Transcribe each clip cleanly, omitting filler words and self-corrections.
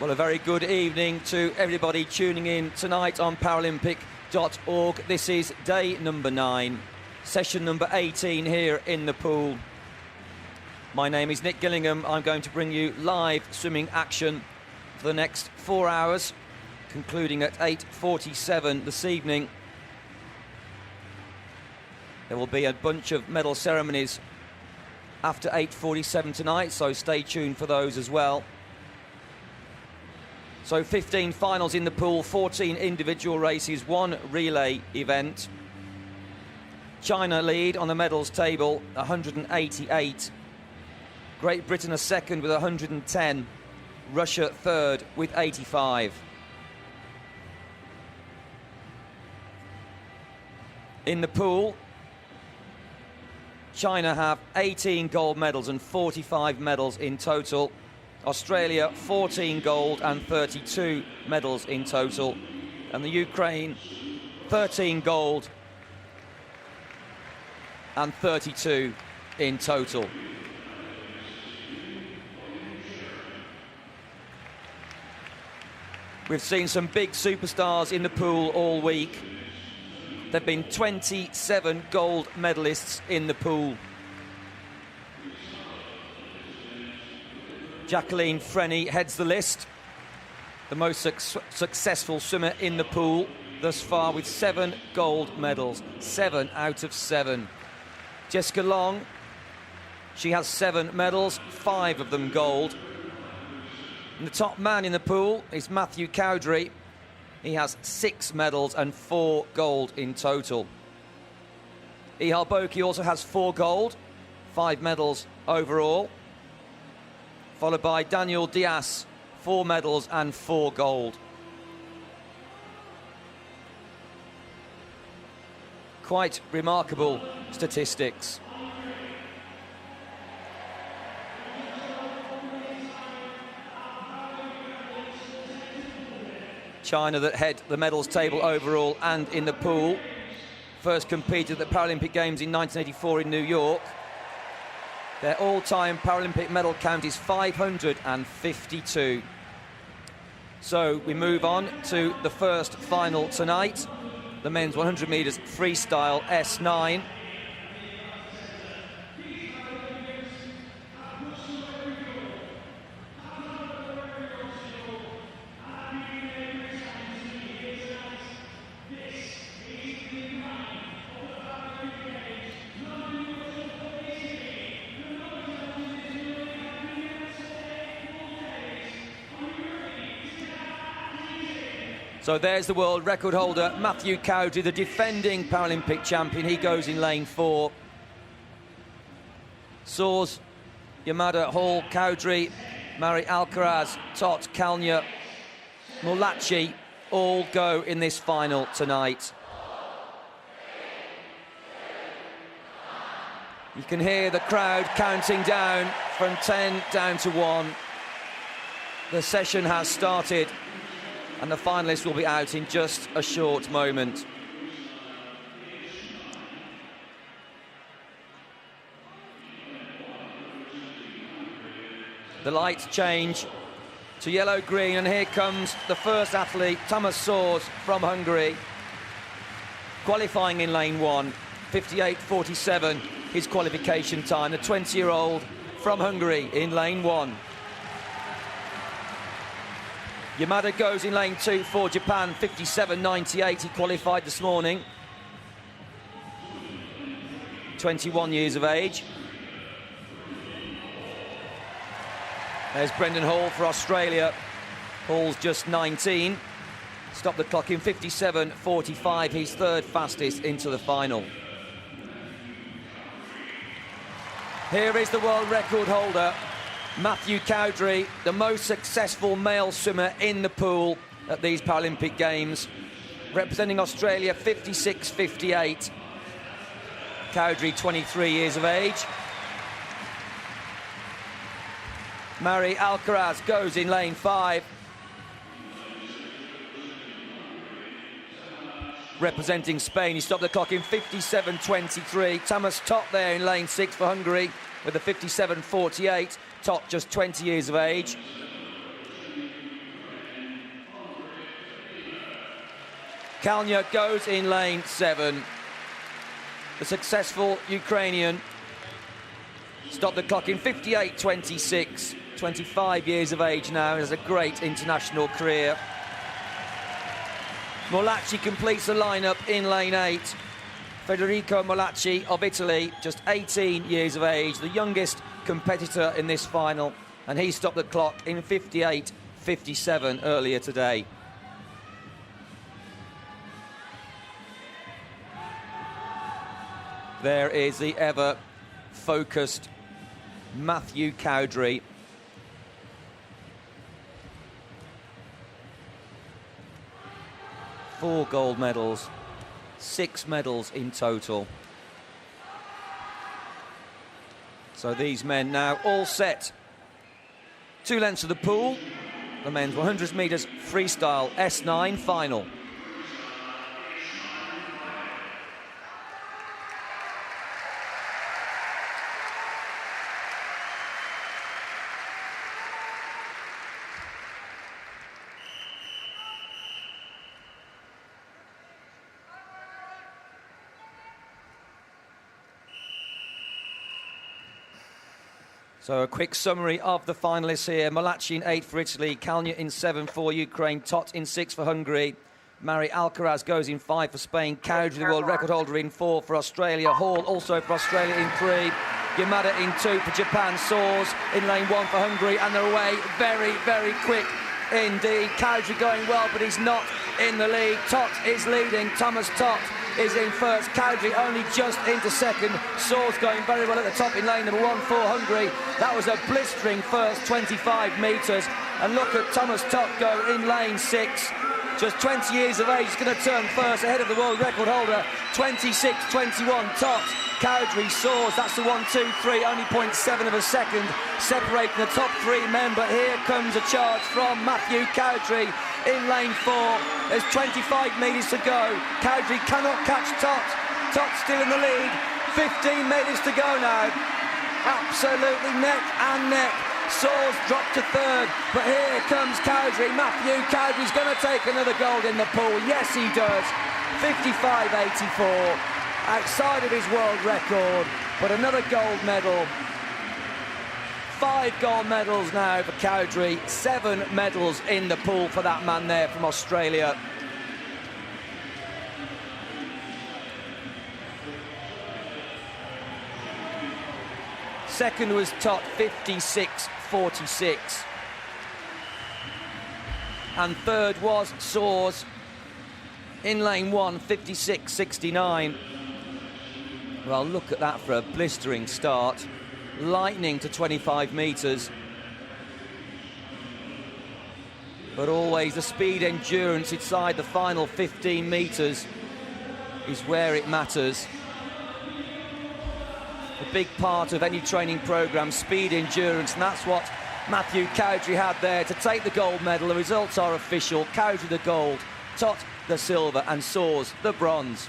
Well, a very good evening to everybody tuning in tonight on Paralympic.org. This is day number 9, session number 18 here in the pool. My name is Nick Gillingham. I'm going to bring you live swimming action for the next 4 hours, concluding at 8:47 this evening. There will be a bunch of medal ceremonies after 8:47 tonight, so stay tuned for those as well. So 15 finals in the pool, 14 individual races, 1 relay event. China lead on the medals table, 188. Great Britain are second with 110. Russia third with 85. In the pool, China have 18 gold medals and 45 medals in total. Australia 14 gold and 32 medals in total, and the Ukraine 13 gold and 32 in total. We've seen some big superstars in the pool all week. There have been 27 gold medalists in the pool. Jacqueline Frenny heads the list, the most successful swimmer in the pool thus far, with 7 gold medals, 7 out of 7. Jessica Long, she has 7 medals, 5 of them gold. And the top man in the pool is Matthew Cowdery. He has 6 medals and 4 gold in total. Ihal Boki also has 4 gold, 5 medals overall. Followed by Daniel Diaz, 4 medals and 4 gold. Quite remarkable statistics. China that head the medals table overall and in the pool. First competed at the Paralympic Games in 1984 in New York. Their all-time Paralympic medal count is 552. So we move on to the first final tonight, the men's 100 metres freestyle S9. So there's the world record holder, Matthew Cowdery, the defending Paralympic champion. He goes in lane 4. Soares, Yamada, Hall, Cowdery, Mari Alcaraz, Tot, Kalnia, Mulachi all go in this final tonight. You can hear the crowd counting down from 10 down to 1. The session has started, and the finalists will be out in just a short moment. The lights change to yellow-green, and here comes the first athlete, Thomas Soares from Hungary. Qualifying in lane 1, 58.47, his qualification time. The 20-year-old from Hungary in lane 1. Yamada goes in lane 2 for Japan, 57.98. He qualified this morning. 21 years of age. There's Brendan Hall for Australia. Hall's just 19. Stopped the clock in 57.45. He's third fastest into the final. Here is the world record holder, Matthew Cowdery, the most successful male swimmer in the pool at these Paralympic Games, representing Australia, 56.58. Cowdery, 23 years of age. Mari Alcaraz goes in lane 5. Representing Spain, he stopped the clock in 57.23. Thomas Tot there in lane 6 for Hungary with a 57.48. Tot just 20 years of age. Kalnya goes in lane 7. The successful Ukrainian stopped the clock in 58.26. 25 years of age now, has a great international career. Molacci completes the lineup in lane 8. Federico Molacci of Italy, just 18 years of age, the youngest competitor in this final, and he stopped the clock in 58.57 earlier today. There is the ever-focused Matthew Cowdrey. Four gold medals, 6 medals in total. So these men now all set. 2 lengths of the pool. The men's 100 metres freestyle S9 final. So a quick summary of the finalists here. Molacci in 8 for Italy, Kalnya in 7 for Ukraine, Tot in 6 for Hungary, Mari Alcaraz goes in 5 for Spain, Cowdrey, the world record holder, in 4 for Australia, Hall also for Australia in 3, Yamada in 2 for Japan, Soares in lane 1 for Hungary, and they're away very, very quick indeed. Cowdrey going well, but he's not in the lead. Tot is leading, Thomas Tot is in first, Cowdrey only just into second, Soares going very well at the top in lane number 1 for Hungary. That was a blistering first 25 metres, and look at Thomas Tot go in lane 6, just 20 years of age, he's going to turn first ahead of the world record holder, 26-21, Tot, Cowdrey, Soares, that's the 1-2-3, only 0.7 of a second separating the top 3 men, but here comes a charge from Matthew Cowdrey in lane 4. There's 25 metres to go. Cowdrey cannot catch Tot. Tot still in the lead. 15 metres to go now. Absolutely neck and neck. Soares dropped to 3rd, but here comes Cowdrey. Matthew Cowdrey's going to take another gold in the pool. Yes, he does. 55.84. Outside of his world record, but another gold medal. 5 gold medals now for Cowdrey, 7 medals in the pool for that man there from Australia. Second was Tot, 56.46. And third was Soares in lane 1, 56.69. Well, look at that for a blistering start. Lightning to 25 metres. But always the speed endurance inside the final 15 metres is where it matters. A big part of any training programme, speed endurance, and that's what Matthew Cowdrey had there to take the gold medal. The results are official. Cowdrey the gold, Tot the silver, and Soares the bronze.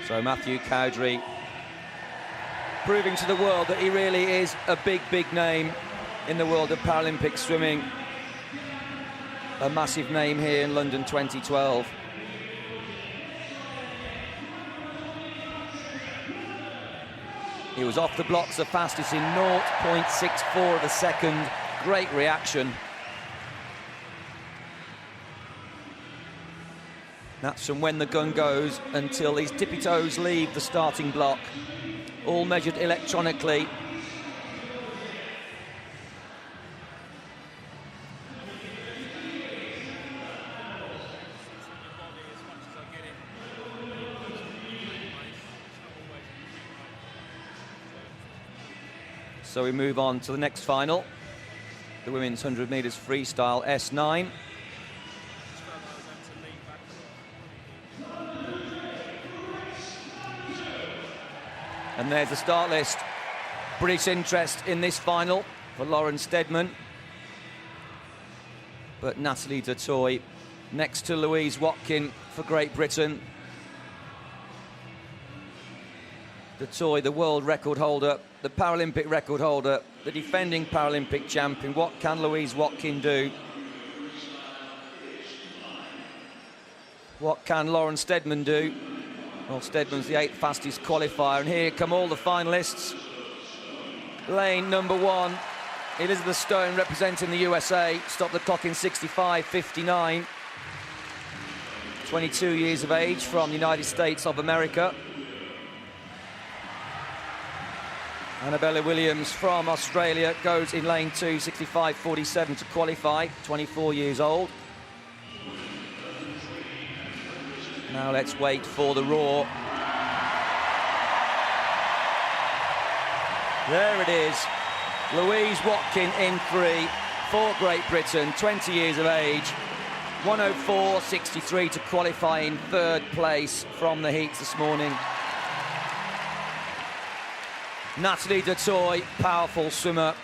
So Matthew Cowdrey proving to the world that he really is a big, big name in the world of Paralympic swimming. A massive name here in London 2012. He was off the blocks the fastest in 0.64 of a second. Great reaction. That's from when the gun goes until his tippy toes leave the starting block. All measured electronically. So we move on to the next final. the women's 100 metres freestyle S9. And there's the start list. British interest in this final for Lauren Steadman. But Natalie Dutoy next to Louise Watkin for Great Britain. Dutoy, the world record holder, the Paralympic record holder, the defending Paralympic champion. What can Louise Watkin do? What can Lauren Steadman do? Well, Steadman's the 8th fastest qualifier, and here come all the finalists. Lane number 1, Elizabeth Stone representing the USA, stopped the clock in 65.59. 22 years of age from the United States of America. Annabella Williams from Australia goes in lane 2, 65.47 to qualify, 24 years old. Now let's wait for the roar. There it is. Louise Watkin in 3 for Great Britain, 20 years of age. 104.63 to qualify in 3rd place from the heats this morning. Natalie Dutoy, powerful swimmer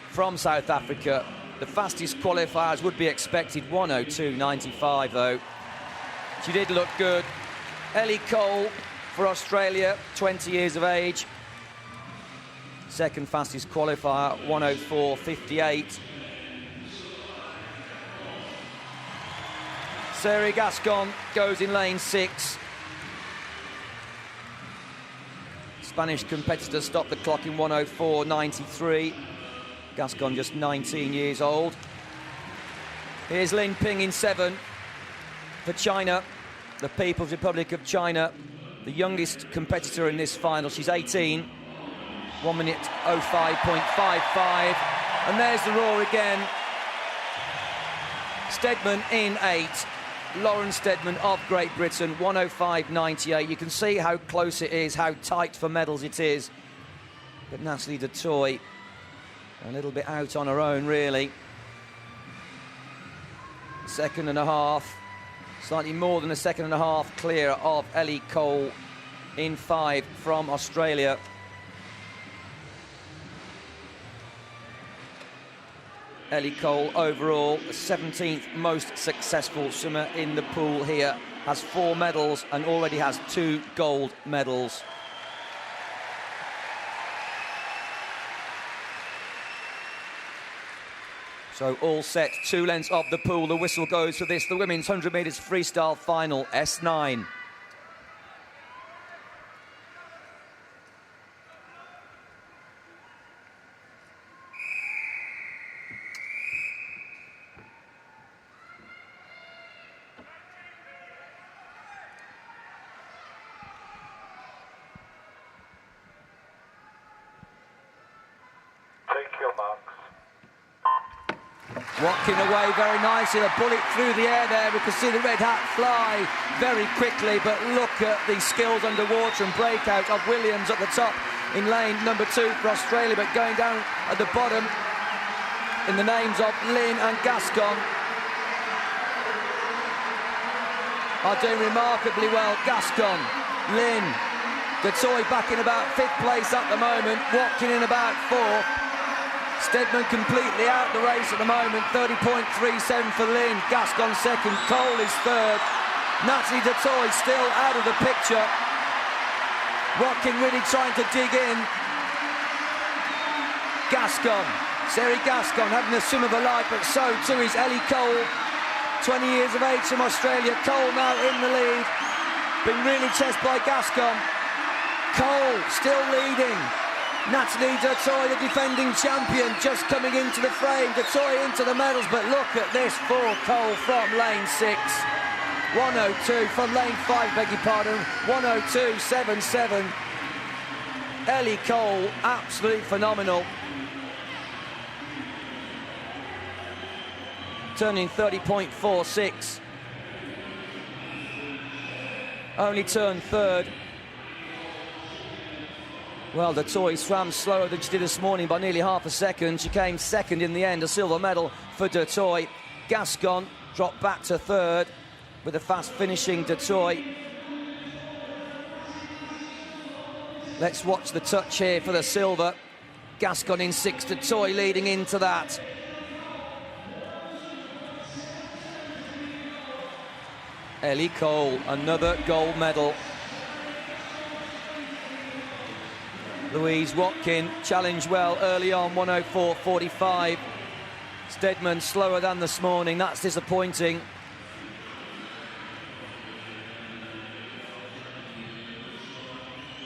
from South Africa. The fastest qualifiers would be expected, 102.95 though. She did look good. Ellie Cole for Australia, 20 years of age. 2nd fastest qualifier, 104.58. Sarah Gascon goes in lane 6. Spanish competitor stopped the clock in 104.93. Gascon just 19 years old. Here's Lin Ping in 7 for China, the People's Republic of China, the youngest competitor in this final. She's 18. 1 minute 05.55. And there's the roar again. Steadman in 8. Lauren Steadman of Great Britain, 105.98. You can see how close it is, how tight for medals it is. But Natalie Dutoy, a little bit out on her own, really. 2nd and a half, slightly more than a 2.5 seconds clear of Ellie Cole in 5 from Australia. Ellie Cole overall the 17th most successful swimmer in the pool here, has 4 medals and already has 2 gold medals. So all set, 2 lengths of the pool. The whistle goes for this, the women's 100 metres freestyle final, S9. Watkin away very nicely, a bullet through the air there. We can see the red hat fly very quickly, but look at the skills underwater and breakout of Williams at the top in lane number 2 for Australia, but going down at the bottom in the names of Lynn and Gascon are doing remarkably well. Gascon, Lynn, Dutoy back in about 5th place at the moment, Watkin in about 4th. Steadman completely out the race at the moment, 30.37 for Lynn, Gascon 2nd, Cole is 3rd, Natalie Dutoy still out of the picture. Watkin really trying to dig in. Gascon, Sarah Gascon having the swim of her life, but so too is Ellie Cole, 20 years of age from Australia. Cole now in the lead, been really chased by Gascon. Cole still leading. Natalie Dutoy, the defending champion, just coming into the frame. Dutoy into the medals, but look at this for Cole from lane 6. 102 from lane 5, beg your pardon. 102.77. Ellie Cole, absolutely phenomenal. Turning 30.46. Only turned 3rd. Well, the toy swam slower than she did this morning by nearly half a second. She came second in the end, a silver medal for De Toy. Gascon dropped back to third with a fast finishing De Toy. Let's watch the touch here for the silver. Gascon in sixth, De Toy leading into that. Ellie Cole, another gold medal. Louise Watkin challenged well early on, 1:04.45. Stedman slower than this morning, that's disappointing.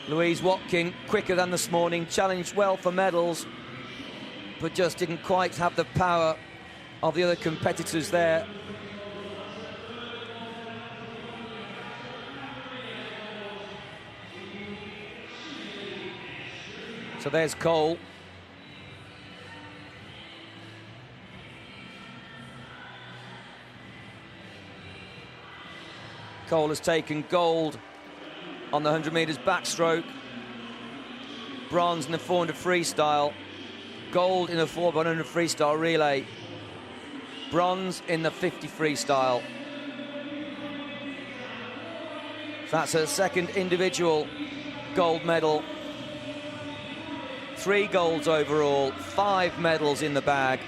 Louise Watkin quicker than this morning, challenged well for medals, but just didn't quite have the power of the other competitors there. So there's Cole. Cole has taken gold on the 100 metres backstroke, bronze in the 400 freestyle, gold in the 4x100 freestyle relay, bronze in the 50 freestyle. So that's her second individual gold medal. 3 golds overall, 5 medals in the bag.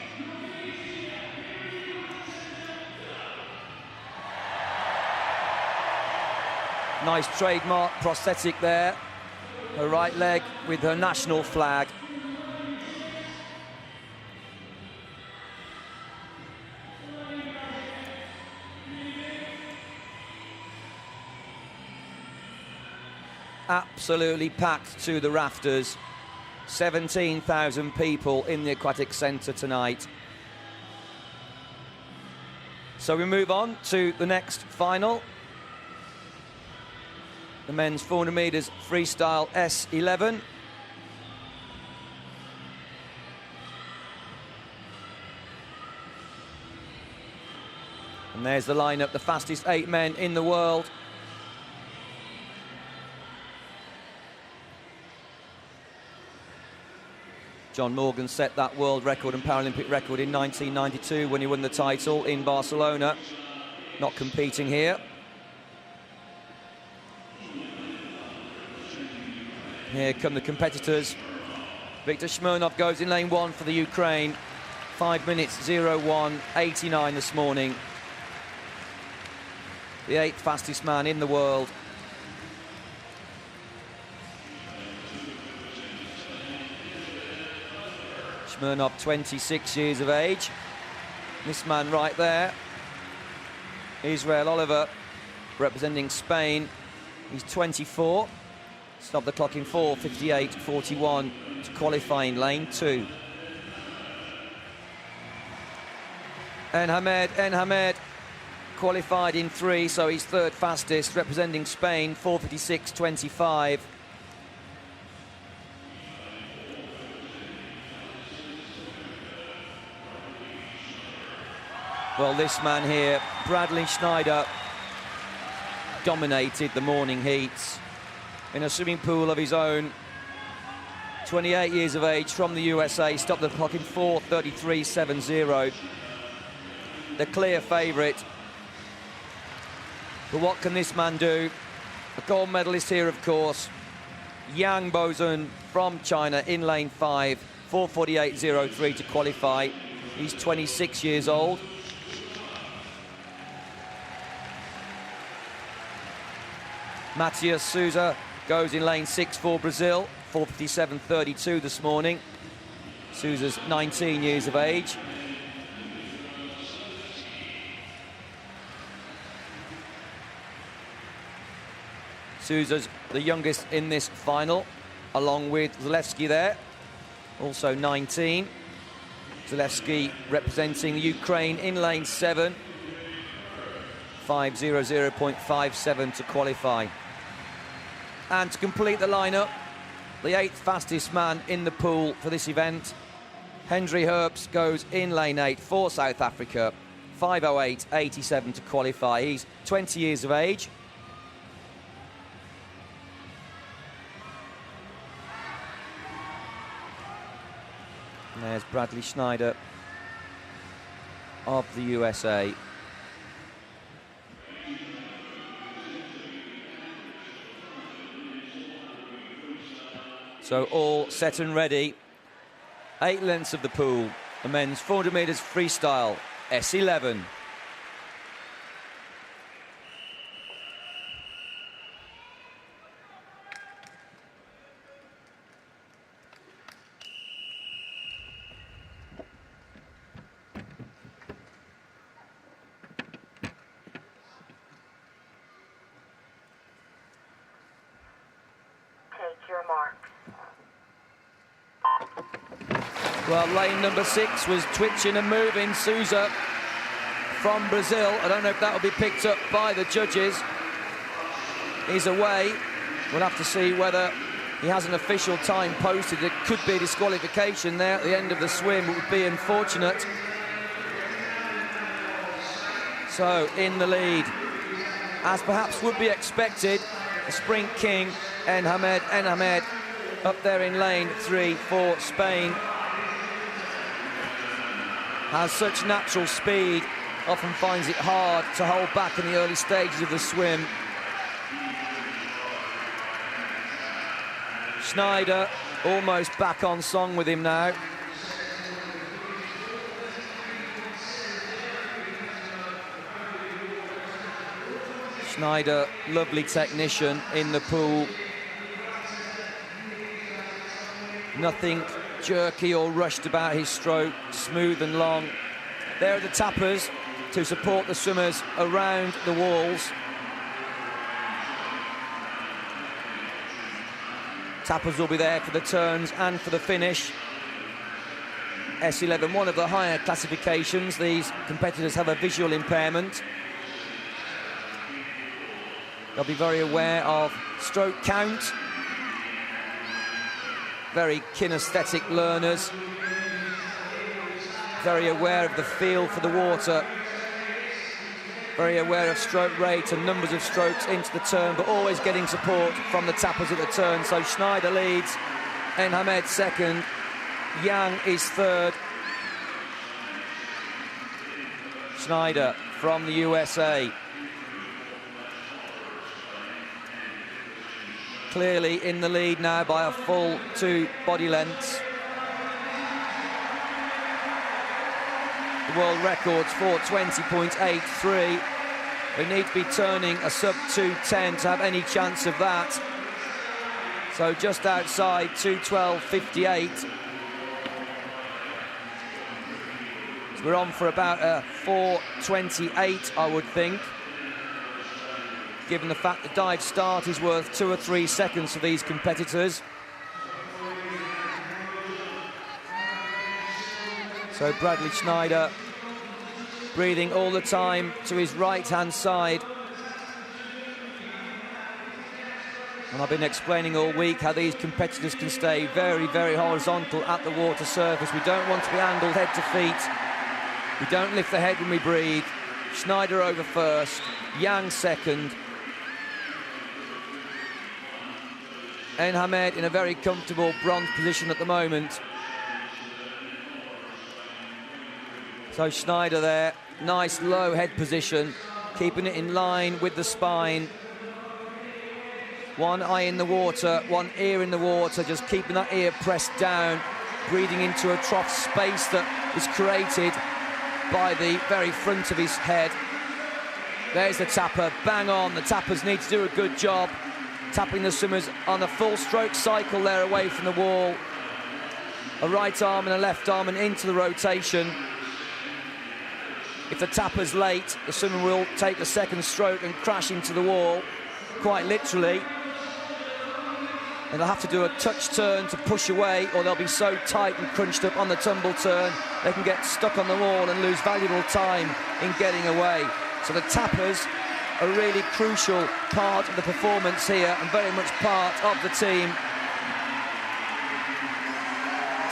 Nice trademark prosthetic there. Her right leg with her national flag. Absolutely packed to the rafters. 17,000 people in the Aquatic Centre tonight. So we move on to the next final. The men's 400 metres freestyle S11. And there's the lineup, the fastest 8 men in the world. John Morgan set that world record and Paralympic record in 1992 when he won the title in Barcelona. Not competing here. Here come the competitors. Viktor Smirnov goes in lane 1 for the Ukraine. 5 minutes 01.89 this morning. The 8th fastest man in the world. Smirnov, 26 years of age. This man right there, Israel Oliver, representing Spain. He's 24. Stopped the clock in 4:58.41 to qualify in lane 2. En Hamed qualified in 3, so he's 3rd fastest, representing Spain, 4:56.25. Well, this man here, Bradley Schneider, dominated the morning heats in a swimming pool of his own. 28 years of age, from the USA, stopped the clock in 4:33.70. The clear favourite. But what can this man do? A gold medalist here, of course. Yang Bozun from China in lane 5, 4:48.03 to qualify. He's 26 years old. Matias Souza goes in lane 6 for Brazil, 4:57.32 this morning. Souza's 19 years of age. Souza's the youngest in this final, along with Zalewski there, also 19. Zalewski representing Ukraine in lane 7, 5:00.57 to qualify. And to complete the lineup, the 8th fastest man in the pool for this event, Hendry Herbst, goes in lane 8 for South Africa, 5:08.87 to qualify. He's 20 years of age. There's Bradley Schneider of the USA. So all set and ready. 8 lengths of the pool. The men's 400 metres freestyle, S11. Well, lane number 6 was twitching and moving. Souza from Brazil. I don't know if that will be picked up by the judges. He's away. We'll have to see whether he has an official time posted. It could be disqualification there at the end of the swim. It would be unfortunate. So in the lead, as perhaps would be expected, the sprint king, Enhamed, up there in lane 3 for Spain. Has such natural speed, often finds it hard to hold back in the early stages of the swim. Schneider almost back on song with him now. Schneider, lovely technician in the pool. Nothing jerky or rushed about his stroke, smooth and long. There are the tappers to support the swimmers around the walls. Tappers will be there for the turns and for the finish. S11, one of the higher classifications. These competitors have a visual impairment. They'll be very aware of stroke count. Very kinesthetic learners, very aware of the feel for the water, very aware of stroke rate and numbers of strokes into the turn, but always getting support from the tappers at the turn. So Schneider leads, Enhamed second, Yang is third. Schneider from the USA. Clearly in the lead now by a full 2 body lengths. The world record's 4:20.83. They need to be turning a sub 2:10 to have any chance of that. So just outside 2:12.58. So we're on for about a 4:28, I would think, given the fact the dive start is worth 2 or 3 seconds for these competitors. So Bradley Schneider breathing all the time to his right-hand side. And I've been explaining all week how these competitors can stay very, very horizontal at the water surface. We don't want to be angled head to feet. We don't lift the head when we breathe. Schneider over first, Yang second. Enhamed in a very comfortable bronze position at the moment. So Schneider there, nice low head position, keeping it in line with the spine. One eye in the water, one ear in the water, just keeping that ear pressed down, breathing into a trough space that is created by the very front of his head. There's the tapper, bang on. The tappers need to do a good job tapping the swimmers on a full stroke cycle there away from the wall. A right arm and a left arm and into the rotation. If the tapper's late, the swimmer will take the second stroke and crash into the wall, quite literally. And they'll have to do a touch turn to push away, or they'll be so tight and crunched up on the tumble turn, they can get stuck on the wall and lose valuable time in getting away. So the tappers a really crucial part of the performance here and very much part of the team.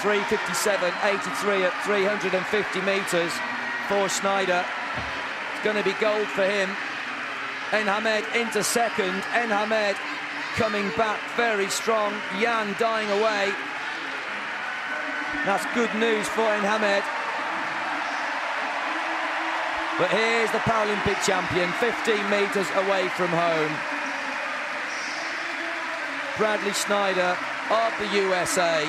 3:57.83 at 350 metres for Schneider. It's going to be gold for him. Enhamed into second. Enhamed coming back very strong. Yang dying away. That's good news for Enhamed. But here's the Paralympic champion, 15 metres away from home. Bradley Schneider of the USA,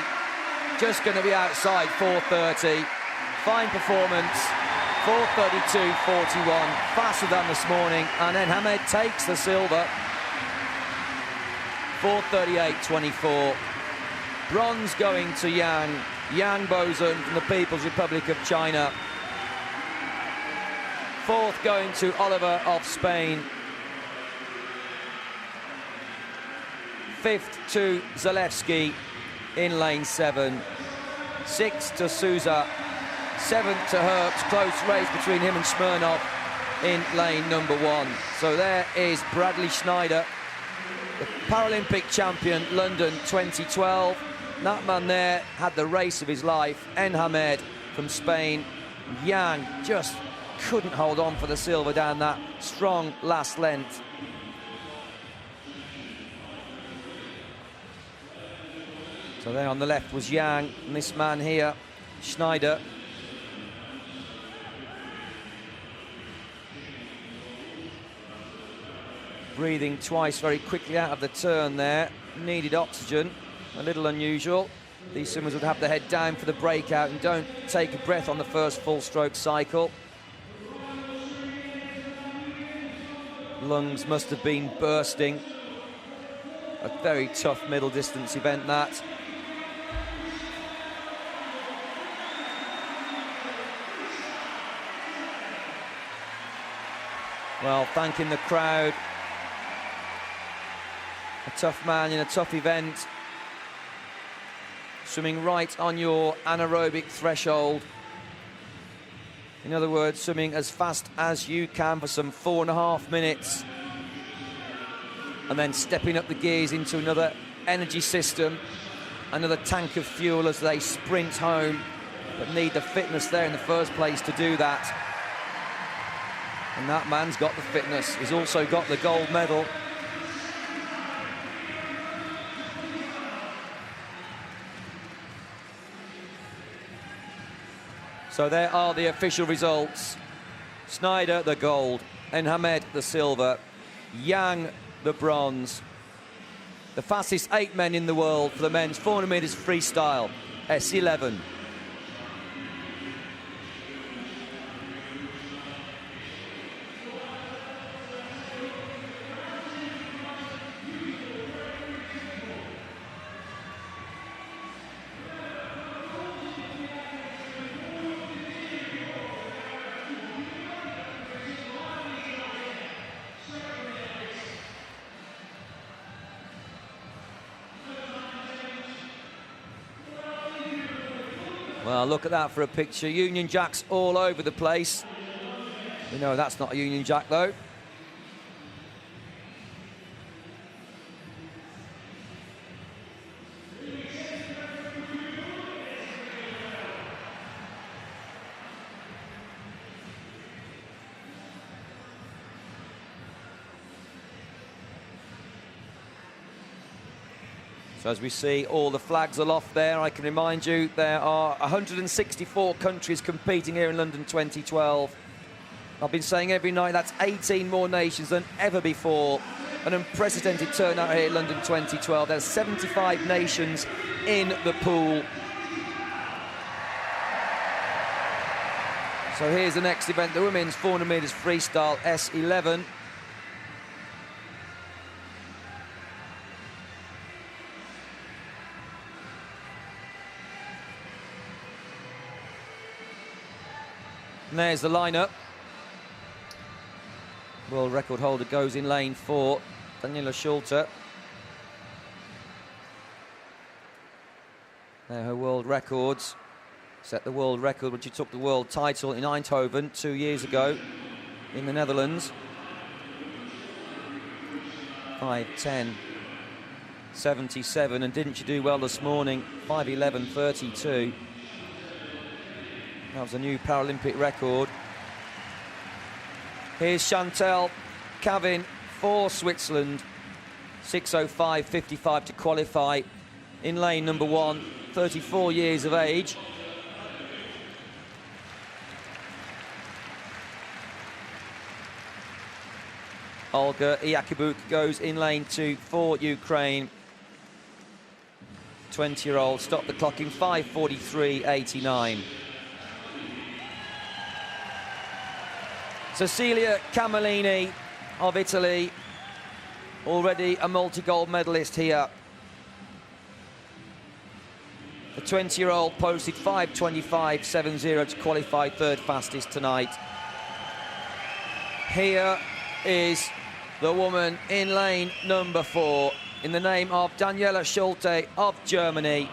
just going to be outside 4:30. Fine performance, 4:32.41, faster than this morning, and then Enhamed takes the silver, 4:38.24. Bronze going to Yang Bozun from the People's Republic of China. Fourth going to Oliver of Spain. Fifth to Zalewski in lane 7. Sixth to Souza. Seventh to Herks. Close race between him and Smirnov in lane number 1. So there is Bradley Schneider, the Paralympic champion, London 2012. That man there had the race of his life. Enhamed from Spain. Yang just couldn't hold on for the silver down that strong last length. So there on the left was Yang, and this man here, Schneider. Breathing twice very quickly out of the turn there. Needed oxygen, a little unusual. These swimmers would have their head down for the breakout and don't take a breath on the first full stroke cycle. Lungs must have been bursting. A very tough middle distance event, that. Well, thanking the crowd. A tough man in a tough event. Swimming right on your anaerobic threshold. In other words, swimming as fast as you can for some 4.5 minutes. And then stepping up the gears into another energy system, another tank of fuel as they sprint home, but need the fitness there in the first place to do that. And that man's got the fitness. He's also got the gold medal. So there are the official results. Schneider, the gold. Enhamed, the silver. Yang, the bronze. The fastest 8 men in the world for the men's 400 metres freestyle, S11. Well, look at that for a picture. Union Jacks all over the place. We know that's not a Union Jack, though. So as we see all the flags aloft there, I can remind you there are 164 countries competing here in London 2012. I've been saying every night that's 18 more nations than ever before. An unprecedented turnout here in London 2012. There's 75 nations in the pool. So here's the next event, the women's 400 metres freestyle S11. And there's the lineup. World record holder goes in lane 4, Daniela Schulte. There her world records. Set the world record when she took the world title in Eindhoven 2 years ago in the Netherlands. 5:10.77, and didn't she do well this morning? 5:11.32. That was a new Paralympic record. Here's Chantal Cavin for Switzerland. 6:05.55 to qualify. in lane number 1, 34 years of age. Olga Iakubuk goes in lane 2 for Ukraine. 20-year-old, stopped the clock in 5:43.89. Cecilia Camellini of Italy, already a multi-gold medalist here. The 20-year-old posted 5:25.70 to qualify third fastest tonight. Here is the woman in lane number 4, in the name of Daniela Schulte of Germany.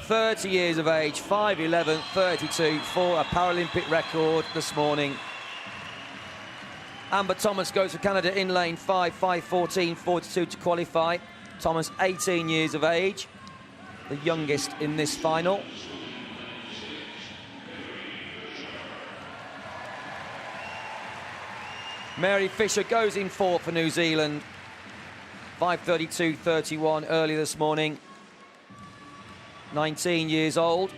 30 years of age, 5:11.32 for a Paralympic record this morning. Amber Thomas goes for Canada in lane 5, 5:14.42 to qualify. Thomas, 18 years of age, the youngest in this final. Mary Fisher goes in 4 for New Zealand. 5:32.31 early this morning. 19 years old.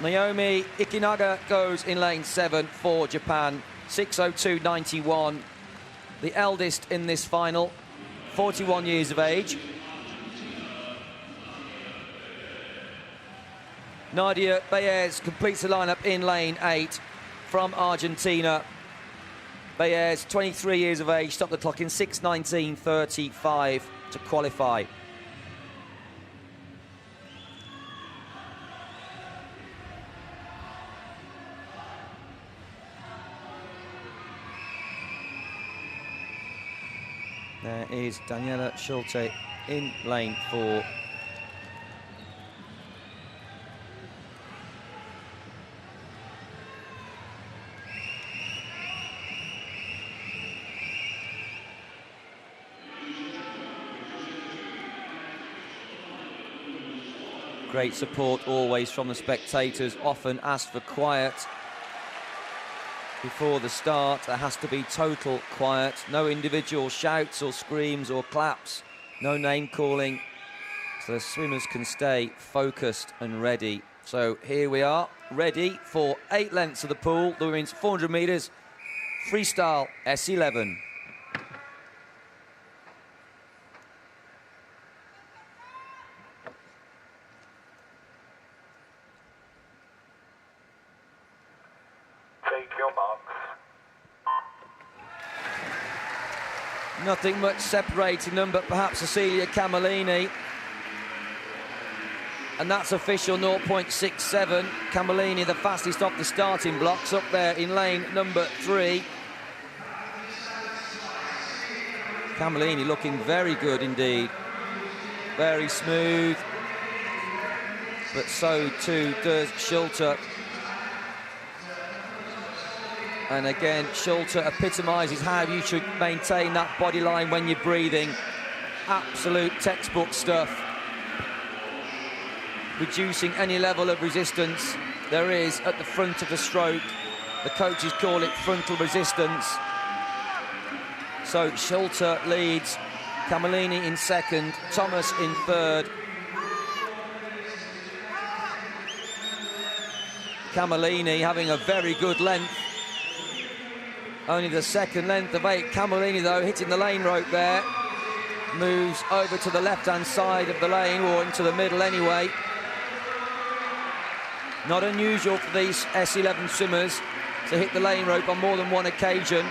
Naomi Ikinaga goes in lane 7 for Japan. 6:02.91. The eldest in this final, 41 years of age. Nadia Baez completes the lineup in lane 8 from Argentina. Baez, 23 years of age, stopped the clock in 6:19.35 to qualify. There is Daniela Schulte in lane 4. Great support always from the spectators, often asked for quiet before the start. There has to be total quiet, no individual shouts or screams or claps, no name calling, so the swimmers can stay focused and ready. So here we are, ready for 8 lengths of the pool, the women's 400 metres freestyle S11. Nothing much separating them, but perhaps Cecilia Camellini. And that's official, 0.67. Camellini, the fastest off the starting blocks, up there in lane number 3. Camellini looking very good indeed. Very smooth. But so too does Schulte. And again, Schulte epitomises how you should maintain that body line when you're breathing. Absolute textbook stuff. Reducing any level of resistance there is at the front of the stroke. The coaches call it frontal resistance. So Schulte leads, Camellini in second, Thomas in third. Camellini having a very good length. Only the second length of 8. Camellini, though, hitting the lane rope there. Moves over to the left-hand side of the lane, or into the middle anyway. Not unusual for these S11 swimmers to hit the lane rope on more than one occasion.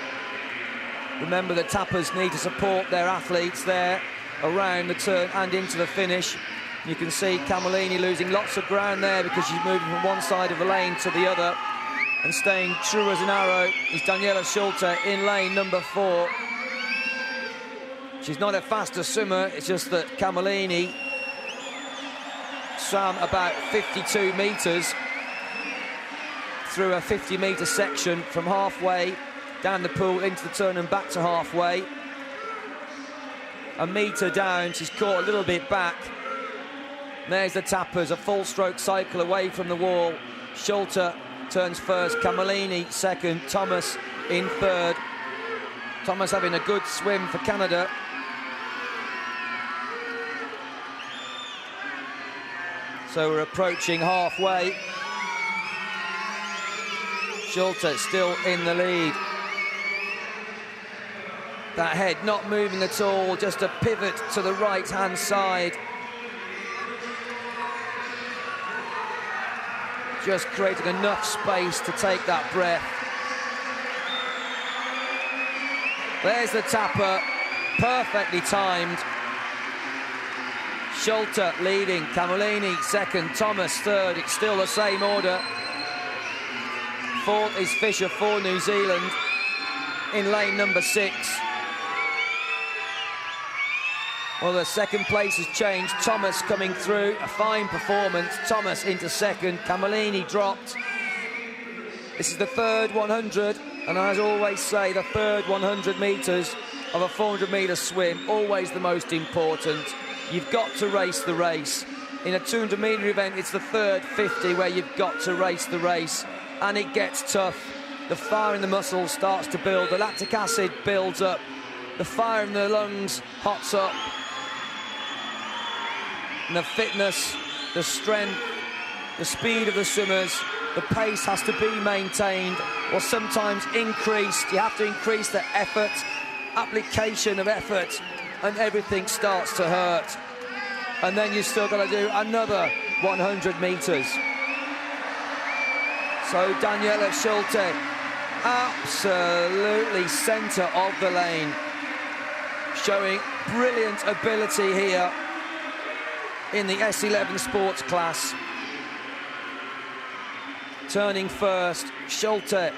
Remember, the tappers need to support their athletes there around the turn and into the finish. You can see Camellini losing lots of ground there because she's moving from one side of the lane to the other. And staying true as an arrow is Daniela Schulte in lane number 4. She's not a faster swimmer, it's just that Camellini swam about 52 metres through a 50-metre section from halfway down the pool into the turn and back to halfway. A metre down, she's caught a little bit back. There's the tappers, a full stroke cycle away from the wall. Schulte turns first, Camellini second, Thomas in third. Thomas having a good swim for Canada. So we're approaching halfway. Schulte still in the lead. That head not moving at all, just a pivot to the right-hand side. Just creating enough space to take that breath. There's the tapper, perfectly timed. Schulte leading, Camolini second, Thomas third. It's still the same order. Fourth is Fisher for New Zealand in lane number 6. Well, the second place has changed. Thomas coming through, a fine performance. Thomas into second, Camolini dropped. This is the third 100, and as I always say, the third 100 metres of a 400-metre swim, always the most important. You've got to race the race. In a 200-metre event, it's the third 50 where you've got to race the race, and it gets tough. The fire in the muscles starts to build, the lactic acid builds up, the fire in the lungs hots up, and the fitness, the strength, the speed of the swimmers, the pace has to be maintained or sometimes increased. You have to increase the effort, application of effort, and everything starts to hurt. And then you've still got to do another 100 metres. So Daniela Schulte, absolutely centre of the lane, showing brilliant ability here in the S11 sports class. Turning first, Schulte,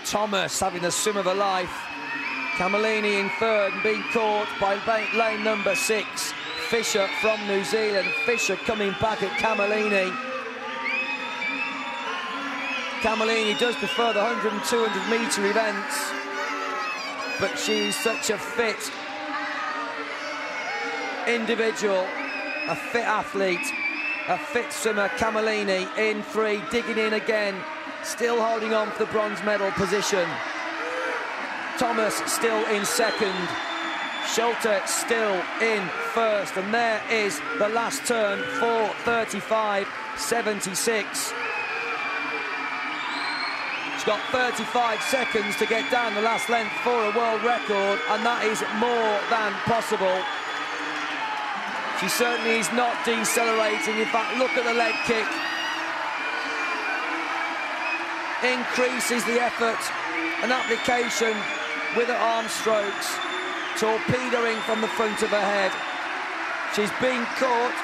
Thomas having the swim of her life, Camolini in third and being caught by lane number 6, Fisher from New Zealand. Fisher coming back at Camolini. Camolini does prefer the 100 and 200 metre events, but she's such a fit individual, a fit athlete, a fit swimmer. Camolini in 3, digging in again, still holding on for the bronze medal position. Thomas still in second, Schulte still in first, and there is the last turn for 35.76. She's got 35 seconds to get down the last length for a world record, and that is more than possible. She certainly is not decelerating. In fact, look at the leg kick. Increases the effort and application with her arm strokes, torpedoing from the front of her head. She's being caught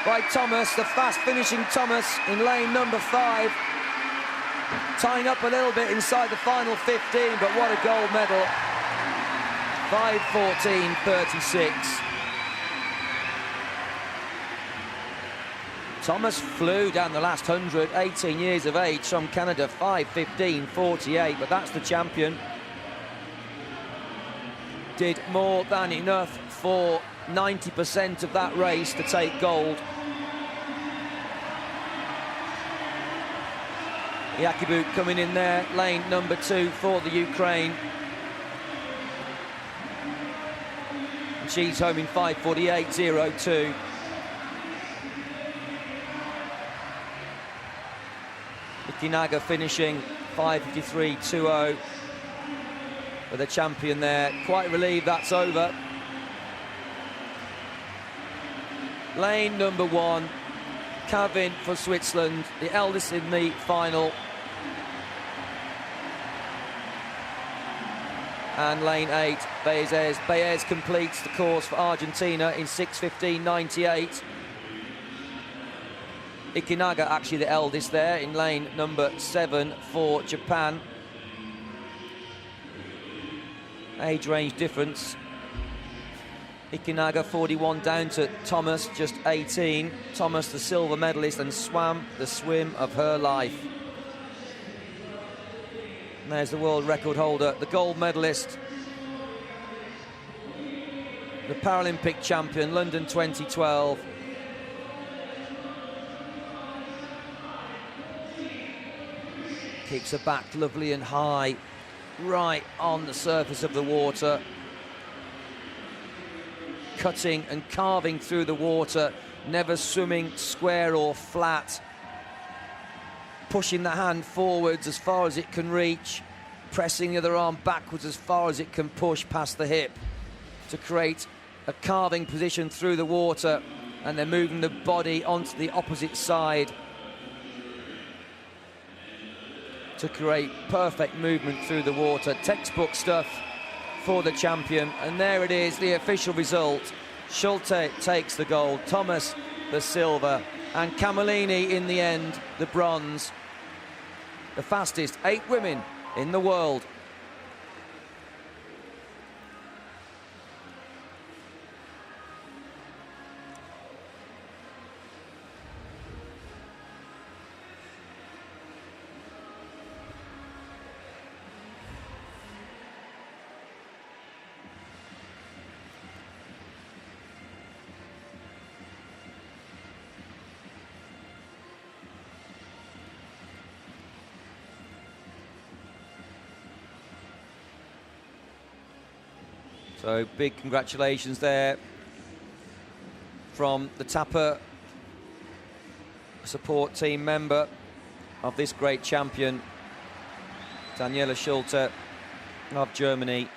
by Thomas, the fast-finishing Thomas in lane number 5, tying up a little bit inside the final 15, but what a gold medal. 5:14.36. Thomas flew down the last 100, 18 years of age, from Canada, 5:15.48, but that's the champion. Did more than enough for 90% of that race to take gold. Yakibu coming in there, lane number 2 for the Ukraine. And she's home in 5:48.02. Ikinaga finishing 5:53.20. With the champion there, quite relieved that's over. Lane number 1, Kavin for Switzerland, the eldest in the final. And lane 8, Baez. Baez completes the course for Argentina in 6:15.98. Ikinaga actually the eldest there in lane number 7 for Japan. Age range difference. Ikinaga 41 down to Thomas, just 18. Thomas the silver medalist and swam the swim of her life. And there's the world record holder, the gold medalist, the Paralympic champion, London 2012. Keeps her back lovely and high, right on the surface of the water. Cutting and carving through the water, never swimming square or flat. Pushing the hand forwards as far as it can reach, pressing the other arm backwards as far as it can push past the hip to create a carving position through the water, and then moving the body onto the opposite side to create perfect movement through the water. Textbook stuff for the champion, and there it is, the official result. Schulte takes the gold, Thomas the silver, and Camillini in the end the bronze. The fastest 8 women in the world. So big congratulations there from the Tapper support team member of this great champion, Daniela Schulte of Germany.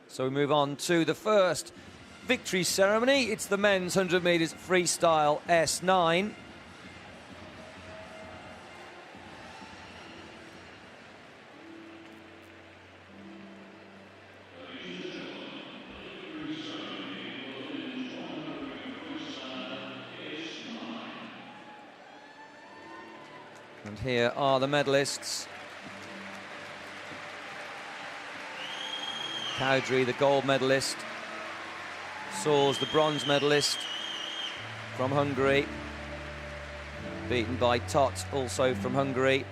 So we move on to the first victory ceremony. It's the men's 100 metres freestyle S9. And here are the medalists. Cowdrey, the gold medalist. Soers, the bronze medalist from Hungary. Beaten by Tot, also from Hungary.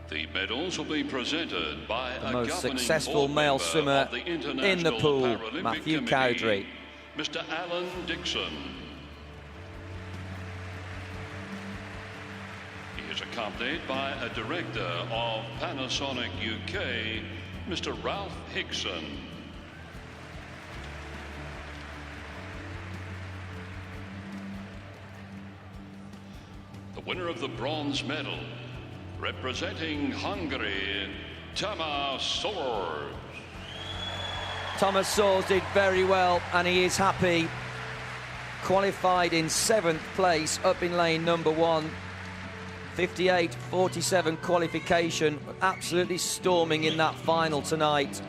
The medals will be presented by the most successful male swimmer in the pool, Matthew Cowdrey. Mr. Alan Dixon. He is accompanied by a director of Panasonic UK, Mr. Ralph Hickson. The winner of the bronze medal, representing Hungary, Tamás Soers. Thomas Soers did very well, and he is happy. Qualified in 7th place, up in lane number 1. 58.47 qualification, absolutely storming in that final tonight.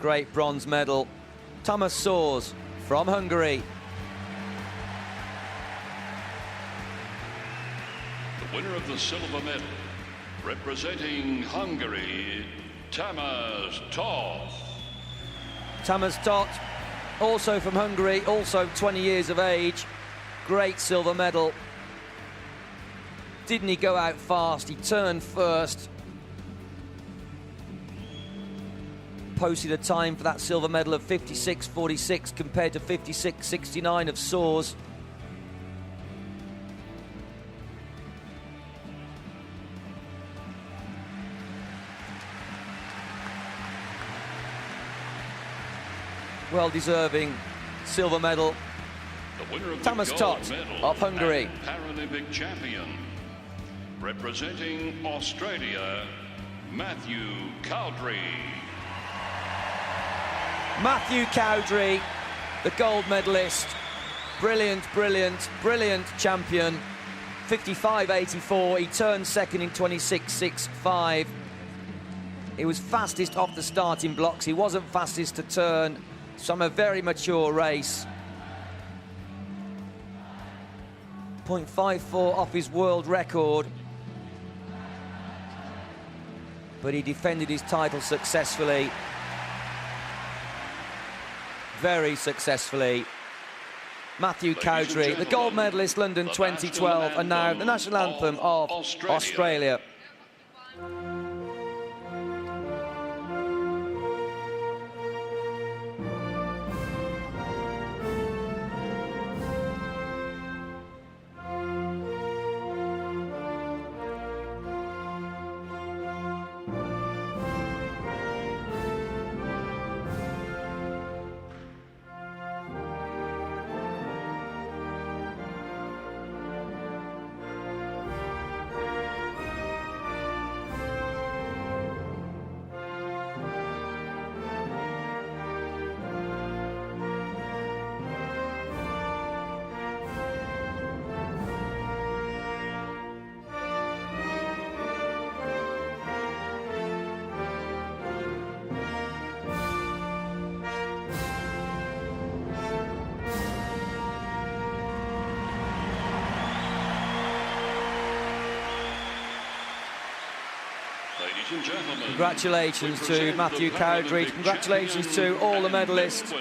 Great bronze medal. Tamás Soers from Hungary. The winner of the silver medal, representing Hungary, Tamás Tot. Tamás Tot, also from Hungary, also 20 years of age. Great silver medal. Didn't he go out fast? He turned first. Posted a time for that silver medal of 56.46 compared to 56.69 of Soers. Well deserving silver medal. The winner of Thomas the gold Tott medal of Hungary. and Paralympic champion, representing Australia, Matthew Cowdrey. Matthew Cowdrey, the gold medalist. Brilliant, brilliant, brilliant champion. 55.84. He turned second in 26.65. He was fastest off the starting blocks. He wasn't fastest to turn. So a very mature race. 0.54 off his world record. But he defended his title successfully. Very successfully. Matthew Cowdrey, the gold medalist, London 2012, and now the national anthem of Australia. Ladies and gentlemen, Congratulations to Matthew Cowdrey. Congratulations to all the medalists.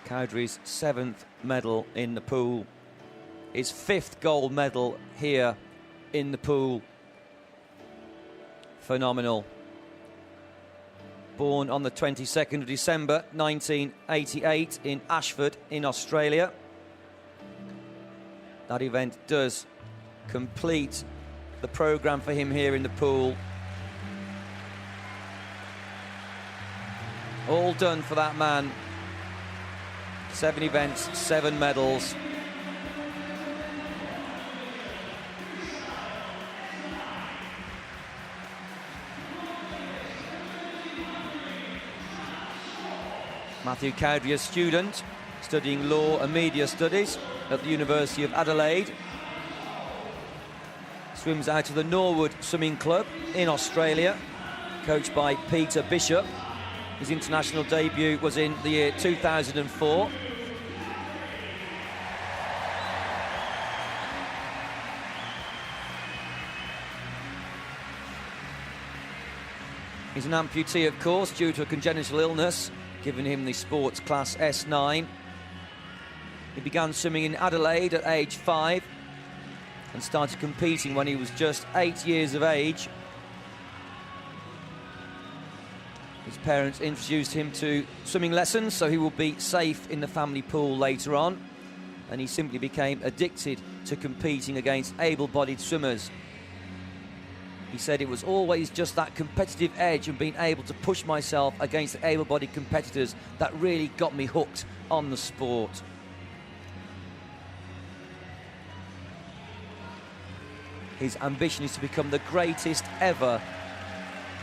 Cowdrey's 7th medal in the pool. His 5th gold medal here in the pool. Phenomenal. Born on the 22nd of December 1988 in Ashford in Australia. That event does complete the programme for him here in the pool. All done for that man. 7 events, 7 medals. Matthew Cowdrey, a student studying law and media studies at the University of Adelaide. Swims out of the Norwood Swimming Club in Australia, coached by Peter Bishop. His international debut was in the year 2004. He's an amputee, of course, due to a congenital illness, giving him the sports class S9. He began swimming in Adelaide at age 5 and started competing when he was just 8 years of age. His parents introduced him to swimming lessons so he will be safe in the family pool later on, and he simply became addicted to competing against able-bodied swimmers. He said, it was always just that competitive edge and being able to push myself against the able-bodied competitors that really got me hooked on the sport. His ambition is to become the greatest ever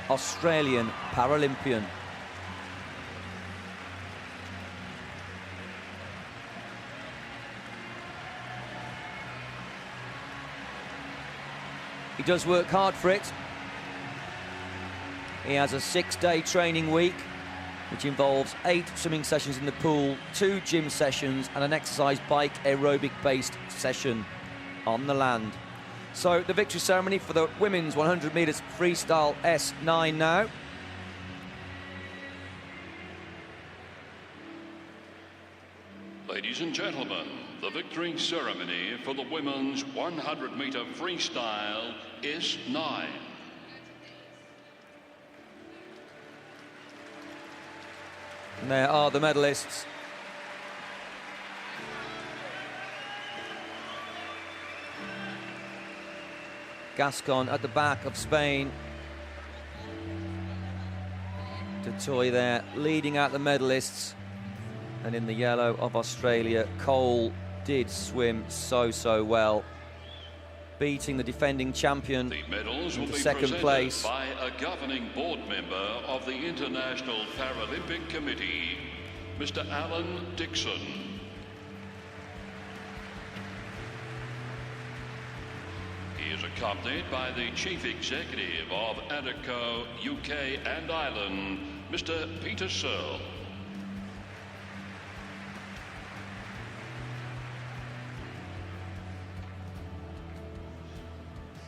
Australian Paralympian. He does work hard for it. He has a 6-day training week, which involves 8 swimming sessions in the pool, 2 gym sessions, and an exercise bike aerobic-based session on the land. So the victory ceremony for the women's 100 metres freestyle S9 now. Ladies and gentlemen, the victory ceremony for the women's 100-metre freestyle S9. And there are the medalists. Gascon at the back of Spain. Dutoy there, leading out the medalists. And in the yellow of Australia, Cole did swim so well, beating the defending champion the medals will be second place by a governing board member of the International Paralympic Committee, Mr. Alan Dixon. He is accompanied by the Chief Executive of Antico UK and Ireland, Mr. Peter Searle.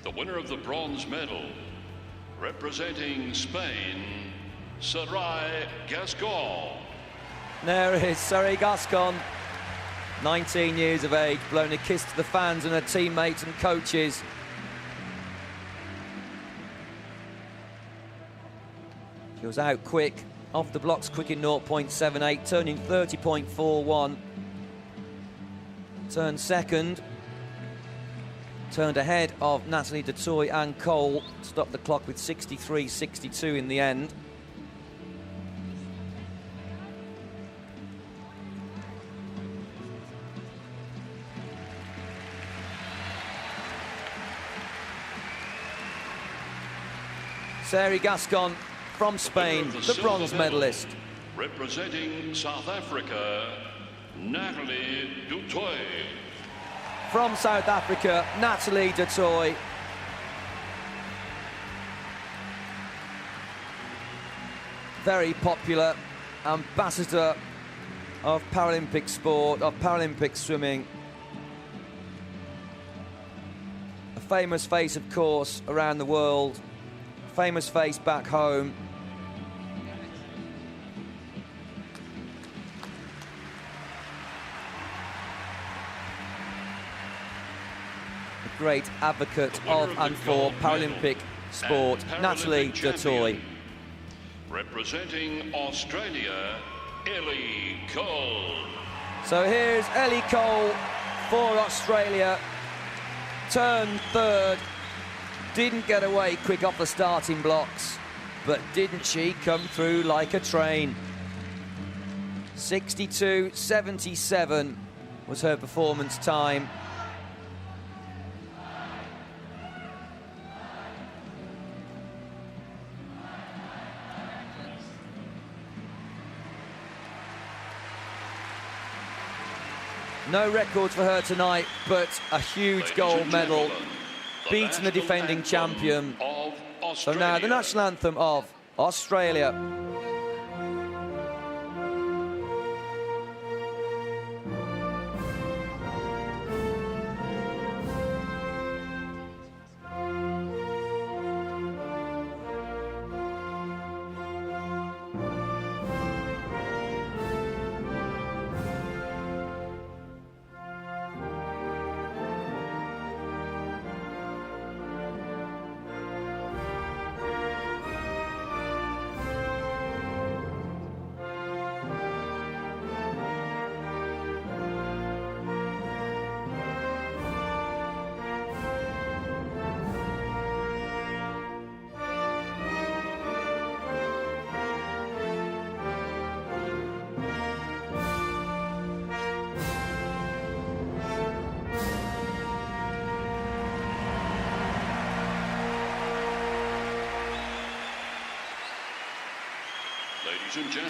The winner of the bronze medal, representing Spain, Sarai Gascon. There is Sarai Gascon, 19 years of age, blowing a kiss to the fans and her teammates and coaches. She was out quick, off the blocks quick in 0.78, turning 30.41. Turned second. Turned ahead of Natalie Dutoy and Cole, stopped the clock with 63.62 in the end. Sarai Gascon from Spain, the bronze medalist. Representing South Africa, Natalie Dutoy. From South Africa, Natalie Dutoy. Very popular ambassador of Paralympic sport, of Paralympic swimming. A famous face, of course, around the world. Famous face back home. Great advocate of and for Paralympic sport, Natalie Dutoy. Representing Australia, Ellie Cole. So here's Ellie Cole for Australia. Turned third. Didn't get away quick off the starting blocks, but didn't she come through like a train? 62.77 was her performance time. No records for her tonight, but a huge gold medal, beating the defending champion. So now the national anthem of Australia.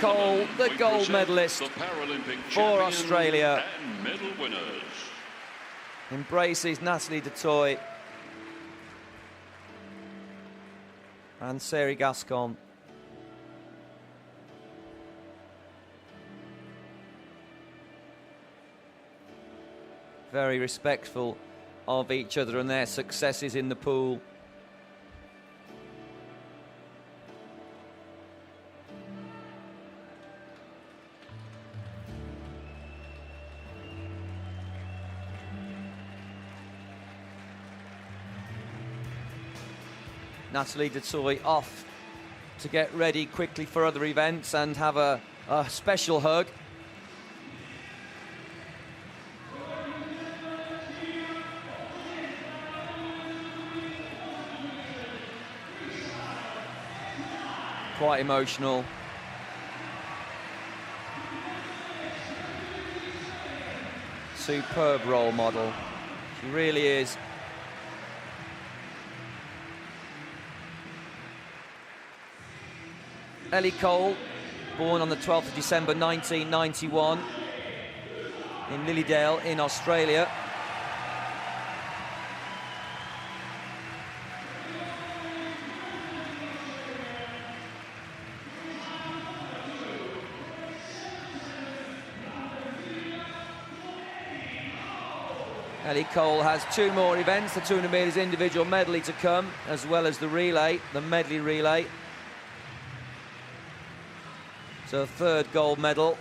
Cole, the gold medalist for Australia, and medal winners. Embraces Natalie Dutoy and Sarai Gascon. Very respectful of each other and their successes in the pool. Natalie Dutoy off to get ready quickly for other events and have a special hug. Quite emotional. superb role model. She really is. Ellie Cole, born on the 12th of December 1991 in Lilydale in Australia. Ellie Cole has 2 more events, the 200 metres individual medley to come, as well as the relay, the medley relay. So a 3rd gold medal.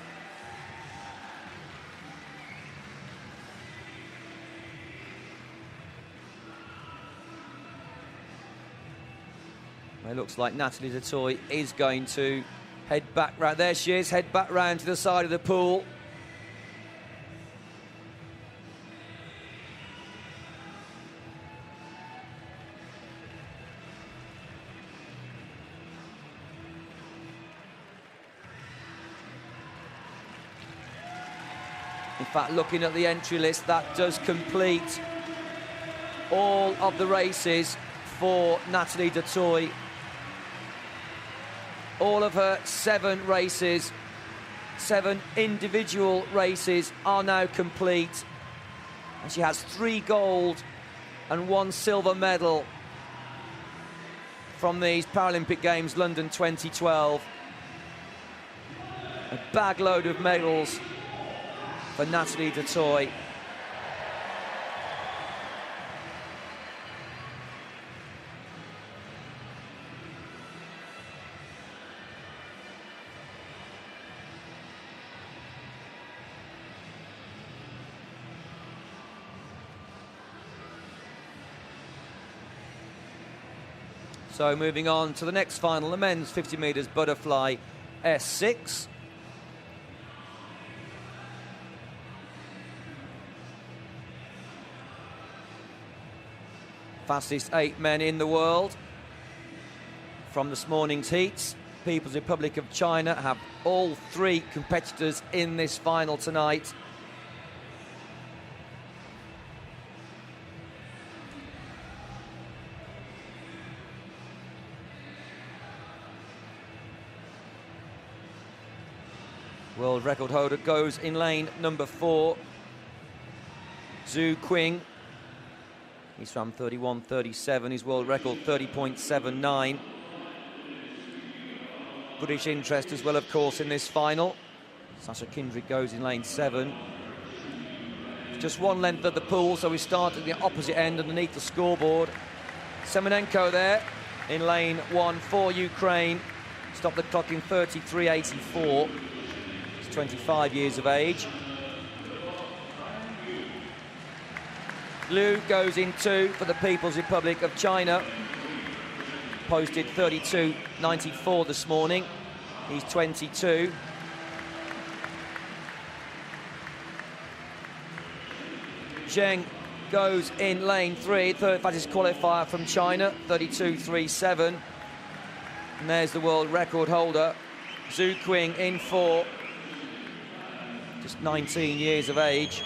It looks like Natalie Detoy is going to head back round. There she is, head back round to the side of the pool. In fact, looking at the entry list, that does complete all of the races for Natalie Detoy. All of her 7 races, 7 individual races are now complete. And she has 3 gold and 1 silver medal from these Paralympic Games London 2012. A bag load of medals for Natalie Detoy. So moving on to the next final, the men's 50 metres butterfly S6. Fastest 8 men in the world from this morning's heats. People's Republic of China have all 3 competitors in this final tonight. World record holder goes in lane number 4, Zhu Qing. He's from 31.37, his world record 30.79. British interest as well, of course, in this final. Sasha Kindred goes in lane 7. Just 1 length of the pool, so we start at the opposite end underneath the scoreboard. Semenenko there in lane 1 for Ukraine. Stopped the clock in 33.84. He's 25 years of age. Liu goes in 2 for the People's Republic of China. Posted 32.94 this morning. He's 22. Zheng goes in lane 3, third fastest qualifier from China, 32.37. And there's the world record holder, Zhu Qing in 4. Just 19 years of age.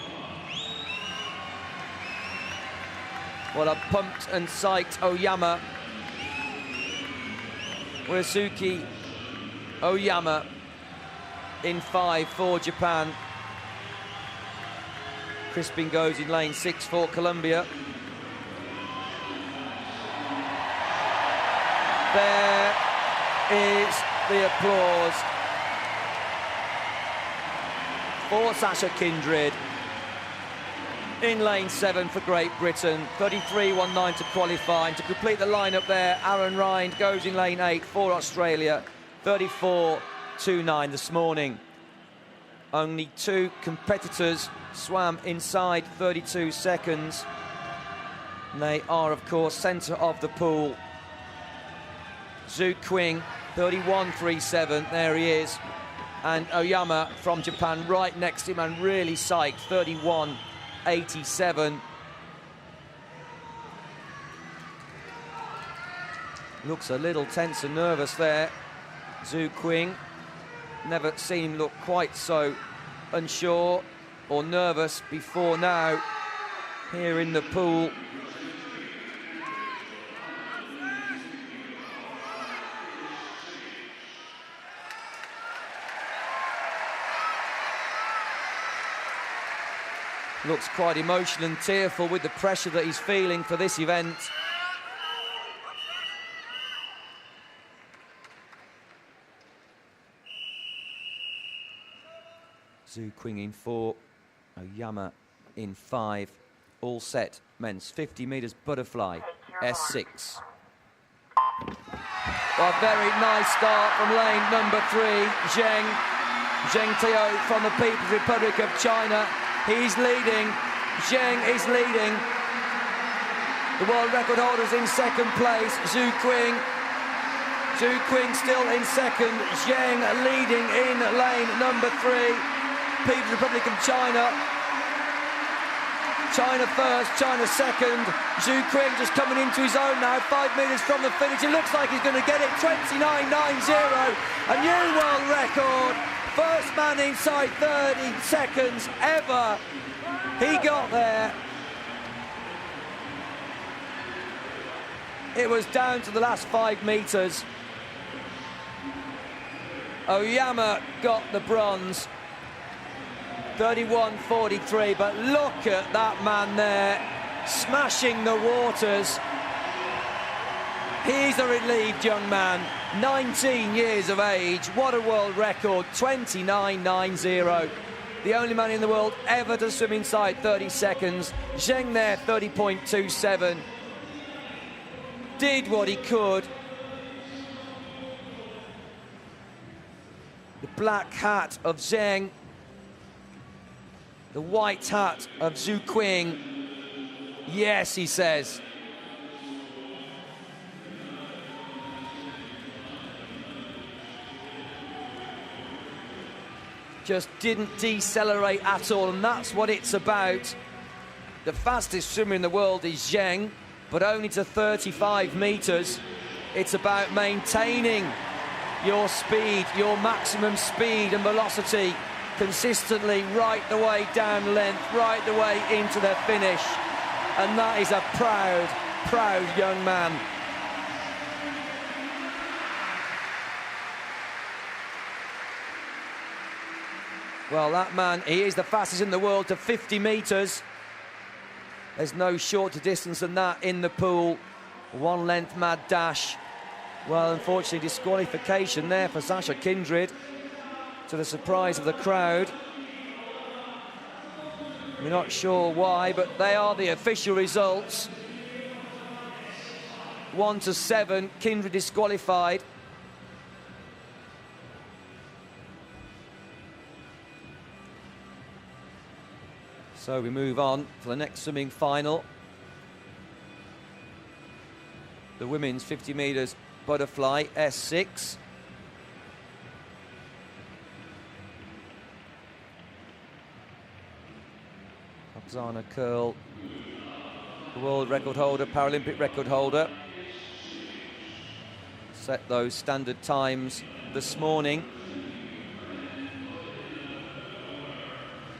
Well, a pumped and psyched Oyama. Urasuki Oyama in 5 for Japan. Crispin goes in lane 6 for Colombia. There is the applause for Sasha Kindred. In lane 7 for Great Britain, 33.19 to qualify. And to complete the lineup there, Aaron Rind goes in lane 8 for Australia, 34.29 this morning. Only 2 competitors swam inside 32 seconds. And they are, of course, centre of the pool. Zhu Qing, 31.37, there he is. And Oyama from Japan right next to him and really psyched, 31.87. Looks a little tense and nervous there, Zhu Qing. Never seen him look quite so unsure or nervous before now here in the pool. Looks quite emotional and tearful with the pressure that he's feeling for this event. Zhu Qing in 4, Oyama in 5. All set, men's 50 metres butterfly, S6. Well, a very nice start from lane number 3, Zheng Teo from the People's Republic of China. He's leading, Zheng is leading. The world record holder's in second place, Zhu Qing still in second, Zheng leading in lane number 3. People's Republic of China. China first, China second. Zhu Qing just coming into his own now, 5 metres from the finish. It looks like he's going to get it, 29.90. A new world record. First man inside 30 seconds ever. He got there. It was down to the last 5 metres. Oyama got the bronze. 31.43, but look at that man there, smashing the waters. He's a relieved young man, 19 years of age. What a world record, 29.90. The only man in the world ever to swim inside 30 seconds. Zheng there, 30.27. Did what he could. The black hat of Zheng. The white hat of Zhu Qing. Yes, he says. Just didn't decelerate at all, and that's what it's about. The fastest swimmer in the world is Zheng, but only to 35 metres. It's about maintaining your speed, your maximum speed and velocity consistently right the way down length, right the way into the finish. And that is a proud, proud young man. Well, that man, he is the fastest in the world to 50 metres. There's no shorter distance than that in the pool. 1 length mad dash. Well, unfortunately, disqualification there for Sasha Kindred, to the surprise of the crowd. We're not sure why, but they are the official results. 1-7, Kindred disqualified. So we move on for the next swimming final. The women's 50 metres butterfly, S6. Oksana Curl, the world record holder, Paralympic record holder. Set those standard times this morning.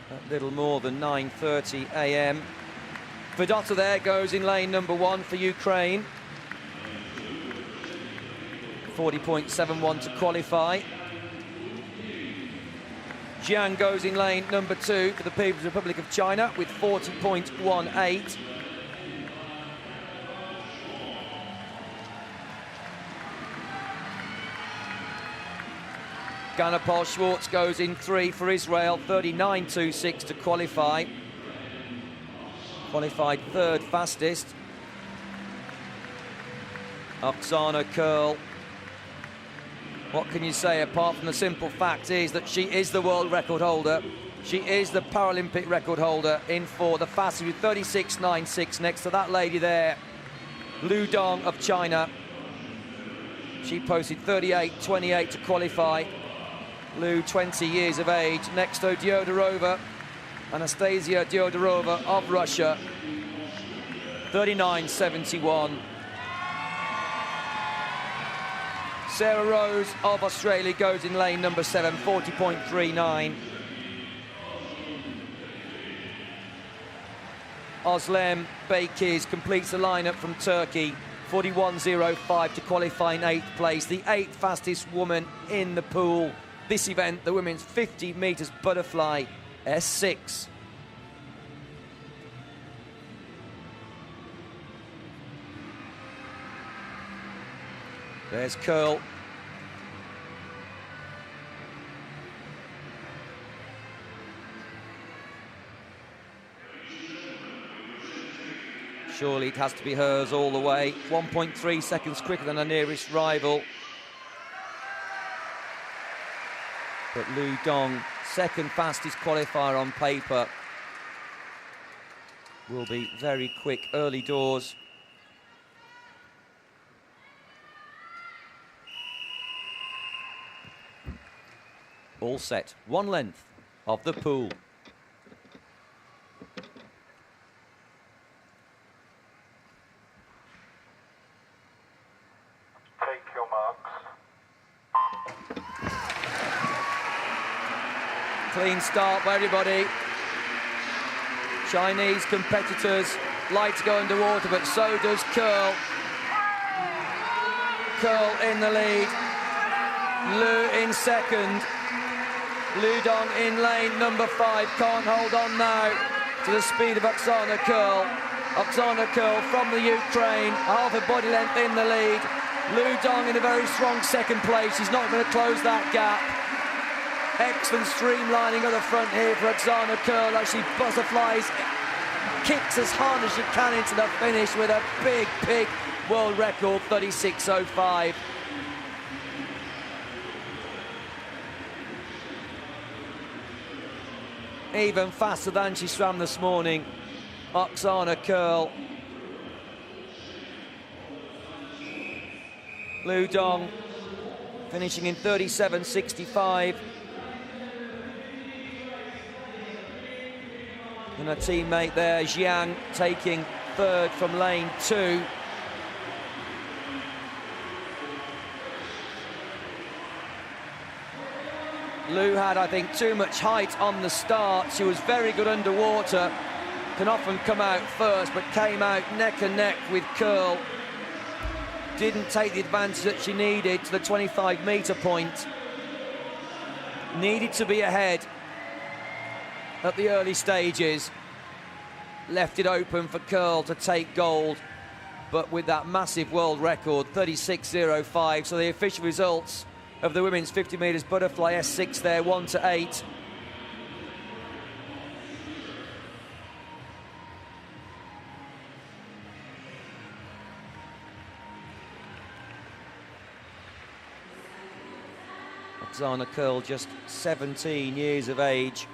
A little more than 9:30 a.m. Vidota there goes in lane number 1 for Ukraine. 40.71 to qualify. Jiang goes in lane number 2 for the People's Republic of China with 40.18. Ganapol Schwartz goes in 3 for Israel, 39.26 to qualify. Qualified 3rd fastest. Oksana Curl. What can you say apart from the simple fact is that she is the world record holder. She is the Paralympic record holder in 4, the fastest with 36.96 next to that lady there, Lu Dong of China. She posted 38.28 to qualify. Lu, 20 years of age, next to Diodorova, Anastasia Diodorova of Russia, 39.71. Sarah Rose of Australia goes in lane number 7, 40.39. Özlem Beykiz completes the lineup from Turkey, 41.05 to qualify in 8th place, the 8th fastest woman in the pool. This event, the women's 50 metres butterfly S6. There's curl. Surely it has to be hers all the way. 1.3 seconds quicker than her nearest rival. But Lu Dong, second fastest qualifier on paper, will be very quick early doors. All set, one length of the pool. Take your marks. Clean start by everybody. Chinese competitors like to go underwater, but so does Curl. Curl in the lead. Lu in second. Lu Dong in lane number 5, can't hold on now to the speed of Oksana Curl. Oksana Curl from the Ukraine, half a body length in the lead. Lu Dong in a very strong second place, he's not going to close that gap. Excellent streamlining of the front here for Oksana Curl as she butterflies, kicks as hard as she can into the finish with a big, big world record, 36.05. Even faster than she swam this morning, Oksana Curl. Lu Dong finishing in 37.65. And her teammate there, Jiang, taking third from lane 2. Lu had, I think, too much height on the start. She was very good underwater, can often come out first, but came out neck and neck with Curl. Didn't take the advantage that she needed to the 25-metre point. Needed to be ahead at the early stages. Left it open for Curl to take gold, but with that massive world record, 36.05, so the official results of the women's 50 metres butterfly S6 there, 1 to 8. Oksana Curl, just 17 years of age.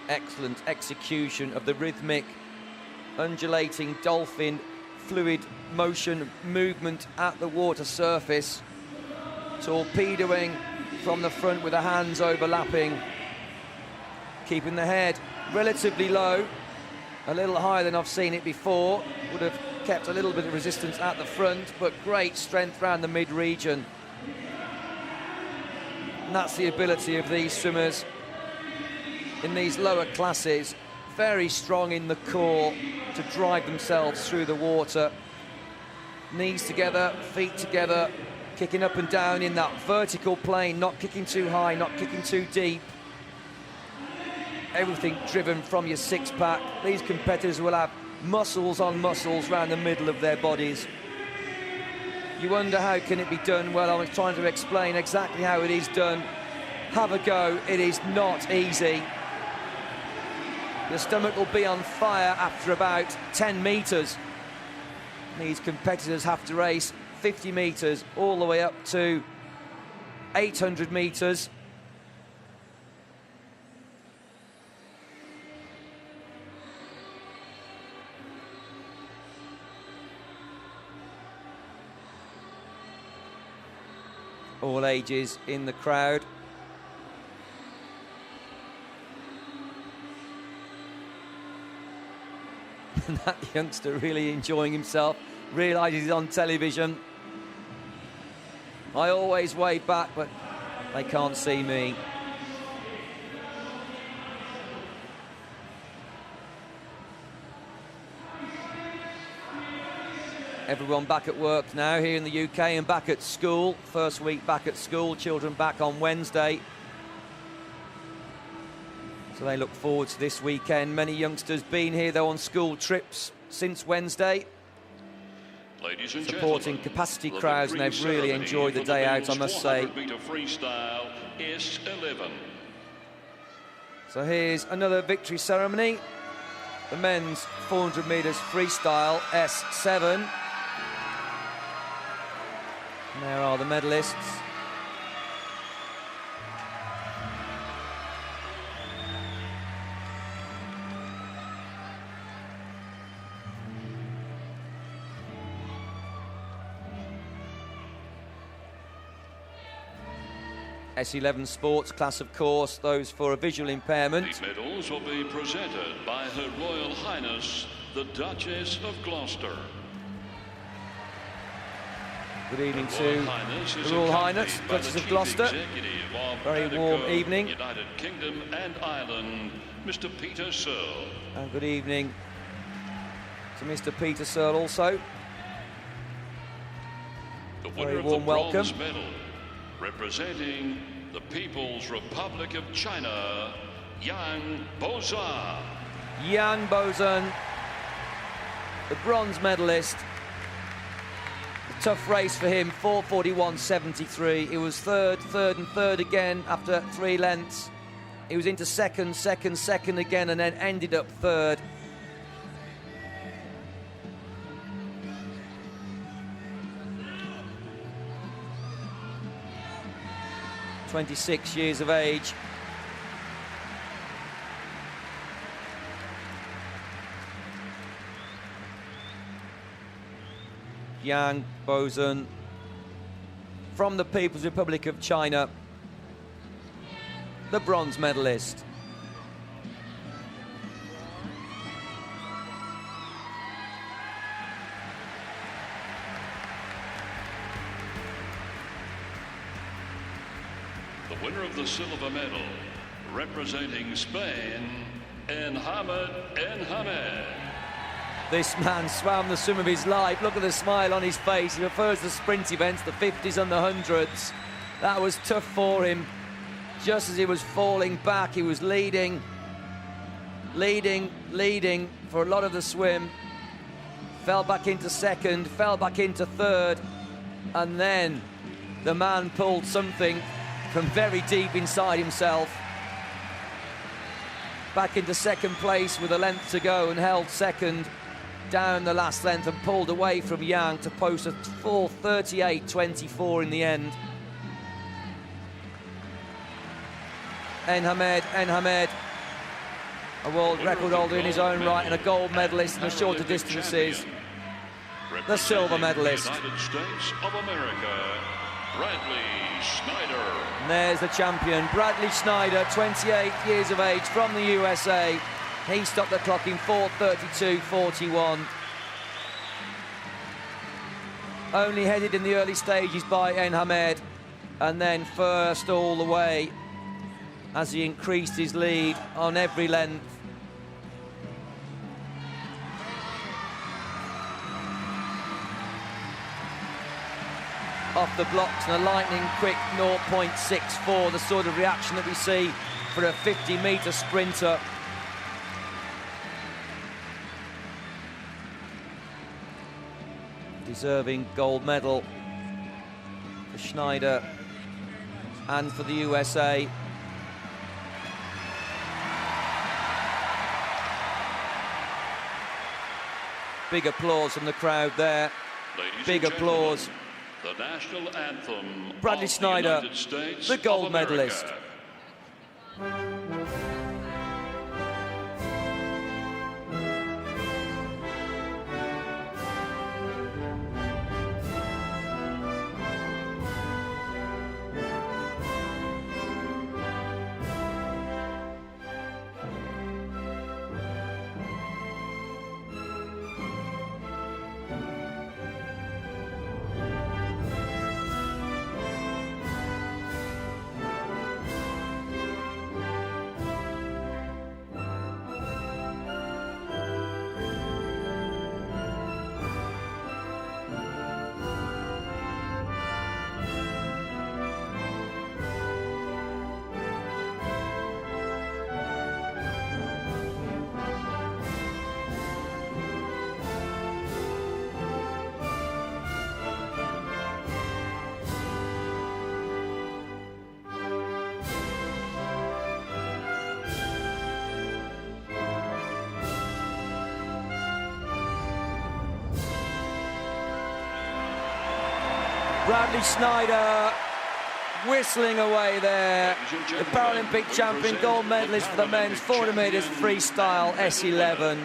Excellent execution of the rhythmic, undulating dolphin fluid motion movement at the water surface, torpedoing from the front with the hands overlapping, keeping the head relatively low, a little higher than I've seen it before. Would have kept a little bit of resistance at the front, but great strength around the mid-region. And that's the ability of these swimmers in these lower classes, very strong in the core to drive themselves through the water. Knees together, feet together, kicking up and down in that vertical plane, not kicking too high, not kicking too deep. Everything driven from your six-pack. These competitors will have muscles on muscles around the middle of their bodies. You wonder how can it be done? Well, I was trying to explain exactly how it is done. Have a go, it is not easy. The stomach will be on fire after about 10 metres. These competitors have to race 50 metres all the way up to 800 metres. All ages in the crowd. That youngster really enjoying himself. realises he's on television. I always wave back, but they can't see me. Everyone back at work now here in the UK and back at school. First week back at school, children back on Wednesday. So they look forward to this weekend. Many youngsters been here though on school trips since Wednesday. Ladies and supporting capacity crowds, and they've really enjoyed the day out, I must say. Freestyle is 11. So here's another victory ceremony. The men's 400 metres freestyle S7. And there are the medalists. S11 sports class, of course, those for a visual impairment. The medals will be presented by Her Royal Highness, the Duchess of Gloucester. Good evening to Her Royal Highness, Duchess of Gloucester. Very warm evening. United Kingdom and Ireland, Mr. Peter Searle. And good evening to Mr. Peter Searle also. The winner Very of warm the bronze welcome. medal, representing the People's Republic of China, Yang Bozan. Yang Bozan, the bronze medalist. A tough race for him, 4:41.73. He was third, and third again after 3 lengths. He was into second again, and then ended up third. "26 years of age. Yang Bozan from the People's Republic of China, the bronze medalist. The winner of the silver medal, representing Spain, Enhamed Enhamed. This man swam the swim of his life. Look at the smile on his face. He refers to the sprint events, the 50s and the 100s. That was tough for him. Just as he was falling back, he was leading for a lot of the swim. Fell back into second, fell back into third, and then the man pulled something from very deep inside himself. Back into second place with a length to go and held second down the last length and pulled away from Yang to post a 4:38.24 in the end. Enhamed, a world record holder in his own right and a gold medalist in the shorter distances. The silver medalist. United States of America, Bradley Schneider. And there's the champion, Bradley Schneider, 28 years of age, from the USA. He stopped the clock in 4:32.41. Only headed in the early stages by Enhamed, and then first all the way as he increased his lead on every length. Off the blocks and a lightning quick 0.64, the sort of reaction that we see for a 50-metre sprinter. Deserving gold medal for Schneider and for the USA. Big applause from the crowd there. Ladies Big and applause. The national anthem. Bradley of Schneider, the United States the gold of America. medalist. Bradley Schneider whistling away there. The Paralympic champion, gold medalist for the men's 400 metres freestyle S11.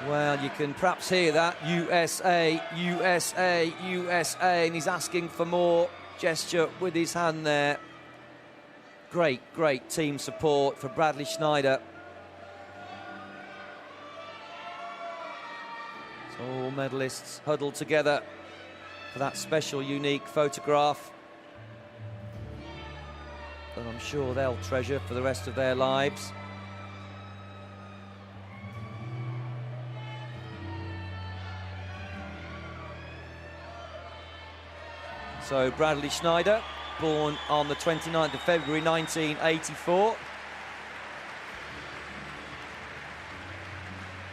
Well, you can perhaps hear that, USA, USA, USA, and he's asking for more gesture with his hand there. Great, great team support for Bradley Schneider. So all medalists huddled together for that special, unique photograph that I'm sure they'll treasure for the rest of their lives. So Bradley Schneider, born on the 29th of February 1984.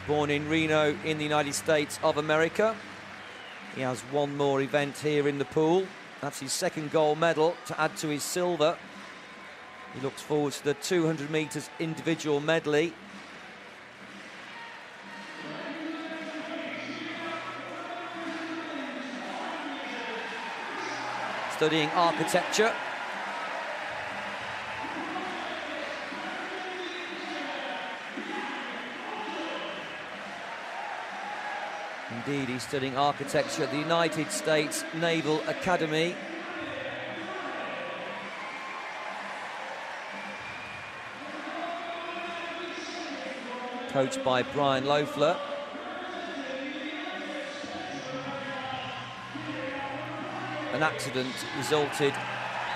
Born in Reno in the United States of America. He has one more event here in the pool. That's his second gold medal to add to his silver. He looks forward to the 200 metres individual medley. Studying architecture. Indeed, he's studying architecture at the United States Naval Academy. Coached by Brian Loeffler. An accident resulted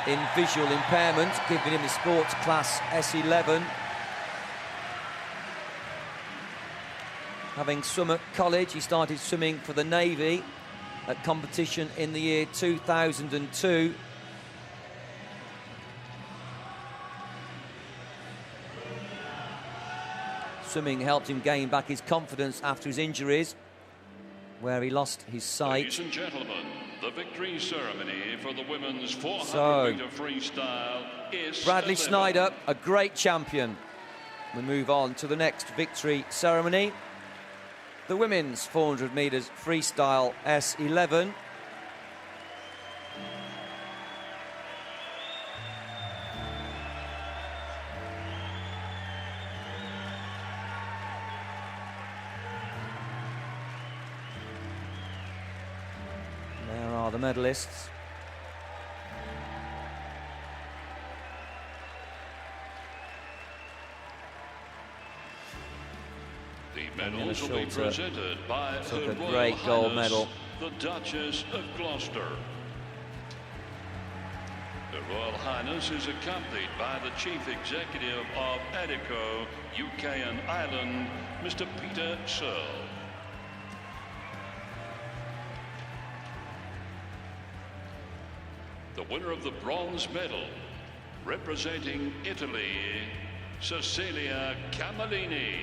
in visual impairment, giving him the sports class S11. Having swum at college, he started swimming for the Navy at competition in the year 2002. Swimming helped him gain back his confidence after his injuries, where he lost his sight. Ladies and gentlemen, the victory ceremony for the women's 400-meter freestyle is Bradley Schneider, a great champion. We move on to the next victory ceremony. The women's 400 metres freestyle S11. There are the medalists. The medals will be presented by Her Royal great gold Highness, medal. the Duchess of Gloucester. Her Royal Highness is accompanied by the Chief Executive of ADICO, UK and Ireland, Mr. Peter Searle. The winner of the bronze medal, representing Italy, Cecilia Camellini.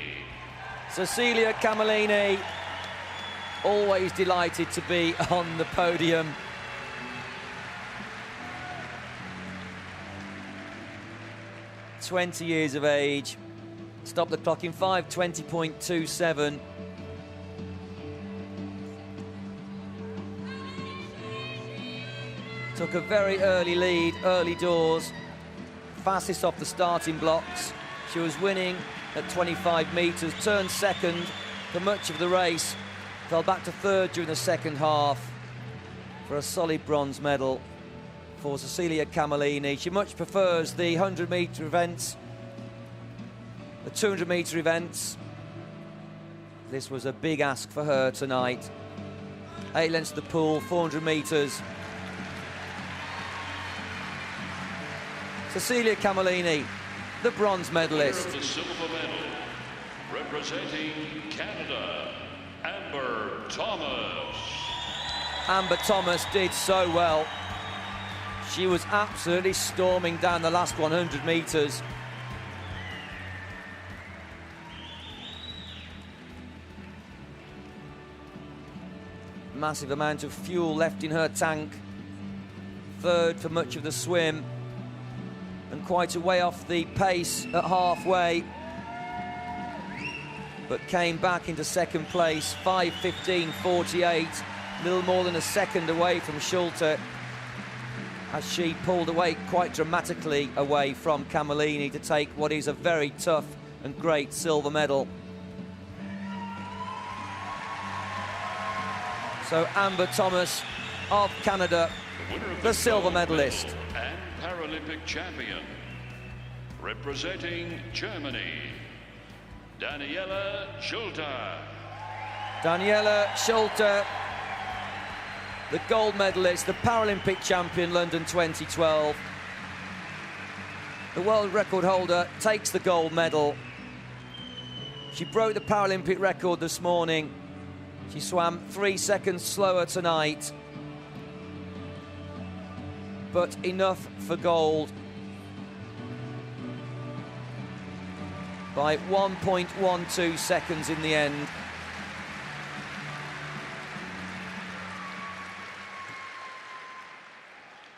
Cecilia Camellini, always delighted to be on the podium. "20 years of age, stopped the clock in 5:20.27. Took a very early lead, early doors, fastest off the starting blocks. She was winning at 25 metres, turned second for much of the race, fell back to third during the second half for a solid bronze medal for Cecilia Camellini. She much prefers the 100-metre events, the 200-metre events. This was a big ask for her tonight. 8 lengths to the pool, 400 metres. Cecilia Camellini, the bronze medalist. Winner of the silver medal, representing Canada, Amber Thomas. Amber Thomas did so well. She was absolutely storming down the last 100 metres. Massive amount of fuel left in her tank. Third for much of the swim. And quite a way off the pace at halfway. but came back into second place, 5:15.48, little more than a second away from Schulte, as she pulled away quite dramatically away from Camellini to take what is a very tough and great silver medal. So Amber Thomas of Canada, the silver medalist. And Paralympic champion, representing Germany, Daniela Schulte. Daniela Schulte, the gold medalist, the Paralympic champion, London 2012. The world record holder takes the gold medal. She broke the Paralympic record this morning. She swam 3 seconds slower tonight, but enough for gold by 1.12 seconds in the end.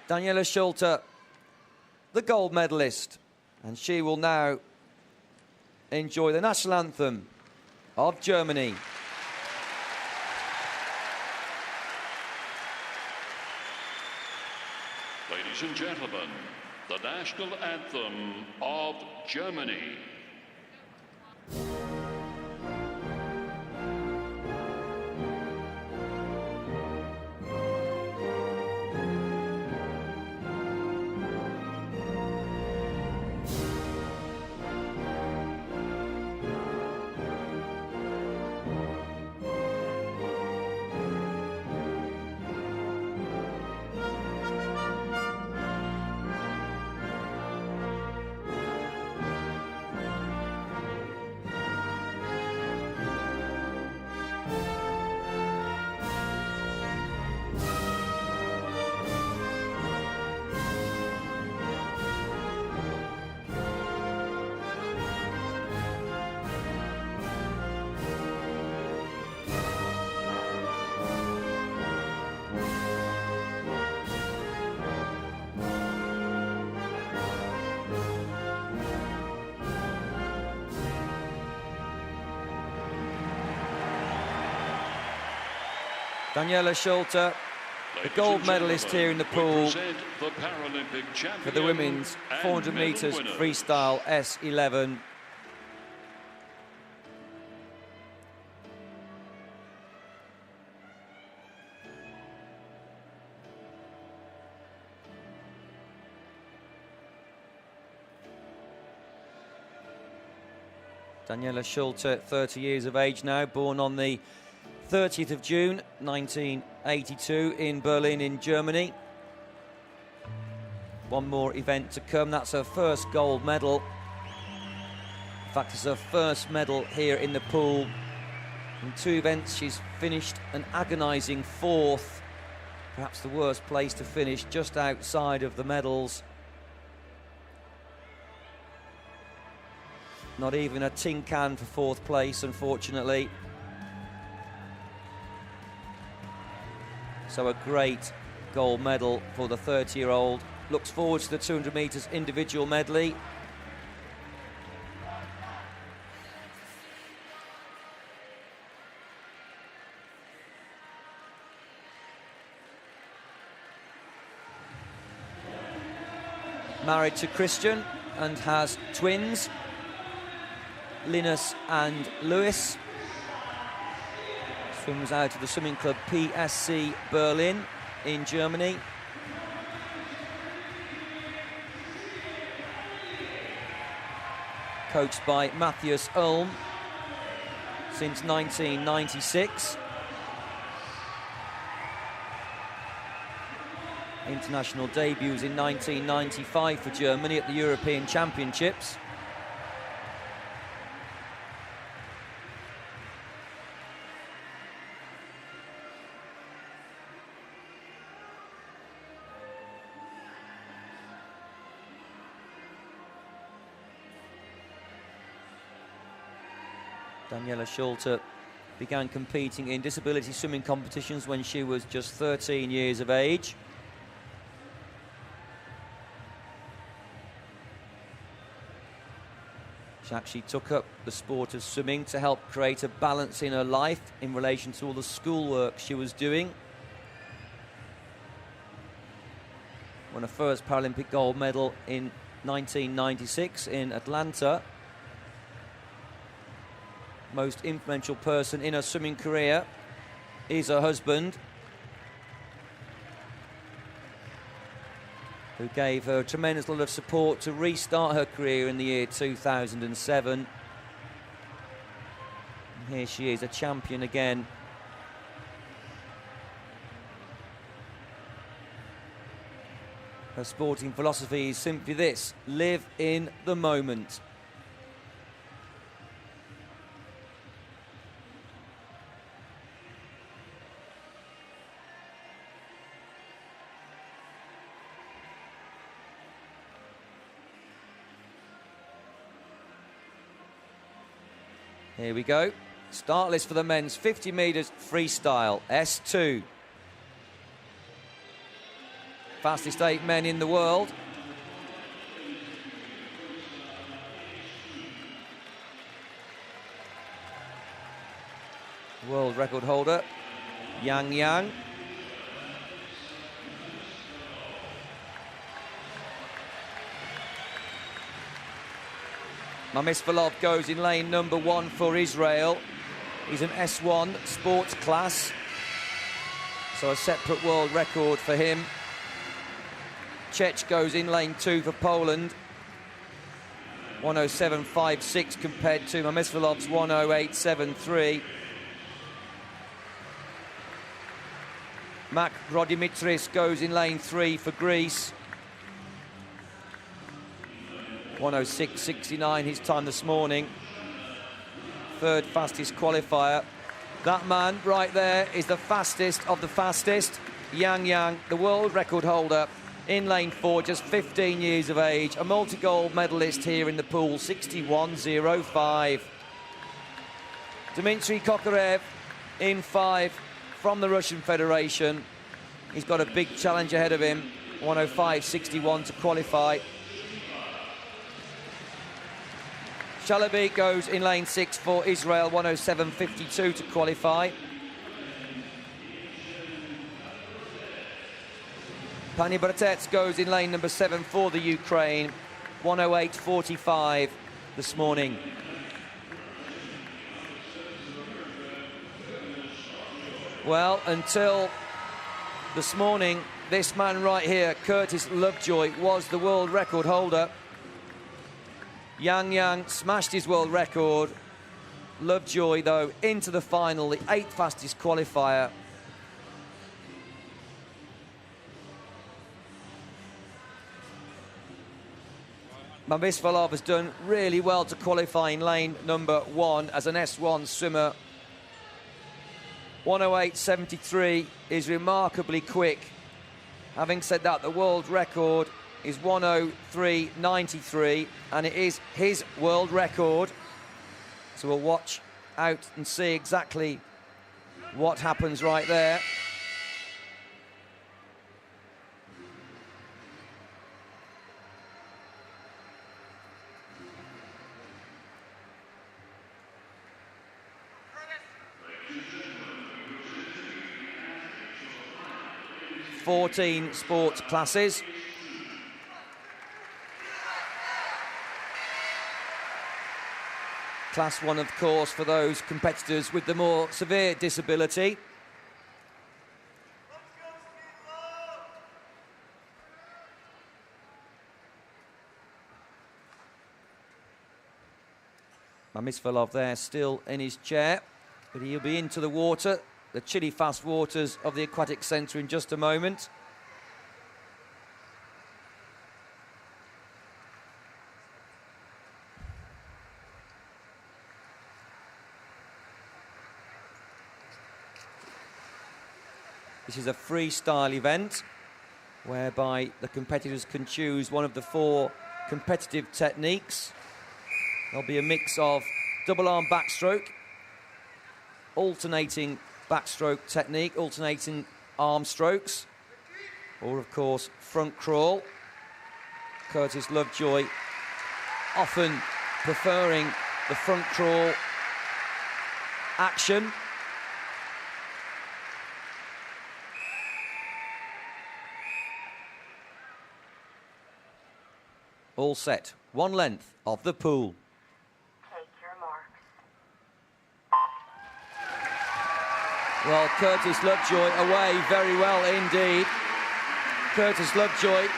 Daniela Schulte, the gold medalist, and she will now enjoy the national anthem of Germany. Ladies and gentlemen, the national anthem of Germany. Daniela Schulte, the gold medalist here in the pool for the women's 400 metres freestyle S11. Daniela Schulte, 30 years of age now, born on the 30th of June 1982 in Berlin in Germany. One more event to come. That's her first gold medal. In fact, it's her first medal here in the pool. In 2 events she's finished an agonising 4th, perhaps the worst place to finish, just outside of the medals. Not even a tin can for 4th place, unfortunately. So a great gold medal for the 30-year-old. Looks forward to the 200 metres individual medley. Married to Christian and has twins, Linus and Lewis. Swims out of the swimming club PSC Berlin in Germany. Coached by Matthias Ulm since 1996. International debuts in 1995 for Germany at the European Championships. Daniela Schulte began competing in disability swimming competitions when she was just 13 years of age. She actually took up the sport of swimming to help create a balance in her life in relation to all the schoolwork she was doing. Won her first Paralympic gold medal in 1996 in Atlanta. Most influential person in her swimming career is her husband, who gave her a tremendous lot of support to restart her career in the year 2007. And here she is, a champion again. Her sporting philosophy is simply this: live in the moment. Here we go. Start list for the men's 50 metres freestyle, S2. Fastest 8 men in the world. World record holder, Yang. Mamisvalov goes in lane number 1 for Israel. He's an S1 sports class, so a separate world record for him. Czech goes in lane 2 for Poland. 107.56 compared to Mamisvalov's 108.73. Mak Rodimitris goes in lane 3 for Greece. 106.69 his time this morning. Third fastest qualifier. That man right there is the fastest of the fastest. Yang, the world record holder in lane 4, just 15 years of age. A multi-gold medalist here in the pool, 61.05. Dmitry Kokorev in 5 from the Russian Federation. He's got a big challenge ahead of him. 105.61 to qualify. Shalaby goes in lane 6 for Israel, 107.52 to qualify. Pani Bratets goes in lane number 7 for the Ukraine, 108.45 this morning. Well, until this morning, this man right here, Curtis Lovejoy, was the world record holder. Yang smashed his world record. Lovejoy, though, into the final, the 8th fastest qualifier. Mamisvalov has done really well to qualify in lane number 1 as an S1 swimmer. 108.73 is remarkably quick. Having said that, the world record is 103.93, and it is his world record. So we'll watch out and see exactly what happens right there. Fourteen sports classes. Class 1, of course, for those competitors with the more severe disability. Mamisvalov there still in his chair, but he'll be into the water, the chilly fast waters of the aquatic centre in just a moment. This is a freestyle event whereby the competitors can choose one of the 4 competitive techniques. There'll be a mix of double arm backstroke, alternating backstroke technique, alternating arm strokes, or of course front crawl. Curtis Lovejoy often preferring the front crawl action. All set. One length of the pool. Take your marks. Well, Curtis Lovejoy away very well indeed. Curtis Lovejoy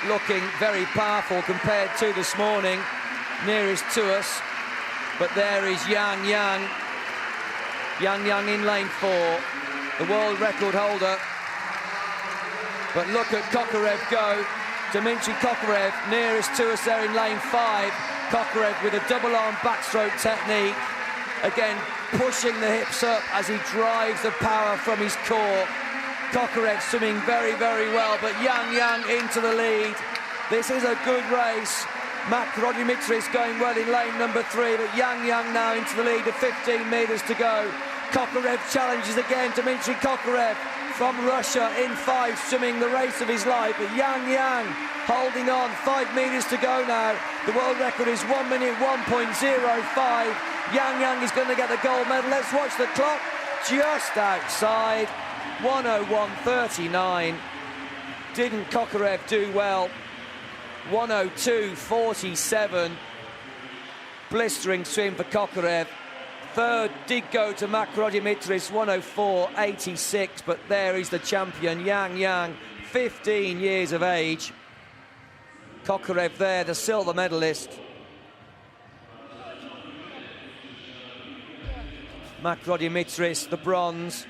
looking very powerful compared to this morning, nearest to us. But there is Yang Yang. Yang Yang in lane 4, the world record holder. But look at Kokorev go. Dmitry Kokorev nearest to us there in lane 5. Kokorev with a double arm backstroke technique. Again, pushing the hips up as he drives the power from his core. Kokorev swimming very, very well, but Yang Yang into the lead. This is a good race. Makrodimitri's going well in lane number 3, but Yang Yang now into the lead, 15 metres to go. Kokorev challenges again, Dmitry Kokorev from Russia in 5, swimming the race of his life, but Yang Yang holding on, 5 metres to go now. The world record is 1 minute 1.05. Yang Yang is going to get the gold medal. Let's watch the clock, just outside, 101.39. Didn't Kokorev do well? 102.47. Blistering swim for Kokorev. Third did go to Makrodimitri's, 104.86, but there is the champion, Yang Yang, 15 years of age. Kokorev there, the silver medalist. Makrodimitri's, the bronze.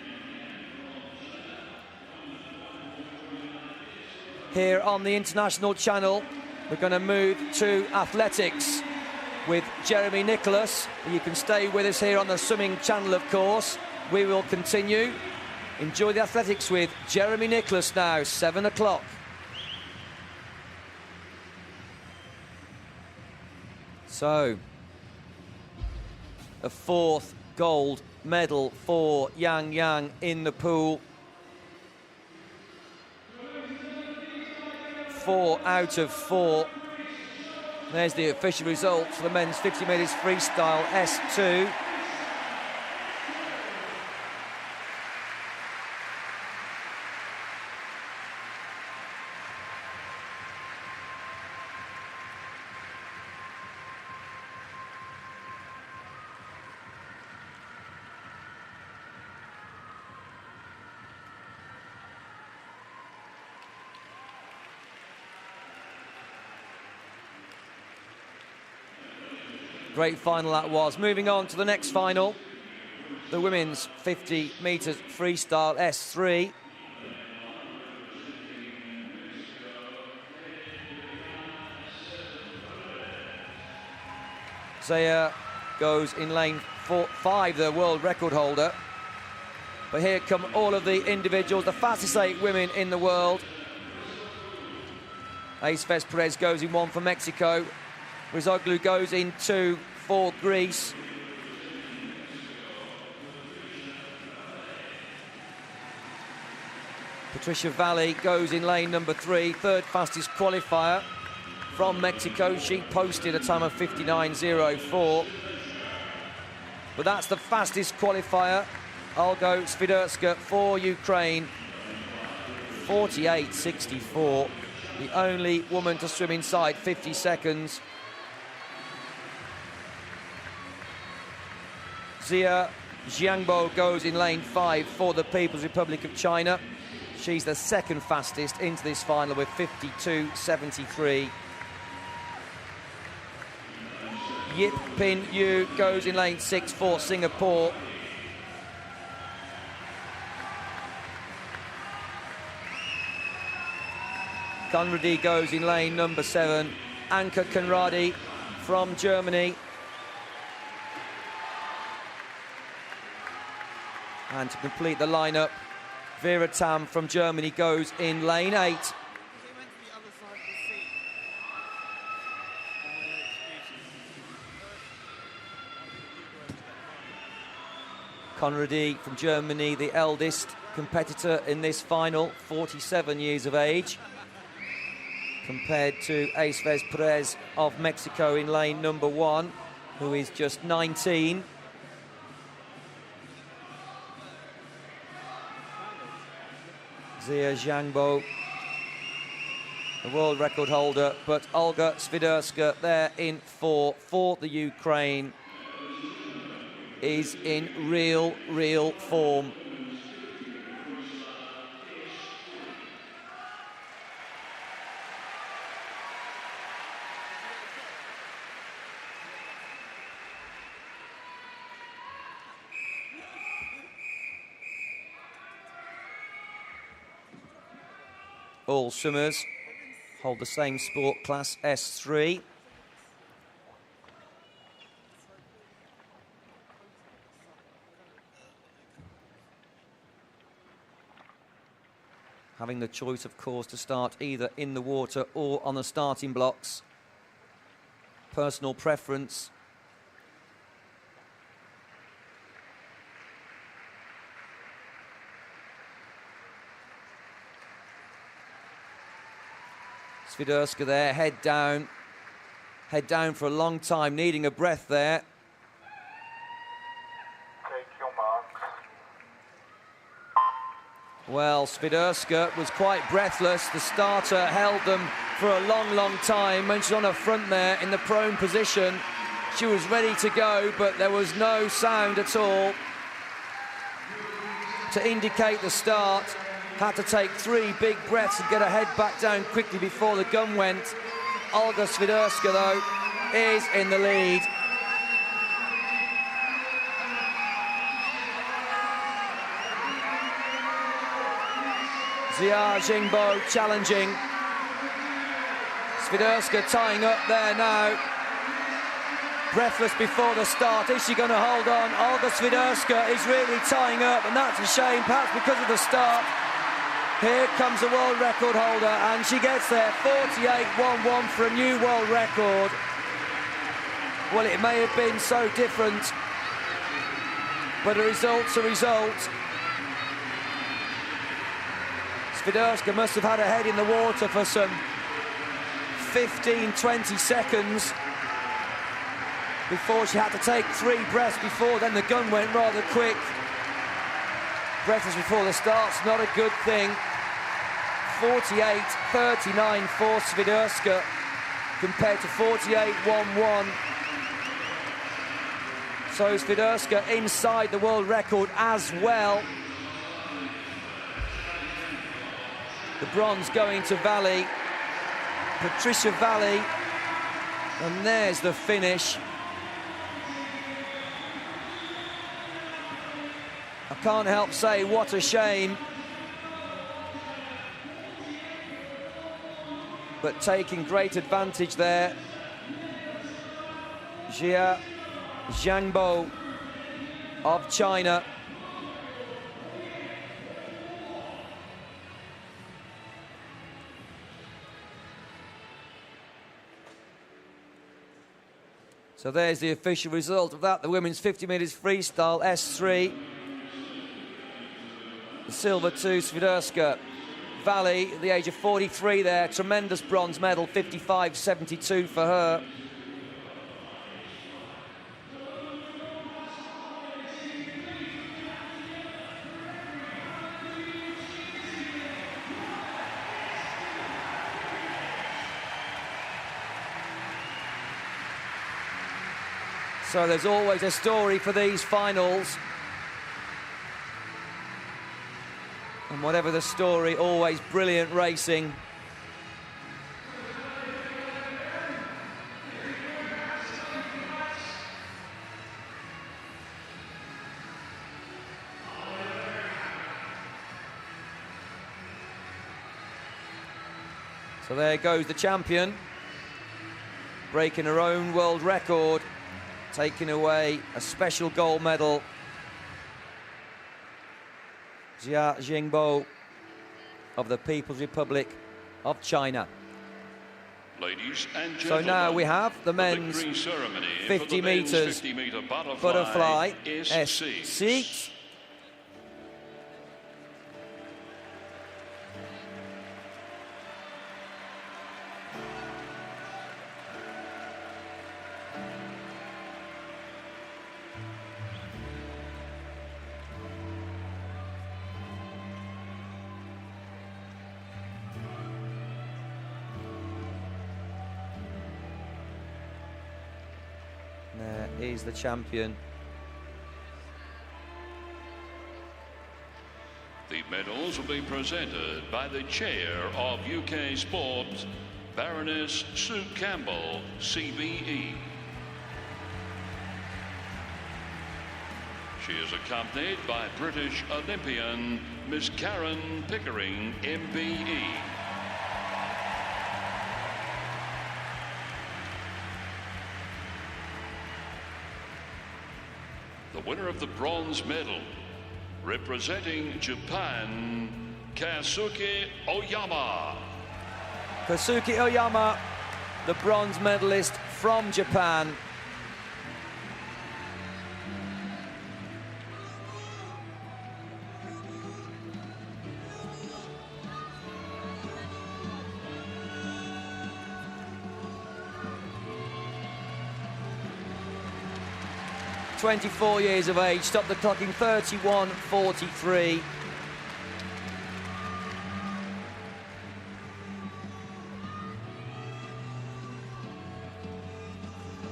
Here on the international channel, we're going to move to athletics with Jeremy Nicholas. You can stay with us here on the swimming channel, of course. We will continue. Enjoy the athletics with Jeremy Nicholas now, 7 o'clock. So, a 4th gold medal for Yang Yang in the pool. 4 out of 4. There's the official result for the men's 50 metres freestyle S2. Great final that was. Moving on to the next final, the women's 50 metres freestyle S3. Zaya goes in lane 5, the world record holder. But here come all of the individuals, the fastest 8 women in the world. Ace Perez goes in 1 for Mexico. Rizoglu goes in 2 for Greece. Patricia Valle goes in lane number 3, 3rd fastest qualifier from Mexico. She posted a time of 59.04. But that's the fastest qualifier. Olga Svidurska for Ukraine, 48.64. The only woman to swim inside 50 seconds. Xia Jiangbo goes in lane 5 for the People's Republic of China. She's the 2nd fastest into this final with 52.73. Yip Pin Yu goes in lane 6 for Singapore. Conradi goes in lane number 7. Anka Conradi from Germany. And to complete the lineup, Vera Tam from Germany goes in lane 8. Conradi from Germany, the eldest competitor in this final, 47 years of age. compared to Ace Perez of Mexico in lane number 1, who is just 19. Xia Zhangbo, the world record holder, but Olga Swiderska there in 4 for the Ukraine is in real form. All swimmers hold the same sport class, S3. Having the choice, of course, to start either in the water or on the starting blocks. Personal preference. Swiderska there, head down for a long time, needing a breath there. Take your marks. Well, Swiderska was quite breathless. The starter held them for a long time. When she's on her front there in the prone position, she was ready to go, but there was no sound at all to indicate the start. Had to take 3 big breaths and get her head back down quickly before the gun went. Olga Swiderska, though, is in the lead. Xia Zhangbo challenging. Swiderska tying up there now. Breathless before the start. Is she going to hold on? Olga Swiderska is really tying up, and that's a shame, perhaps because of the start. Here comes the world record holder, and she gets there, 48.11 for a new world record. Well, it may have been so different, but a result's a result. Swiderska must have had her head in the water for some 15-20 seconds before she had to take 3 breaths before then the gun went rather quick. Breathless before the start's not a good thing. 48.39 for Swiderska compared to 48.11. So Swiderska inside the world record as well. The bronze going to Valley, Patricia Valley, and there's the finish. I can't help say what a shame. But taking great advantage there. Xia Zhangbo of China. So there's the official result of that. The women's 50 metres freestyle S3. The silver to Swiderska. Valley, at the age of 43 there, tremendous bronze medal, 55.72 for her. So there's always a story for these finals. And whatever the story, always brilliant racing. So there goes the champion, breaking her own world record, taking away a special gold medal. Xia Zhangbo of the People's Republic of China. Ladies and So gentlemen, now we have the men's victory ceremony 50 for the men's metres 50-metre butterfly is S6. There is the champion. The medals will be presented by the chair of UK Sport, Baroness Sue Campbell, CBE. She is accompanied by British Olympian Miss Karen Pickering, MBE. The winner of the bronze medal, representing Japan, Kazuki Oyama. Kazuki Oyama, the bronze medalist from Japan. ...24 years of age, stopped the clock in 31:43.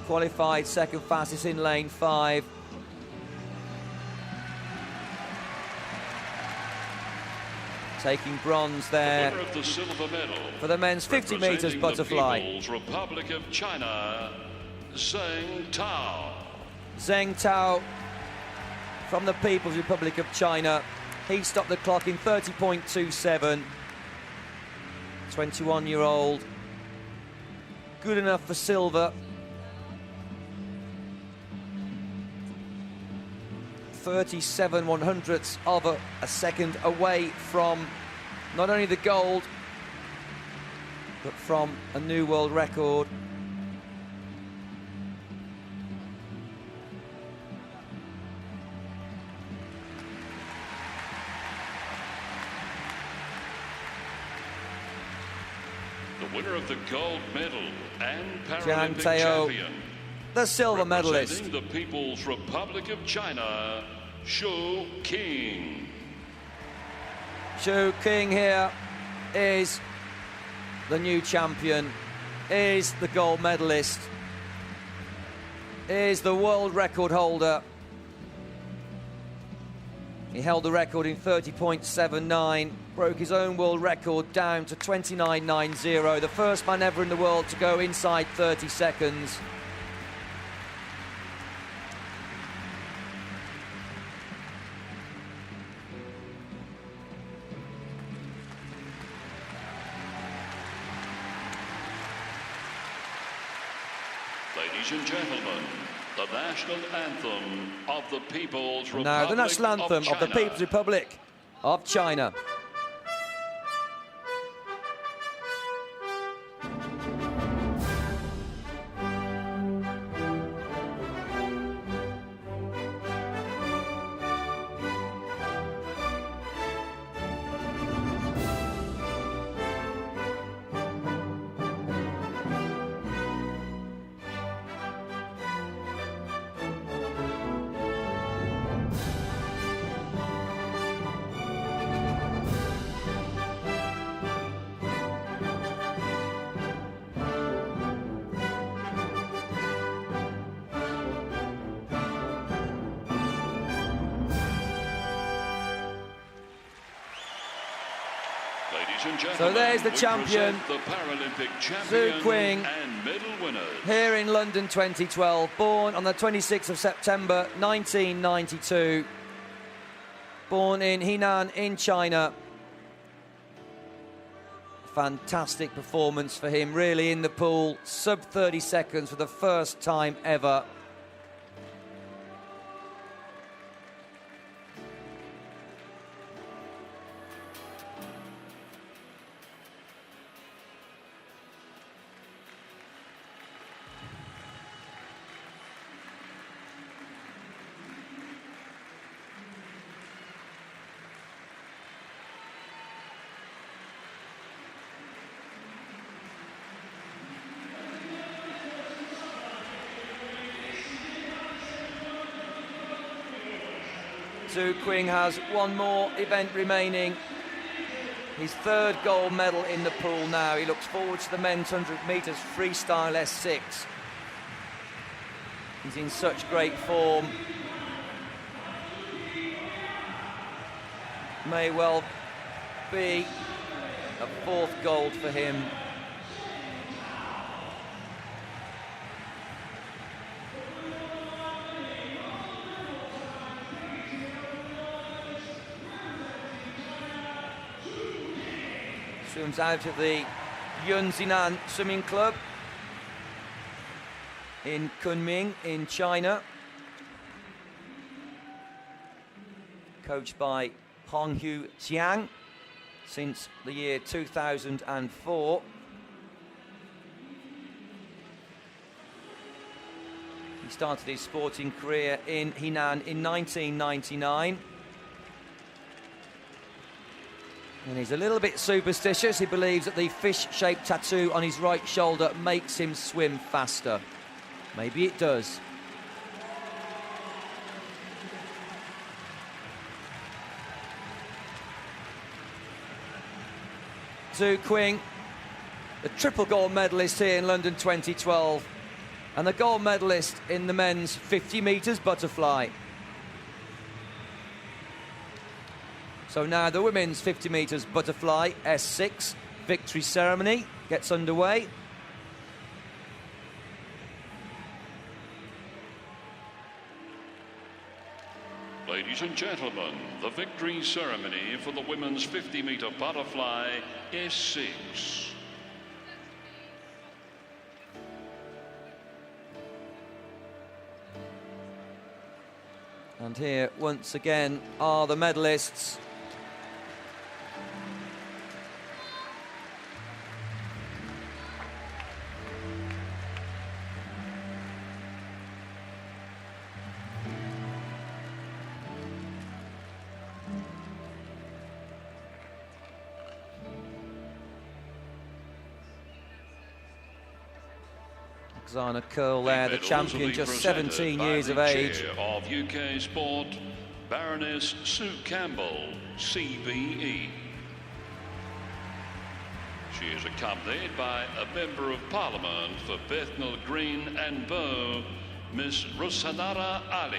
Qualified second fastest in lane 5. Taking bronze there. The winner of the silver medal for the men's 50 metres butterfly. The People's Republic of China, Zheng Tao. Zheng Tao from the People's Republic of China. He stopped the clock in 30.27. 21-year-old. Good enough for silver. 37/100ths of a second away from not only the gold, but from a new world record. The winner of the gold medal and Jan Paralympic Teo, champion, the silver medalist. representing the People's Republic of China, Shu King. Shu King here is the new champion, is the gold medalist, is the world record holder. He held the record in 30.79, broke his own world record down to 29.90, the first man ever in the world to go inside 30 seconds. Ladies and gentlemen, the national anthem of the People's Republic Now the national anthem of the China. People's Republic of China. So there's the champion, the Paralympic Zhu champion Qing, and medal winners. here in London 2012, born on the 26th of September 1992, born in Henan in China. Fantastic performance for him, really, in the pool, sub 30 seconds for the first time ever. Zhu Qing has one more event remaining. His third gold medal in the pool now. He looks forward to the men's 100 metres freestyle S6. He's in such great form. May well be a 4th gold for him. Swims out of the Yunxinan Swimming Club in Kunming in China, coached by Honghu Jiang since the year 2004. He started his sporting career in Henan in 1999. And he's a little bit superstitious. He believes that the fish-shaped tattoo on his right shoulder makes him swim faster. Maybe it does. Zhu Qing, the triple gold medalist here in London 2012, and the gold medalist in the men's 50 metres butterfly. So now the women's 50 metres butterfly S6 victory ceremony gets underway. Ladies and gentlemen, the victory ceremony for the women's 50-metre butterfly S6. And here once again are the medalists. Oksana Curl there, the champion, just 17 years of age. Of UK sport, Baroness Sue Campbell, CBE. She is accompanied by a Member of Parliament for Bethnal Green and Bow, Miss Rusanara Ali.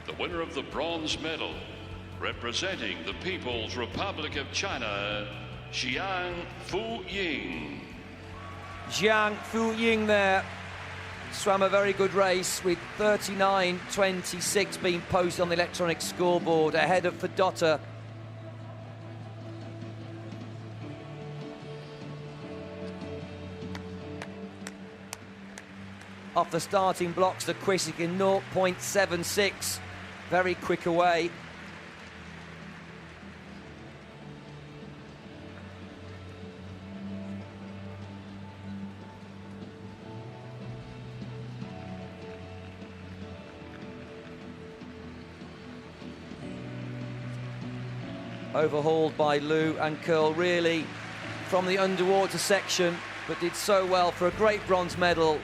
The winner of the bronze medal, representing the People's Republic of China, Jiang Fu-ying. Jiang Fu-ying there swam a very good race with 39.26 being posted on the electronic scoreboard ahead of Fedota. Off the starting blocks, the Quisic in 0.76, very quick away. Overhauled by Liu and Curl, really from the underwater section, but did so well for a great bronze medal.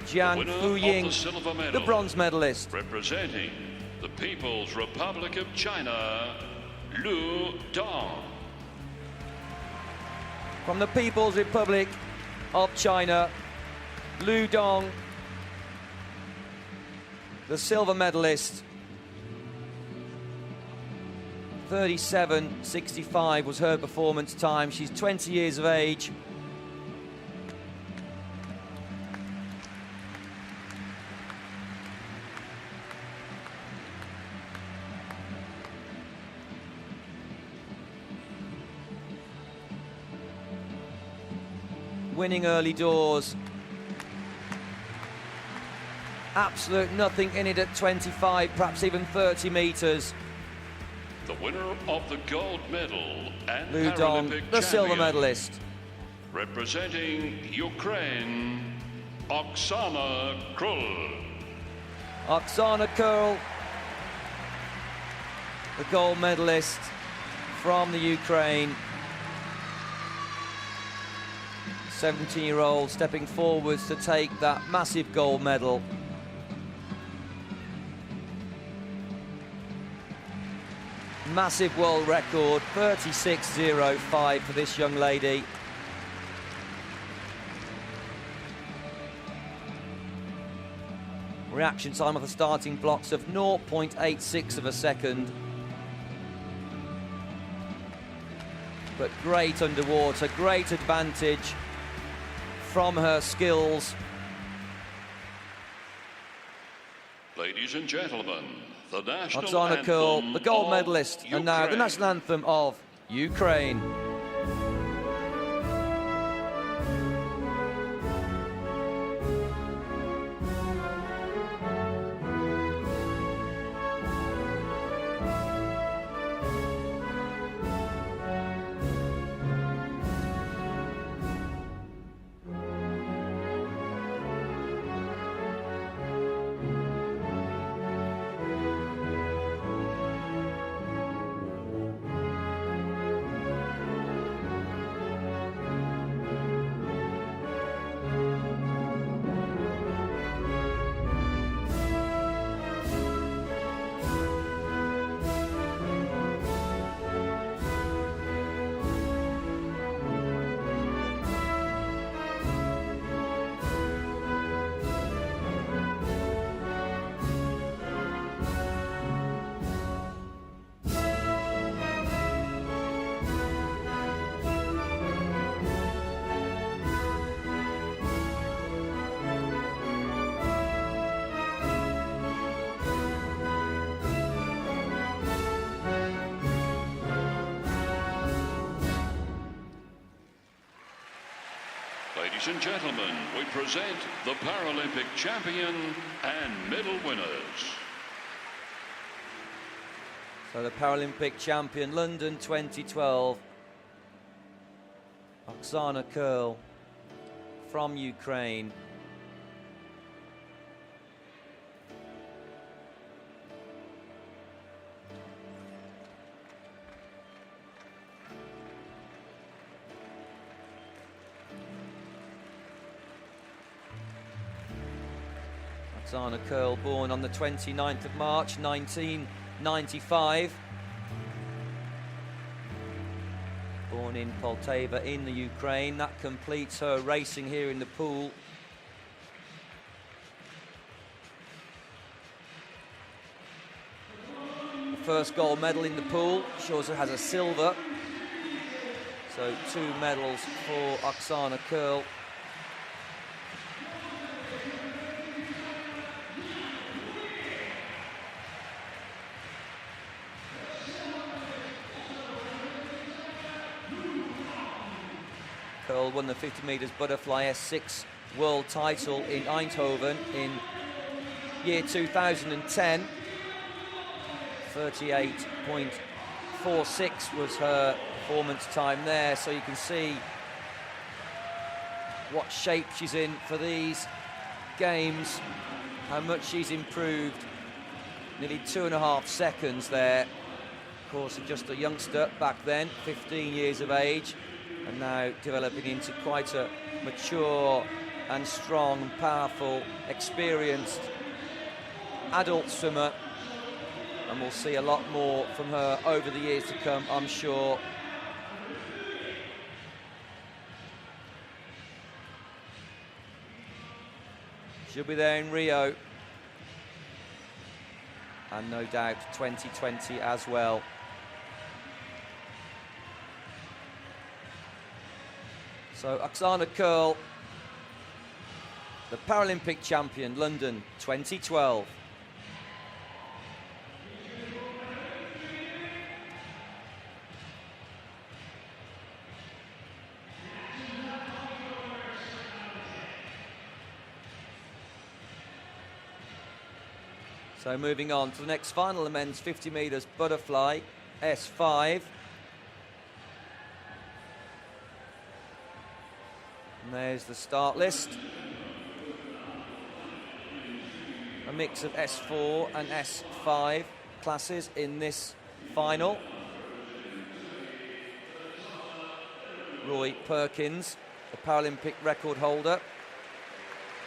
Jiang Fu-ying, the bronze medalist. Representing the People's Republic of China, Liu Dong. From the People's Republic of China, Liu Dong, the silver medalist. 37.65 was her performance time. She's 20 years of age. Winning early doors. Absolute nothing in it at 25, perhaps even 30 metres. The winner of the gold medal and Liu Dong, the silver medalist. Representing Ukraine, Oksana Kurl. Oksana Kurl, the gold medalist from the Ukraine. 17-year-old stepping forwards to take that massive gold medal. Massive world record, 36.05 for this young lady. Reaction time of the starting blocks of 0.86 of a second. But great underwater, great advantage from her skills. Ladies and gentlemen, the national Oksana Kurl, the gold medalist, and now the Ukraine. national anthem of Ukraine. Ladies and gentlemen, we present the Paralympic champion and medal winners. So the Paralympic champion, London 2012, Oksana Kurl from Ukraine. Oksana Kurl, born on the 29th of March 1995. Born in Poltava in the Ukraine. That completes her racing here in the pool. The first gold medal in the pool. She also has a silver. So 2 medals for Oksana Kurl. Kurl won the 50 metres butterfly S6 world title in Eindhoven in year 2010. 38.46 was her performance time there, so you can see what shape she's in for these games, how much she's improved. Nearly 2.5 seconds there. Of course, just a youngster back then, 15 years of age, and now developing into quite a mature and strong and powerful, experienced adult swimmer. And we'll see a lot more from her over the years to come, I'm sure. She'll be there in Rio. And no doubt 2020 as well. So Oksana Kurl, the Paralympic champion, London 2012. So moving on to the next final, the men's 50 metres butterfly, S5. And there's the start list. A mix of S4 and S5 classes in this final. Roy Perkins, the Paralympic record holder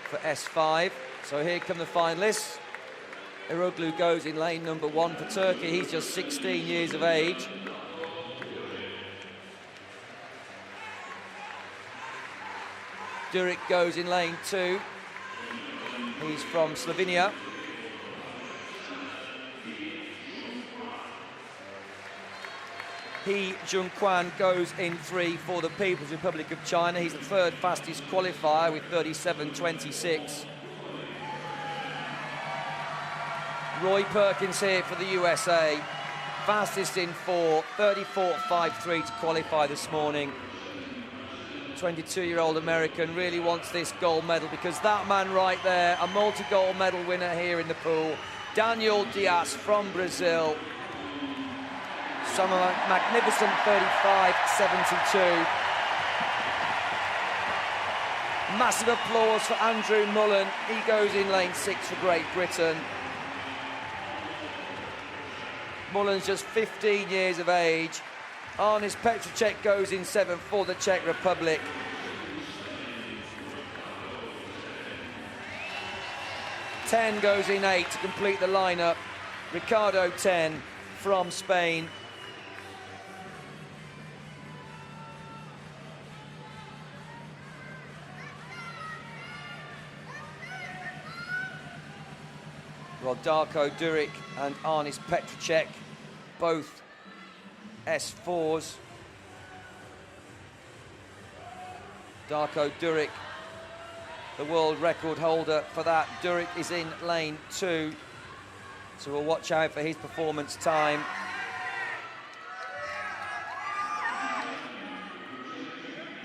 for S5. So here come the finalists. Eroglu goes in lane number 1 for Turkey. He's just 16 years of age. Duric goes in lane 2. He's from Slovenia. He Junquan goes in 3 for the People's Republic of China. He's the 3rd fastest qualifier with 37.26. Roy Perkins here for the USA. Fastest in 4, 34.53 to qualify this morning. 22-year-old American really wants this gold medal because that man right there, a multi-gold medal winner here in the pool, Daniel Dias from Brazil. Some magnificent 35.72. Massive applause for Andrew Mullen. He goes in lane 6 for Great Britain. Mullen's just 15 years of age. Arnis Petracek goes in 7 for the Czech Republic. Ten goes in 8 to complete the lineup. Ricardo Ten from Spain. Well, Darko Duric and Arnis Petracek, both S4s. Darko Duric, the world record holder for that. Duric is in lane 2, so we'll watch out for his performance time.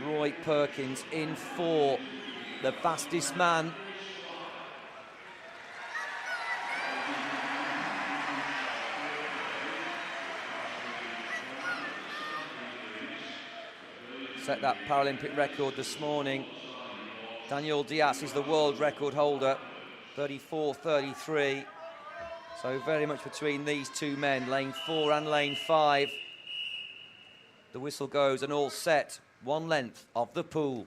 Roy Perkins in 4, the fastest man. Set that Paralympic record this morning. Daniel Dias is the world record holder, 34.33. So very much between these two men, lane 4 and lane 5. The whistle goes and all set, 1 length of the pool.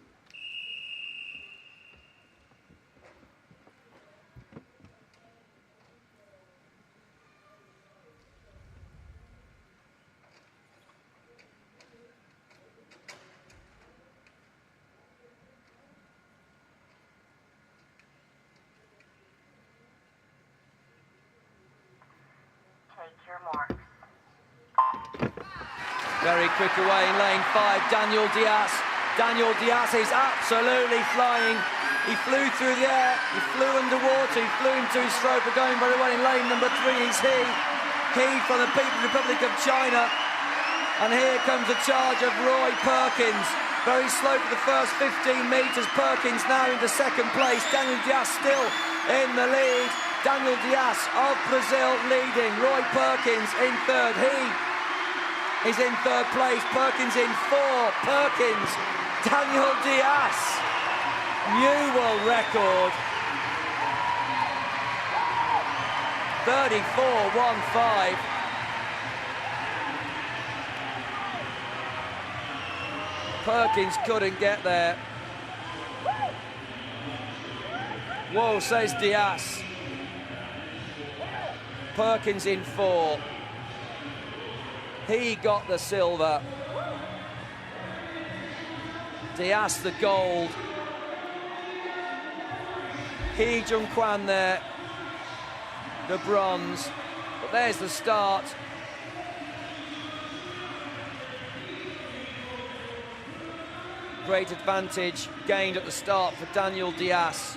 Your marks. Very quick away in lane 5, Daniel Dias. Daniel Dias is absolutely flying. He flew through the air, he flew underwater, he flew into his stroke, but going very well in lane number 3 is he from the People's Republic of China. And here comes the charge of Roy Perkins. Very slow for the first 15 metres. Perkins now into 2nd place. Daniel Dias still in the lead. Daniel Dias of Brazil leading. Roy Perkins in 3rd. He is in 3rd place. Perkins in 4. Perkins. Daniel Dias. New world record. 34.15. Perkins couldn't get there. Whoa, says Dias. Perkins in 4. He got the silver. Dias the gold. He Junquan there, the bronze. But there's the start. Great advantage gained at the start for Daniel Dias.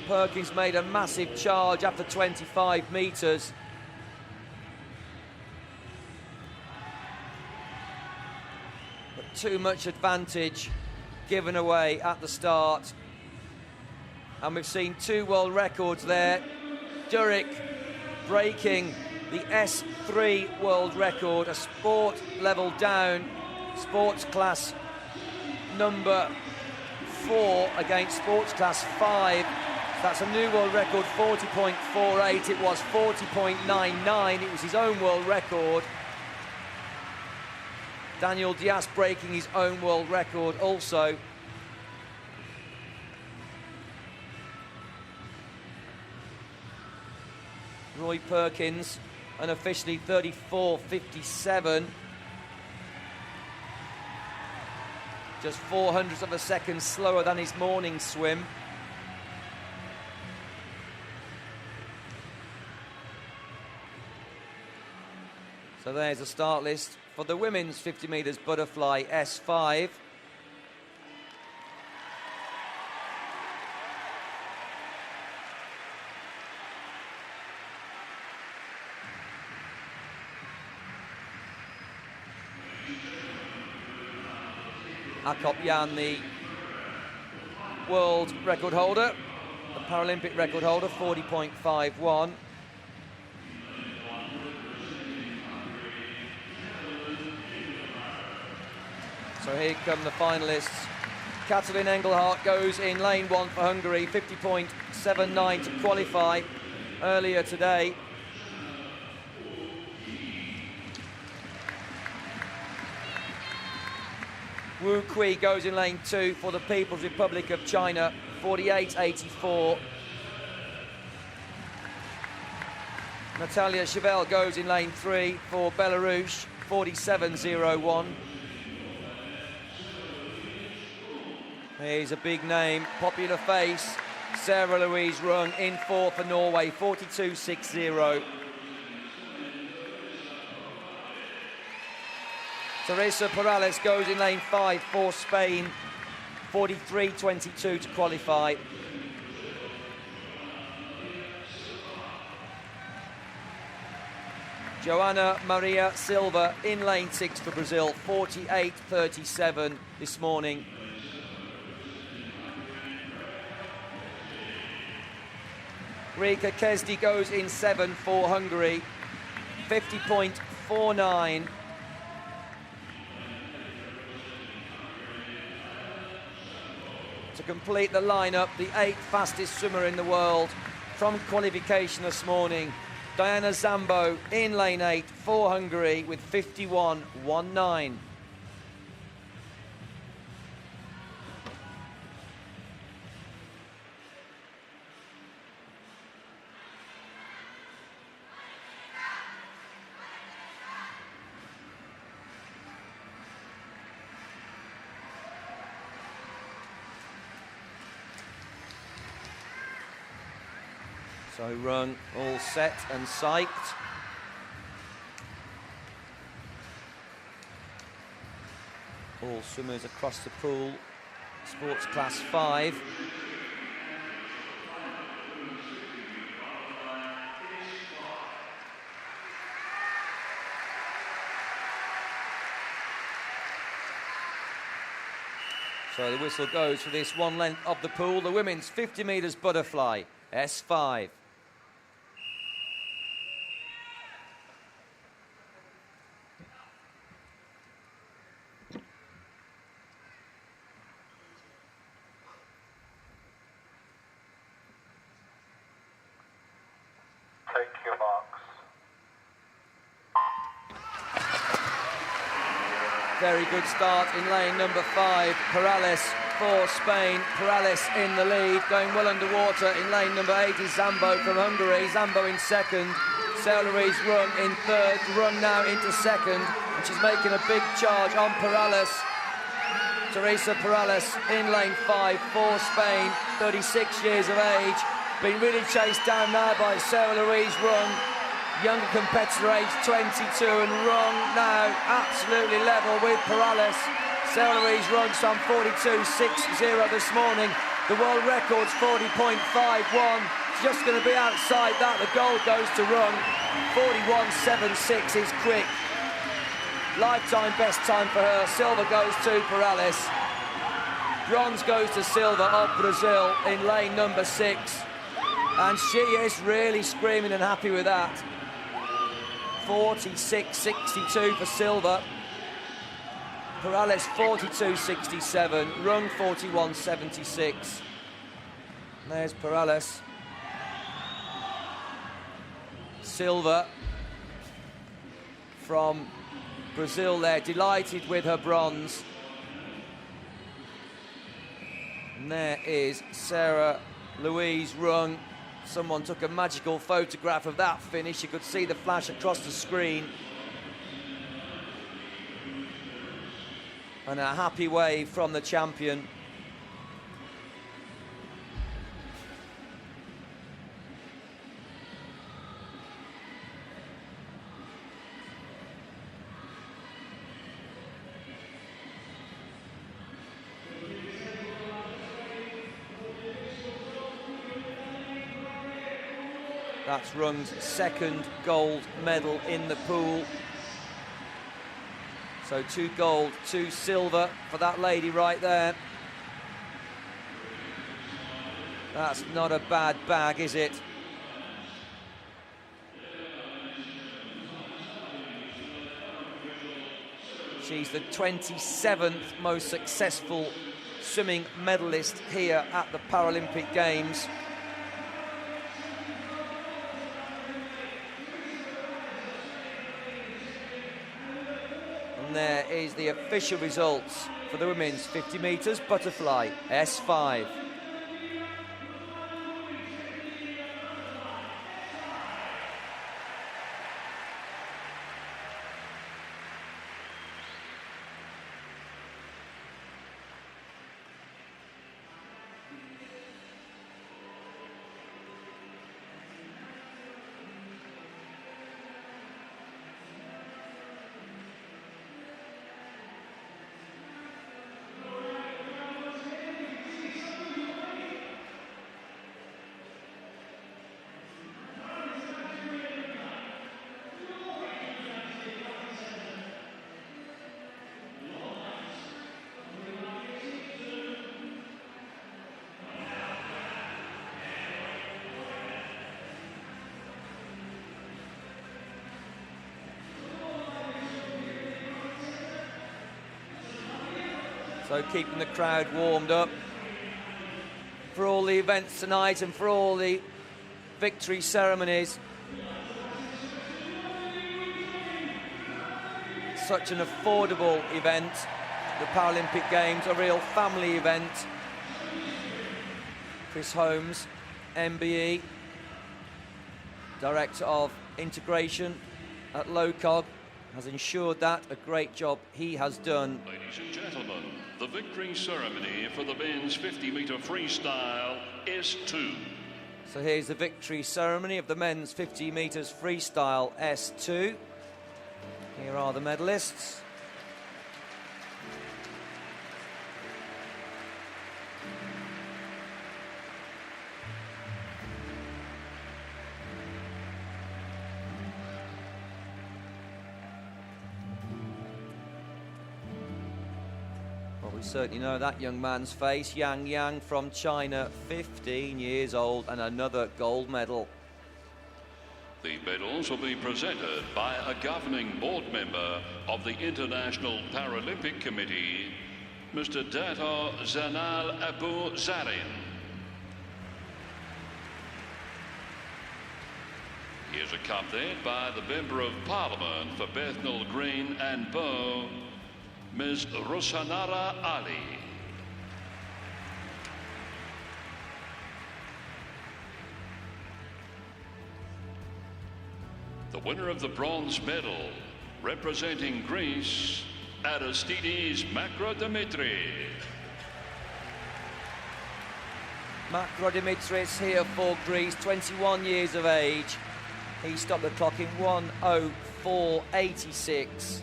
Perkins made a massive charge after 25 metres. But too much advantage given away at the start. And we've seen 2 world records there. Duric breaking the S3 world record, a sport level down, sports class number 4 against sports class 5. That's a new world record, 40.48. It was 40.99. It was his own world record. Daniel Dias breaking his own world record also. Roy Perkins, unofficially 34.57. Just 0.04 of a second slower than his morning swim. So there's a start list for the women's 50 metres butterfly S5. Akop Jan, the world record holder, the Paralympic record holder, 40.51. So here come the finalists. Katalin Engelhardt goes in lane 1 for Hungary, 50.79 to qualify earlier today. Wu Kui goes in lane 2 for the People's Republic of China, 48.84. Natalia Chevelle goes in lane 3 for Belarus, 47.01. Here's a big name, popular face, Sarah Louise Rung in 4 for Norway, 42.60. Teresa Perales goes in lane 5 for Spain, 43.22 to qualify. Joana Maria Silva in lane 6 for Brazil, 48.37 this morning. Rika Kesdi goes in 7 for Hungary, 50.49. To complete the lineup, the 8th fastest swimmer in the world from qualification this morning, Diana Zambo in lane 8 for Hungary with 51.19. So Rung all set and psyched. All swimmers across the pool, sports class 5. So the whistle goes for this one length of the pool, the women's 50 metres butterfly, S5. Take your marks. Very good start in lane number 5. Perales for Spain. Perales in the lead, going well underwater. In lane number 8 is Zambo from Hungary. Zambo in second. Sarah Louise Rung in third. Rung now into second, and she's making a big charge on Perales. Teresa Perales in lane 5 for Spain, 36 years of age. Been really chased down now by Sarah Louise Rung, younger competitor, age 22, and Rung now absolutely level with Perales. Sarah Louise Rung some 42.60 this morning. The world record's 40.51. Just going to be outside that. The gold goes to Rung. 41.76 is quick. Lifetime best time for her. Silver goes to Perales. Bronze goes to Silva of Brazil in lane number 6. And she is really screaming and happy with that. 46.62 for Silva. Perales 42.67, Rung 41.76. There's Perales. Silva from Brazil there, delighted with her bronze. And there is Sarah Louise Rung, Someone took a magical photograph of that finish. You could see the flash across the screen. And a happy wave from the champion. That's Rung's second gold medal in the pool. So 2 gold, 2 silver for that lady right there. That's not a bad bag, is it? She's the 27th most successful swimming medalist here at the Paralympic Games. And there is the official results for the women's 50 metres butterfly, S5. So keeping the crowd warmed up for all the events tonight and for all the victory ceremonies. Such an affordable event, the Paralympic Games, a real family event. Chris Holmes, MBE, Director of Integration at LOCOG, has ensured that. A great job he has done. Ladies and gentlemen, the victory ceremony for the men's 50-metre freestyle S2. So here's the victory ceremony of the men's 50 metres freestyle S2. Here are the medalists. Well, we certainly know that young man's face. Yang Yang from China, 15 years old, and another gold medal. The medals will be presented by a governing board member of the International Paralympic Committee, Mr. Dato Zainal Abu Zarin. He is accompanied by the Member of Parliament for Bethnal Green and Bow, Ms. Rosanara Ali. The winner of the bronze medal, representing Greece, Aristides Makrodimitriou. Makrodimitriou here for Greece, 21 years of age. He stopped the clock in 1:04.86.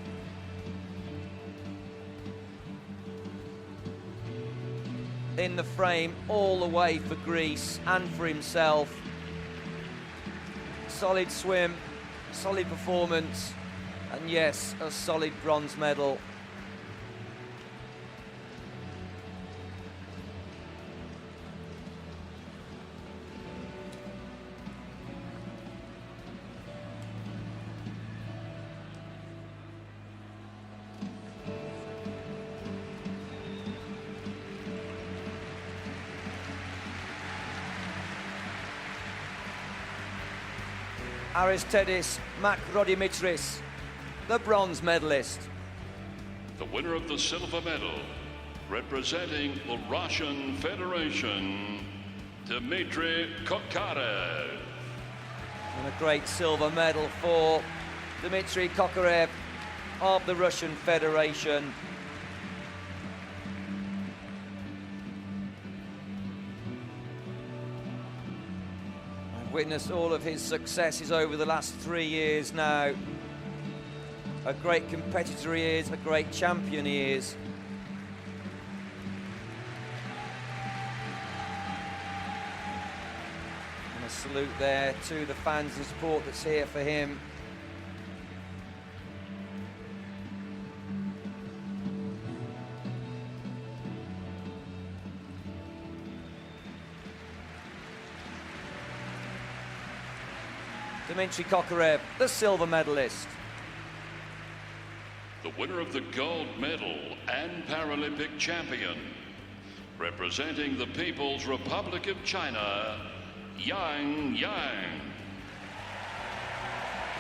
In the frame all the way for Greece and for himself. Solid swim, solid performance, and yes, a solid bronze medal. Aristides Makrodimitriou, the bronze medalist. The winner of the silver medal, representing the Russian Federation, Dmitry Kokarev. And a great silver medal for Dmitry Kokarev of the Russian Federation. I've witnessed all of his successes over the last 3 years now. A great competitor he is, a great champion he is. And a salute there to the fans and support that's here for him. Dmitry Kokarev, the silver medalist. The winner of the gold medal and Paralympic champion, representing the People's Republic of China, Yang Yang.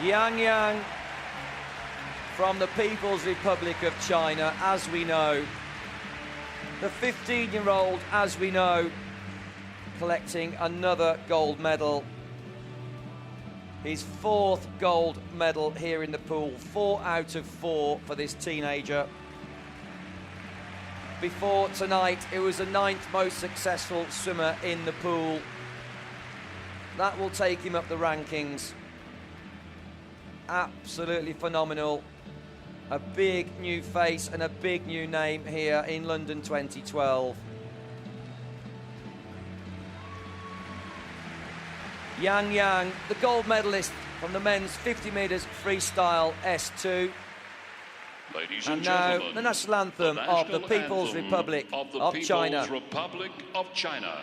Yang Yang from the People's Republic of China, as we know. The 15-year-old, as we know, collecting another gold medal. His 4th gold medal here in the pool, 4 out of 4 for this teenager. Before tonight, it was the 9th most successful swimmer in the pool. That will take him up the rankings. Absolutely phenomenal. A big new face and a big new name here in London 2012. Yang Yang, the gold medalist from the men's 50 metres freestyle S2. Ladies And and now gentlemen, the national anthem of the People's Republic of China. People's Republic of China.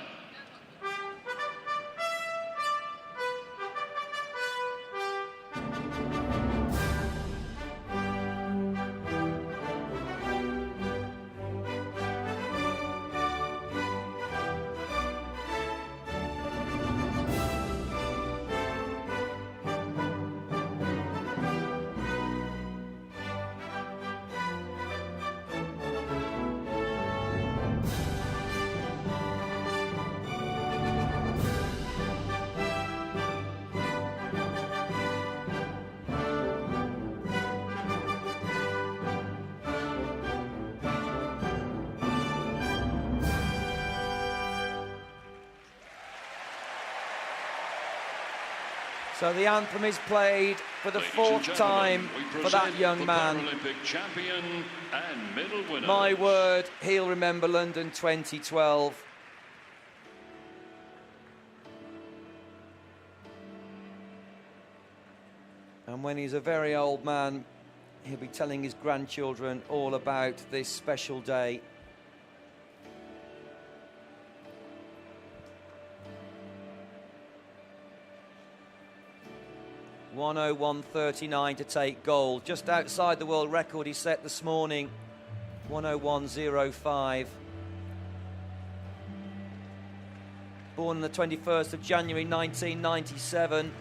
So the anthem is played for the Ladies 4th and gentlemen, time we for that present young the man. Paralympic champion and medal winner. My word, he'll remember London 2012. And when he's a very old man, he'll be telling his grandchildren all about this special day. .101.39 to take gold, just outside the world record he set this morning, 101.05. Born on the 21st of January 1997.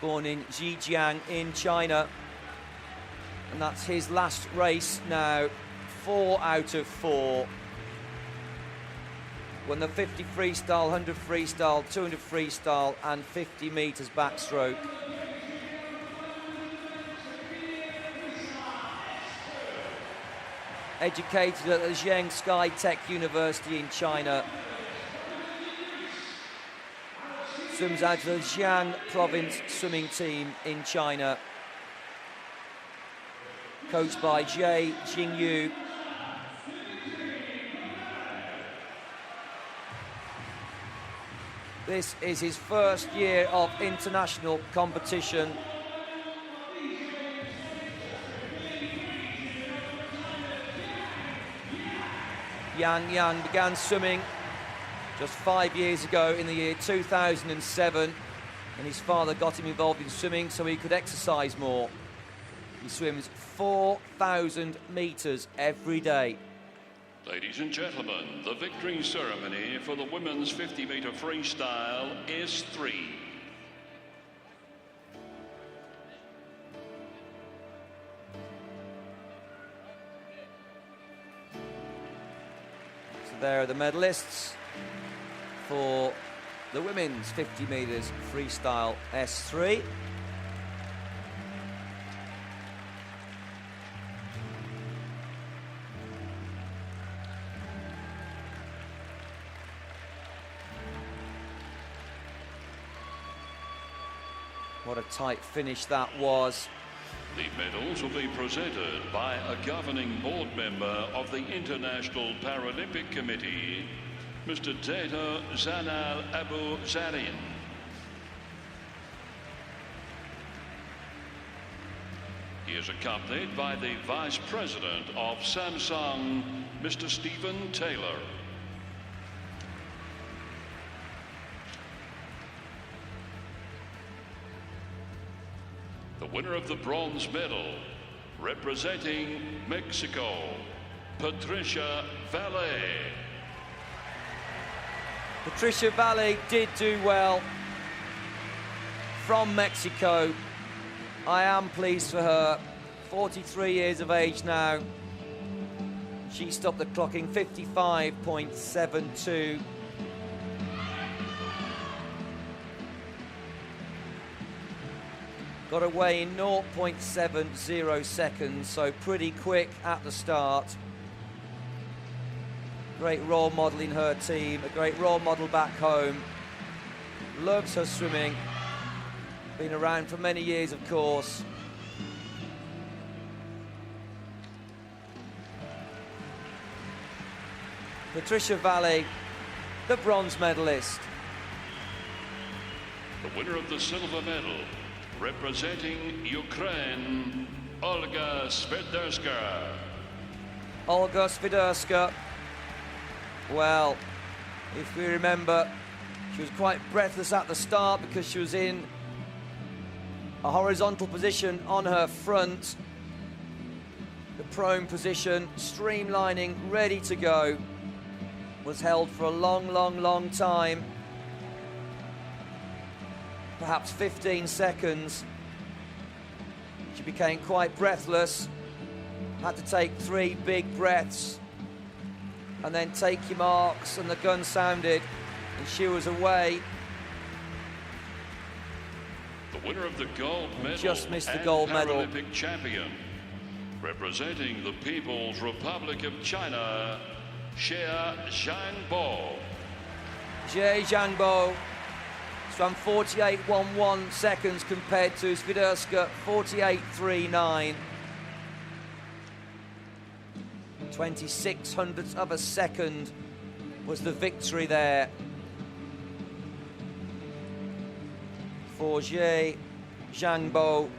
Born in Zhejiang in China. And that's his last race now. 4 out of 4. Won the 50 freestyle, 100 freestyle, 200 freestyle and 50 metres backstroke. Educated at the Zheng Sky Tech University in China. Swims out of the Jiang Province swimming team in China. Coached by Jie Jingyu. This is his first year of international competition. Yang Yang began swimming just 5 years ago in the year 2007, and his father got him involved in swimming so he could exercise more. He swims 4,000 metres every day. Ladies and gentlemen, the victory ceremony for the women's 50-metre freestyle is 3. There are the medalists for the women's 50 metres freestyle S3. What a tight finish that was. The medals will be presented by a governing board member of the International Paralympic Committee, Mr. Data Zanal Abu Zarin. He is accompanied by the Vice President of Samsung, Mr. Stephen Taylor. The winner of the bronze medal, representing Mexico, Patricia Valle. Patricia Valle did do well from Mexico. I am pleased for her. 43 years of age now. She stopped the clock in 55.72. Got away in 0.70 seconds, so pretty quick at the start. Great role model in her team, a great role model back home. Loves her swimming. Been around for many years, of course. Patricia Valle, the bronze medalist. The winner of the silver medal, representing Ukraine, Olga Sviderska. Olga Sviderska. Well, if we remember, she was quite breathless at the start because she was in a horizontal position on her front. The prone position, streamlining, ready to go. Was held for a long time. Perhaps 15 seconds. She became quite breathless. Had to take 3 big breaths and then take your marks, and the gun sounded and she was away. The winner of the gold medal, just missed the gold medal. Paralympic champion, representing the People's Republic of China, Xie Zhangbo. Xie Zhangbo swam 48.11 seconds compared to Sviderska 48.39. 26 hundredths of a second was the victory there for Xie Zhangbo,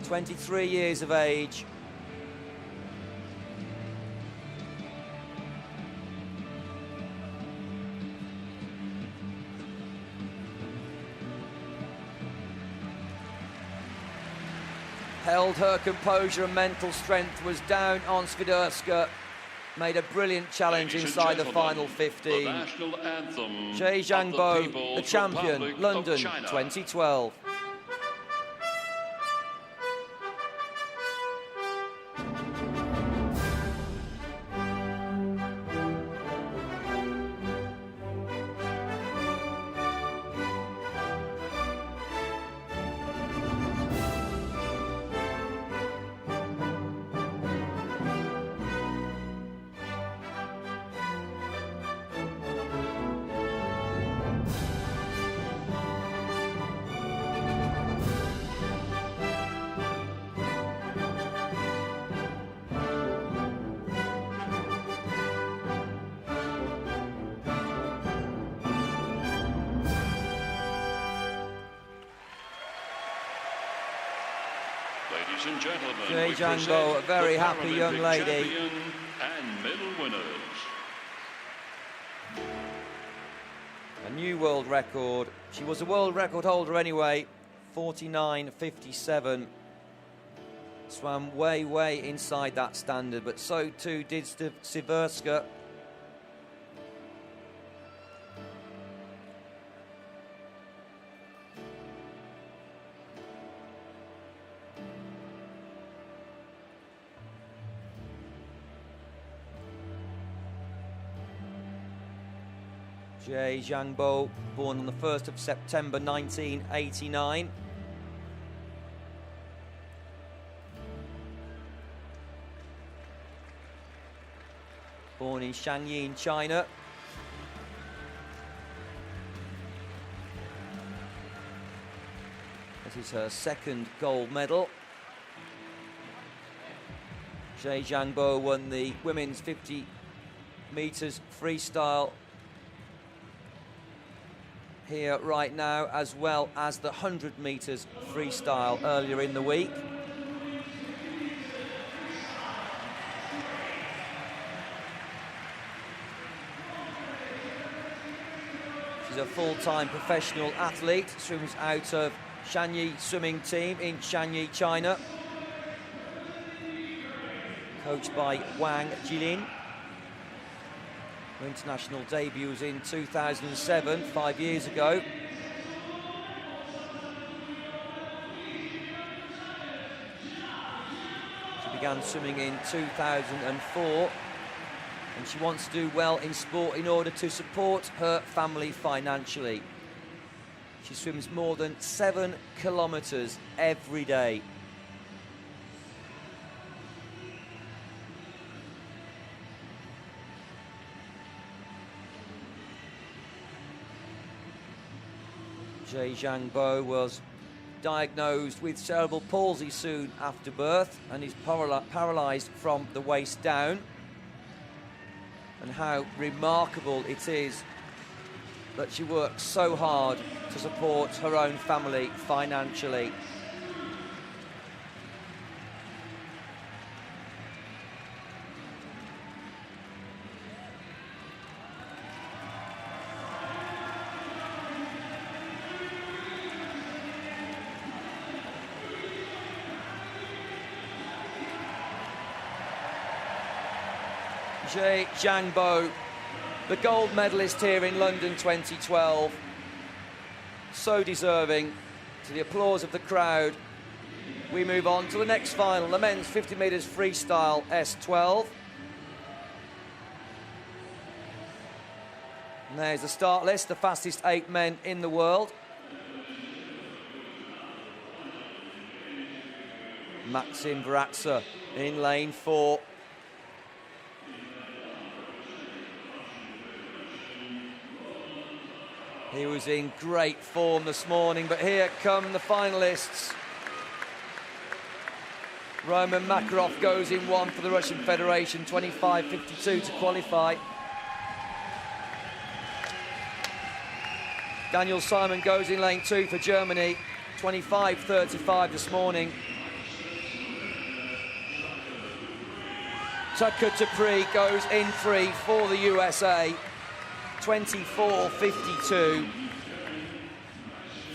23 years of age. Held her composure and mental strength, was down on Sviderska, made a brilliant challenge inside the final 15. Xie Zhangbo, the champion, London 2012. Ladies and gentlemen, Xie Zhangbo, a very happy young lady. And medal winners. A new world record. She was a world record holder anyway, 49.57. Swam way inside that standard, but so too did Sviderska. Jay Zhangbo, born on the 1st of September 1989. Born in Shanghai, China. This is her second gold medal. Jay Zhangbo won the women's 50 meters freestyle here right now, as well as the 100 meters freestyle earlier in the week. She's a full-time professional athlete, swims out of Shanghai swimming team in Shanghai, China. Coached by Wang Jilin. Her international debut was in 2007, 5 years ago. She began swimming in 2004, and she wants to do well in sport in order to support her family financially. She swims more than 7 kilometers every day. Jay Zhangbo was diagnosed with cerebral palsy soon after birth and is paralysed from the waist down. And how remarkable it is that she works so hard to support her own family financially. Jay Zhangbo, the gold medalist here in London 2012. So deserving. To the applause of the crowd, we move on to the next final, the men's 50 metres freestyle S12. And there's the start list, the fastest 8 men in the world. Maxim Vratsa in lane 4. He was in great form this morning, but here come the finalists. Roman Makarov goes in 1 for the Russian Federation, 25.52 to qualify. Daniel Simon goes in lane 2 for Germany, 25.35 this morning. Tucker Dupree goes in 3 for the USA, 24.52.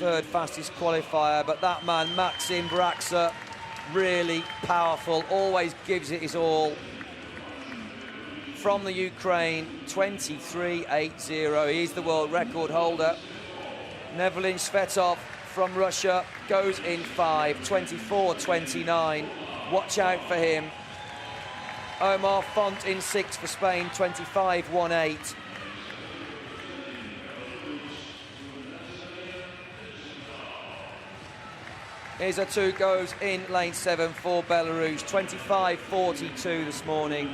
Third fastest qualifier, but that man, Maxim Vratsa, really powerful, always gives it his all. From the Ukraine, 23.80. He's the world record holder. Nevelin Svetov from Russia goes in 5, 24.29. Watch out for him. Omar Font in 6 for Spain, 25.18. Izatu goes in lane 7 for Belarus, 25.42 this morning.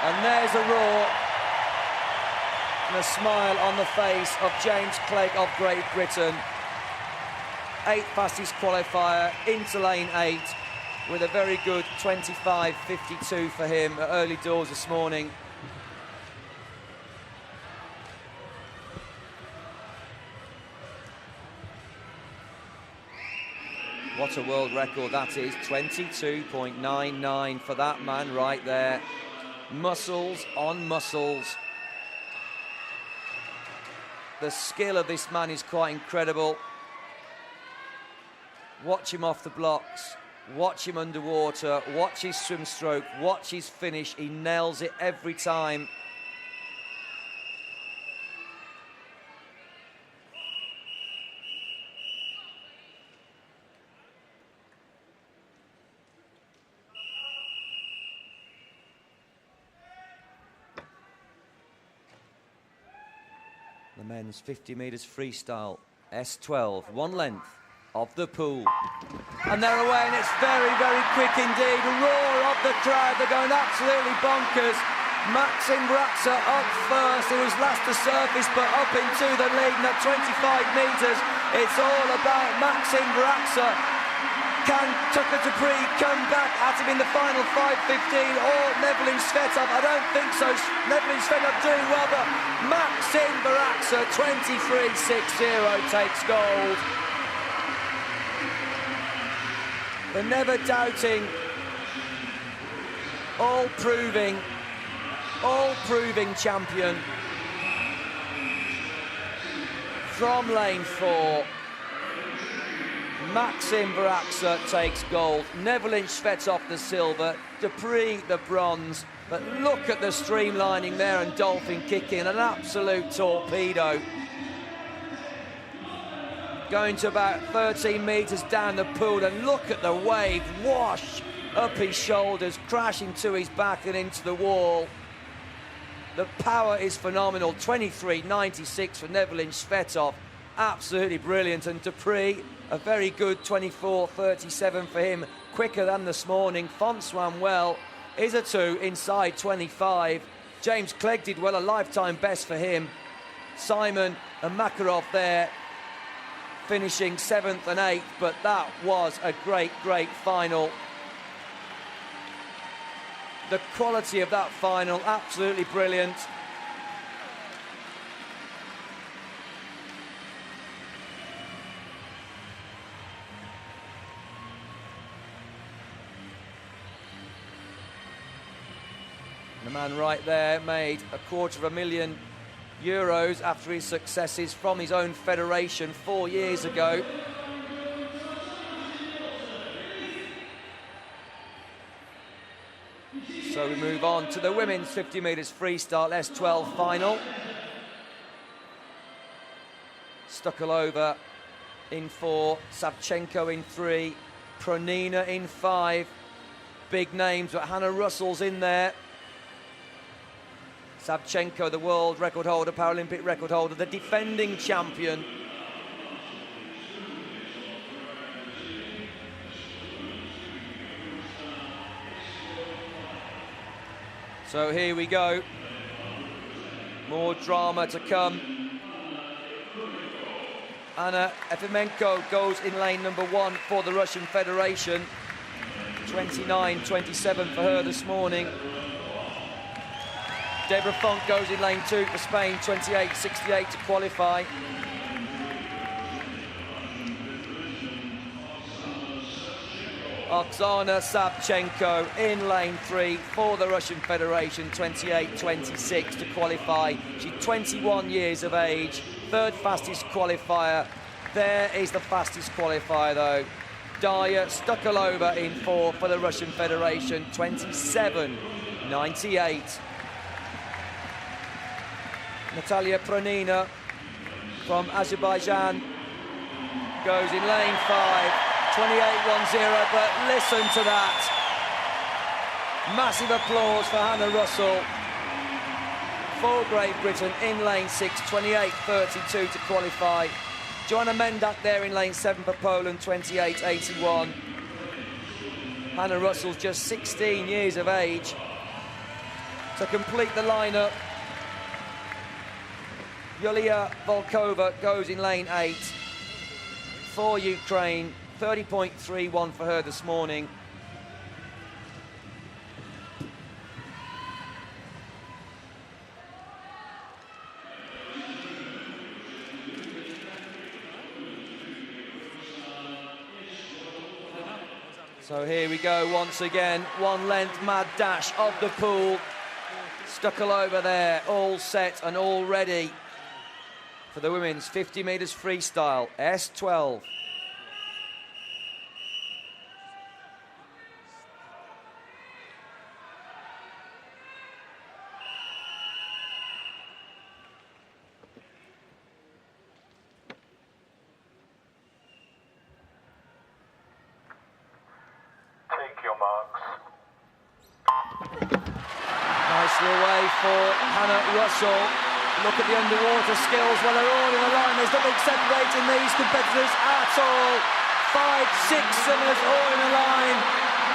And there's a roar and a smile on the face of James Clegg of Great Britain. 8th fastest qualifier into lane 8 with a very good 25.52 for him at early doors this morning. What a world record that is, 22.99 for that man right there. Muscles on muscles. The skill of this man is quite incredible. Watch him off the blocks, watch him underwater, watch his swim stroke, watch his finish. He nails it every time. The men's 50 metres freestyle, S12, one length of the pool. And they're away, and it's very, very quick indeed. A roar of the crowd, they're going absolutely bonkers. Maxim Bratza up first, he was last to surface, but up into the lead, and at 25 metres, it's all about Maxim Bratza. Can Tucker Dupree come back at him in the final 5:15, or Nevlin Svetov? I don't think so. Nevlin Svetov doing well, but Maxim Bratza 23.60 takes gold. The never doubting, all proving champion from lane 4. Maxim Bratza takes gold, Nevlin Svetov the silver, Dupree the bronze. But look at the streamlining there and dolphin kicking, an absolute torpedo. Going to about 13 metres down the pool, and look at the wave wash up his shoulders, crashing to his back and into the wall. The power is phenomenal, 23.96 for Nevlin Svetov, absolutely brilliant. And Dupree, a very good 24.37 for him, quicker than this morning. Font swam well, is a 2 inside 25. James Clegg did well, a lifetime best for him. Simon and Makarov there, finishing 7th and 8th, but that was a great, great final. The quality of that final, absolutely brilliant. The man right there made €250,000 after his successes from his own federation 4 years ago. So we move on to the women's 50 metres freestyle S12 final. Stukalova in 4, Savchenko in 3, Pronina in 5. Big names, but Hannah Russell's in there. Savchenko, the world record holder, Paralympic record holder, the defending champion. So here we go. More drama to come. Anna Efimenko goes in lane number 1 for the Russian Federation. 29.27 for her this morning. Deborah Font goes in lane 2 for Spain, 28.68 to qualify. Oksana Savchenko in lane 3 for the Russian Federation, 28.26 to qualify. She's 21 years of age, 3rd fastest qualifier. There is the fastest qualifier though. Darya Stukalova in 4 for the Russian Federation, 27.98. Natalia Pronina from Azerbaijan goes in lane 5, 28.10, but listen to that. Massive applause for Hannah Russell for Great Britain in lane 6, 28.32 to qualify. Joanna Mendak there in lane 7 for Poland, 28.81. Hannah Russell's just 16 years of age. To complete the lineup, Yulia Volkova goes in lane 8 for Ukraine, 30.31 for her this morning. So here we go once again, 1 length mad dash of the pool. Stukalova there, all set and all ready for the women's 50 metres freestyle, S12. Take your marks. Nicely away for Hannah Russell. Look at the underwater skills. Well, they're all in a line. There's nothing separating these competitors at all. 5, 6 swimmers all in a line,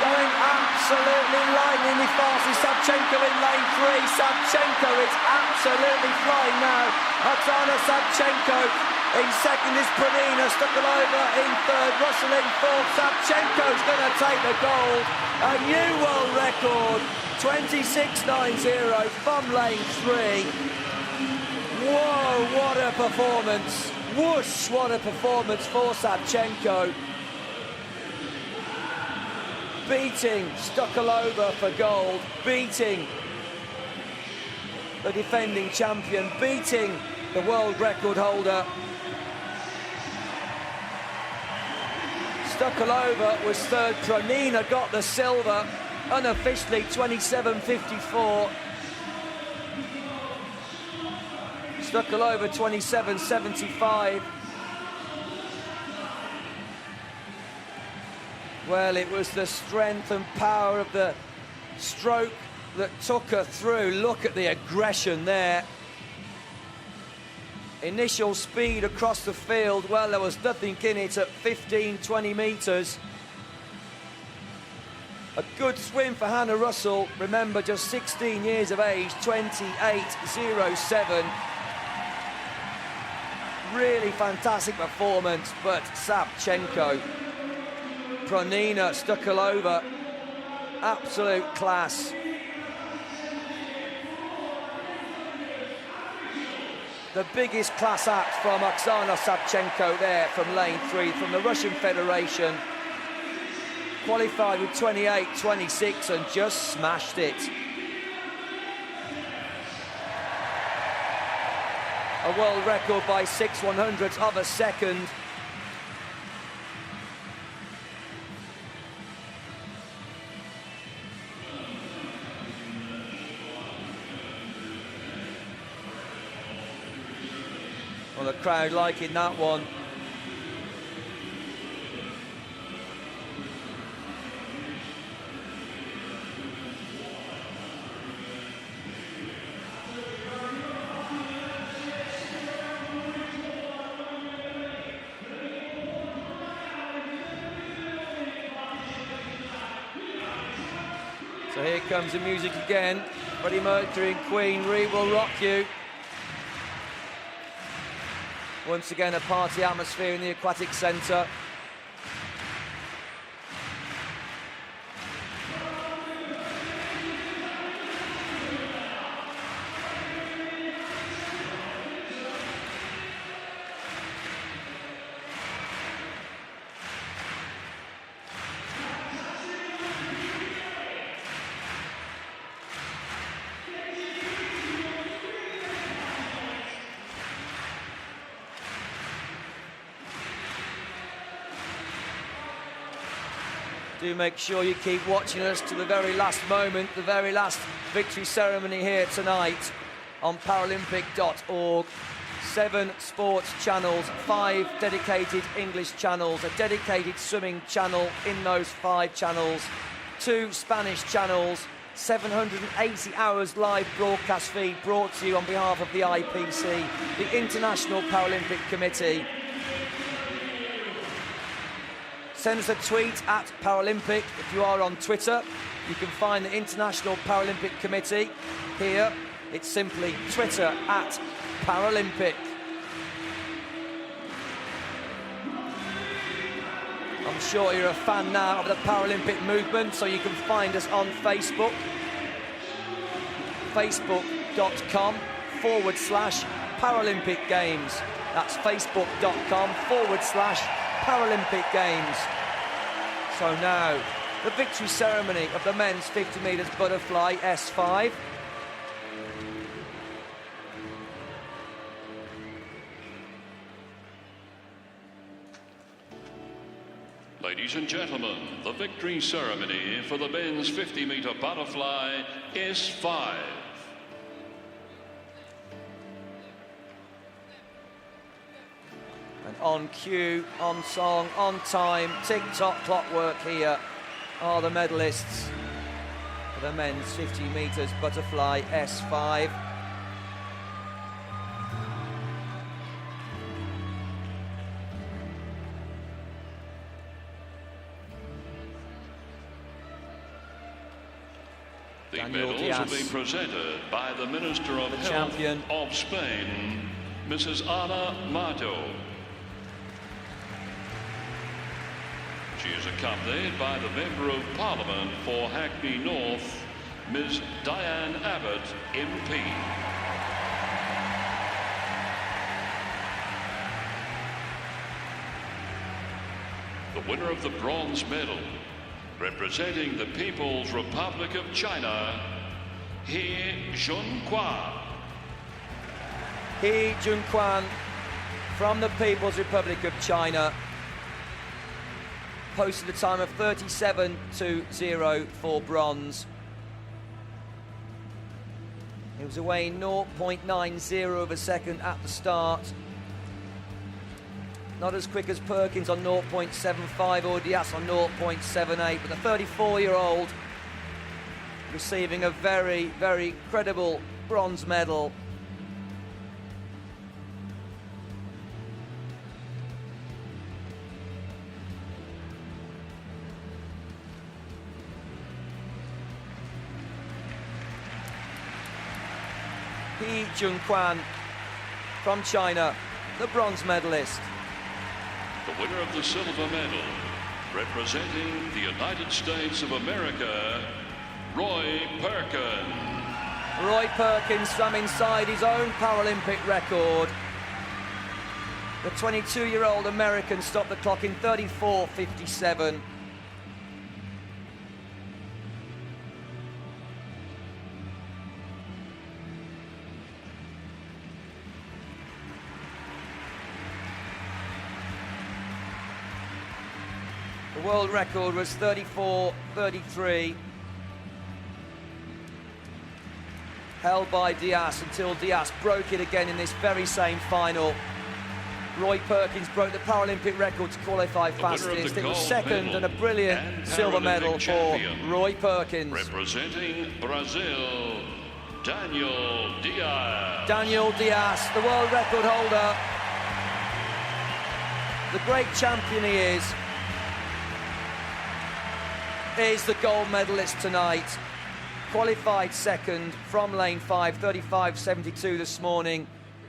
going absolutely lightningly fast. Is Savchenko in lane 3. Savchenko is absolutely flying now. Oksana Savchenko in second is Pranina. Stukalova in third. Russell in fourth. Savchenko's going to take the gold. A new world record. 26.90 from lane 3. Whoa, what a performance. Whoosh, what a performance for Savchenko. Beating Stukalova for gold, beating the defending champion, beating the world record holder. Stukalova was third, Pranina got the silver, unofficially 27.54. Stukalova 27.75. Well, it was the strength and power of the stroke that took her through. Look at the aggression there. Initial speed across the field, well, there was nothing in it at 15, 20 metres. A good swim for Hannah Russell. Remember, just 16 years of age, 28.07. Really fantastic performance, but Savchenko, Pranina, Stukalova, absolute class. The biggest class act from Oksana Savchenko there from lane 3, from the Russian Federation. Qualified with 28.26 and just smashed it. A world record by 6/100ths of a second. Well, the crowd liking that one. So here comes the music again. Freddie Mercury and Queen, We Will Rock You. Once again, a party atmosphere in the Aquatic Centre. Do make sure you keep watching us to the very last moment, the very last victory ceremony here tonight on Paralympic.org. 7 sports channels, 5 dedicated English channels, a dedicated swimming channel in those 5 channels, 2 Spanish channels, 780 hours live broadcast feed brought to you on behalf of the IPC, the International Paralympic Committee. Send us a tweet at Paralympic. If you are on Twitter, you can find the International Paralympic Committee here. It's simply Twitter at Paralympic. I'm sure you're a fan now of the Paralympic movement, so you can find us on Facebook. Facebook.com/Paralympic Games. That's Facebook.com/Paralympic Games. So now, the victory ceremony of the men's 50 metres butterfly S5. Ladies and gentlemen, the victory ceremony for the men's 50-metre butterfly S5. And on cue, on song, on time, tick-tock clockwork here are the medalists for the men's 50 metres butterfly S5. The Daniel medals Diaz, will be presented by the Minister of the Health champion of Spain, Mrs. Ana Mato. She is accompanied by the Member of Parliament for Hackney North, Ms. Diane Abbott, MP. The winner of the bronze medal, representing the People's Republic of China, He Junquan. He Junquan from the People's Republic of China posted a time of 37.20 for bronze. He was away 0.90 of a second at the start. Not as quick as Perkins on 0.75 or Diaz on 0.78, but the 34-year-old receiving a very, very credible bronze medal. He Junquan from China, the bronze medalist. The winner of the silver medal, representing the United States of America, Roy Perkins. Roy Perkins from inside his own Paralympic record. The 22-year-old American stopped the clock in 34.57. The world record was 34.33. Held by Diaz until Diaz broke it again in this very same final. Roy Perkins broke the Paralympic record to qualify fastest. It was second and a brilliant silver medal for Roy Perkins. Representing Brazil, Daniel Diaz. Daniel Diaz, the world record holder. The great champion he is the gold medalist tonight. Qualified second from lane 5, 35.72 this morning.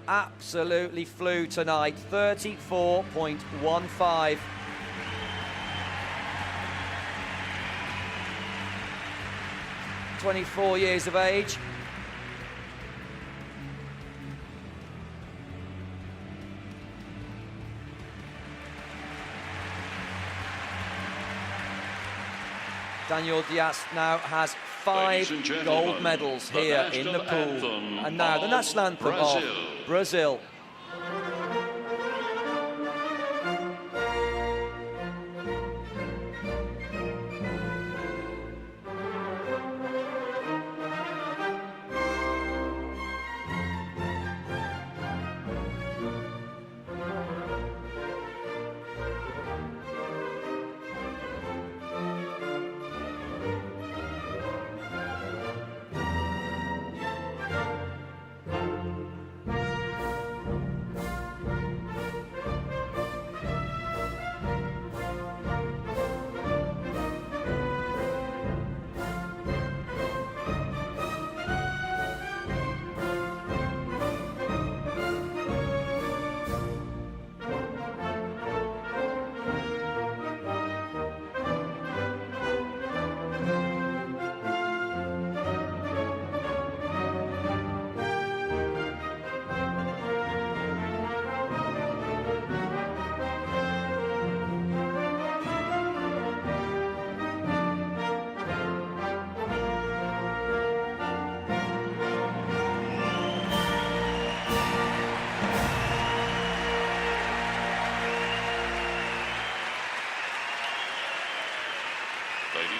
Absolutely flew tonight, 34.15. "24 years of age. Daniel Diaz now has 5 gold medals here in the pool. And now the national anthem of Brazil.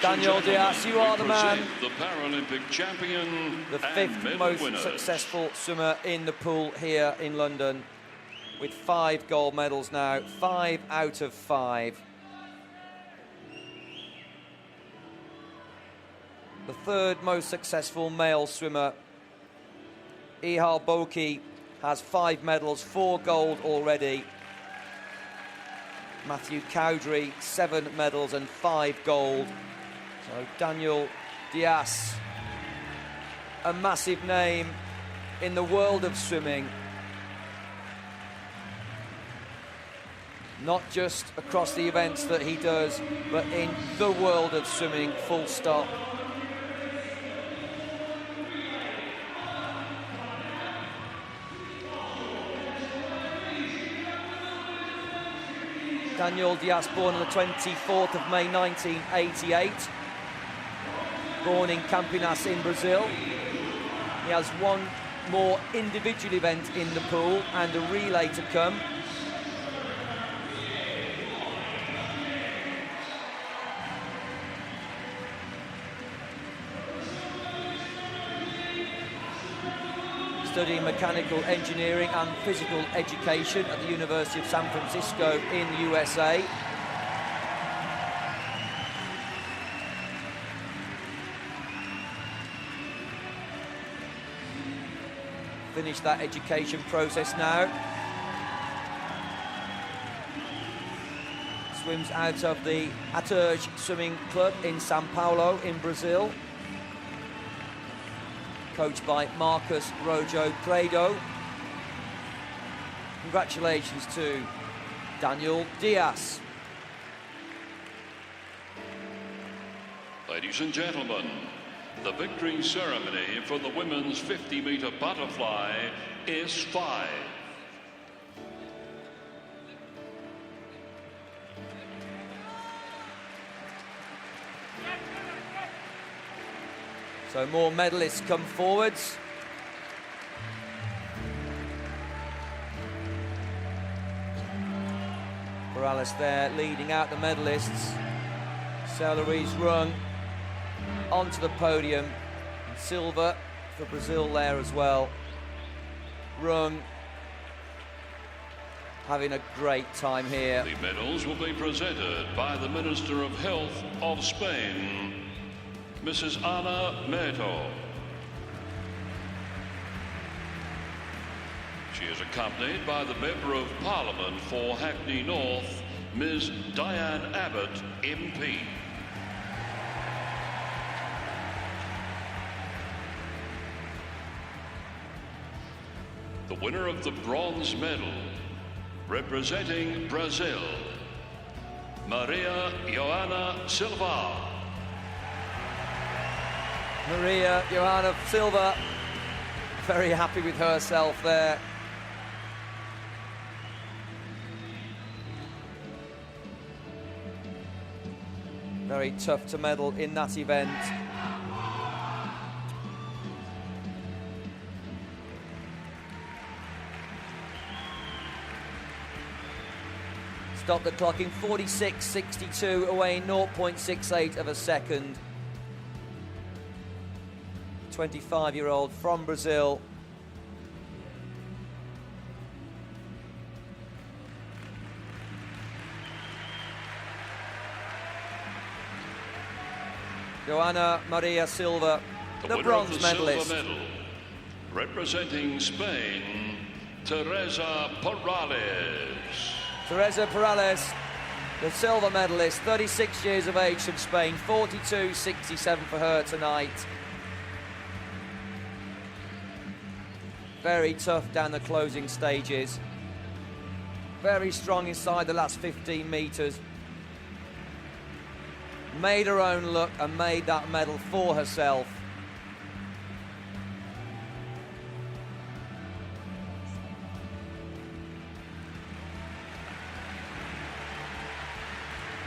Daniel Diaz, you are the man. The Paralympic champion, the 5th most successful swimmer in the pool here in London, with 5 gold medals now, 5 out of 5. The 3rd most successful male swimmer, Ihal Boki, has 5 medals, 4 gold already. Matthew Cowdery, 7 medals and 5 gold. So Daniel Diaz a massive name in the world of swimming. Not just across the events that he does, but in the world of swimming, full stop. Daniel Dias, born on the 24th of May 1988, born in Campinas in Brazil. He has one more individual event in the pool and a relay to come. Studying mechanical engineering and physical education at the University of San Francisco in the USA. Finished that education process now. Swims out of the Aterge Swimming Club in Sao Paulo in Brazil. Coached by Marcus Rojo Credo. Congratulations to Daniel Dias. Ladies and gentlemen, the victory ceremony for the women's 50-meter butterfly is 5. So more medalists come forwards. Morales there leading out the medalists. Louise Rung onto the podium. Silver for Brazil there as well. Rung having a great time here. The medals will be presented by the Minister of Health of Spain, Mrs. Ana Meto. She is accompanied by the Member of Parliament for Hackney North, Ms. Diane Abbott, MP. The winner of the bronze medal, representing Brazil, Maria Joana Silva. Maria Joana Silva, very happy with herself there. Very tough to medal in that event. Stop the clock in 46.62, away 0.68 of a second. 25-year-old from Brazil. Joana Maria Silva, the bronze medalist. Silver medal, representing Spain, Teresa Perales. Teresa Perales, the silver medalist, 36 years of age from Spain, 42.67 for her tonight. Very tough down the closing stages. Very strong inside the last 15 metres. Made her own look and made that medal for herself.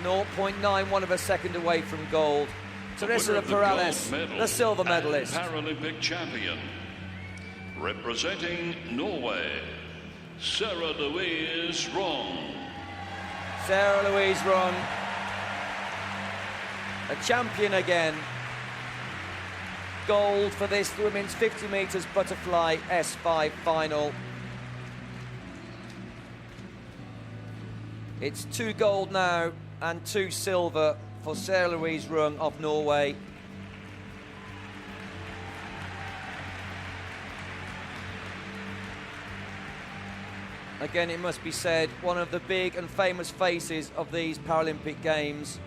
.91 of a second away from gold. Teresa Perales, the silver medalist. Paralympic champion. Representing Norway, Sarah Louise Rung. Sarah Louise Rung, a champion again. Gold for this women's 50 metres butterfly S5 final. It's 2 gold now and 2 silver for Sarah Louise Rung of Norway. Again, it must be said, one of the big and famous faces of these Paralympic Games.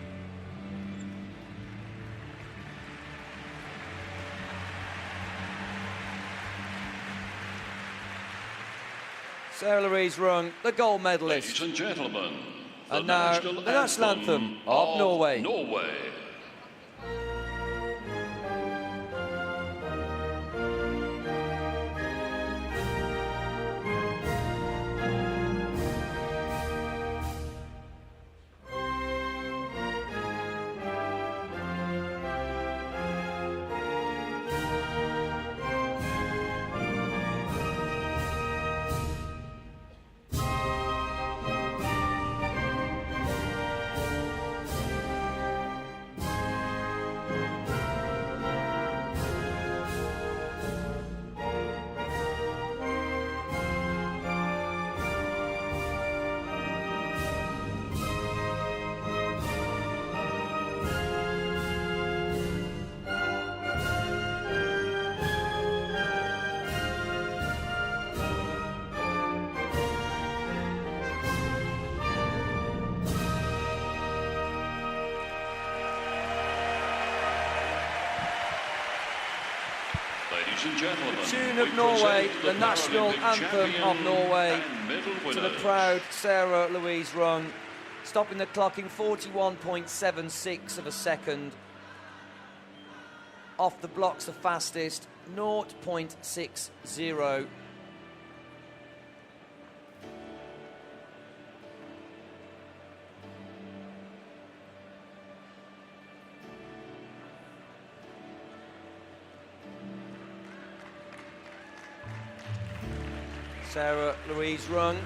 Sarah Louise Rung, the gold medalist. Ladies and gentlemen, And now the national anthem of Norway. Ladies and gentlemen, Tune of Norway, the national anthem of Norway, to the proud Sarah Louise Rung, stopping the clock in 41.76 of a second. Off the blocks, the fastest, 0.60. Sarah Louise Rung,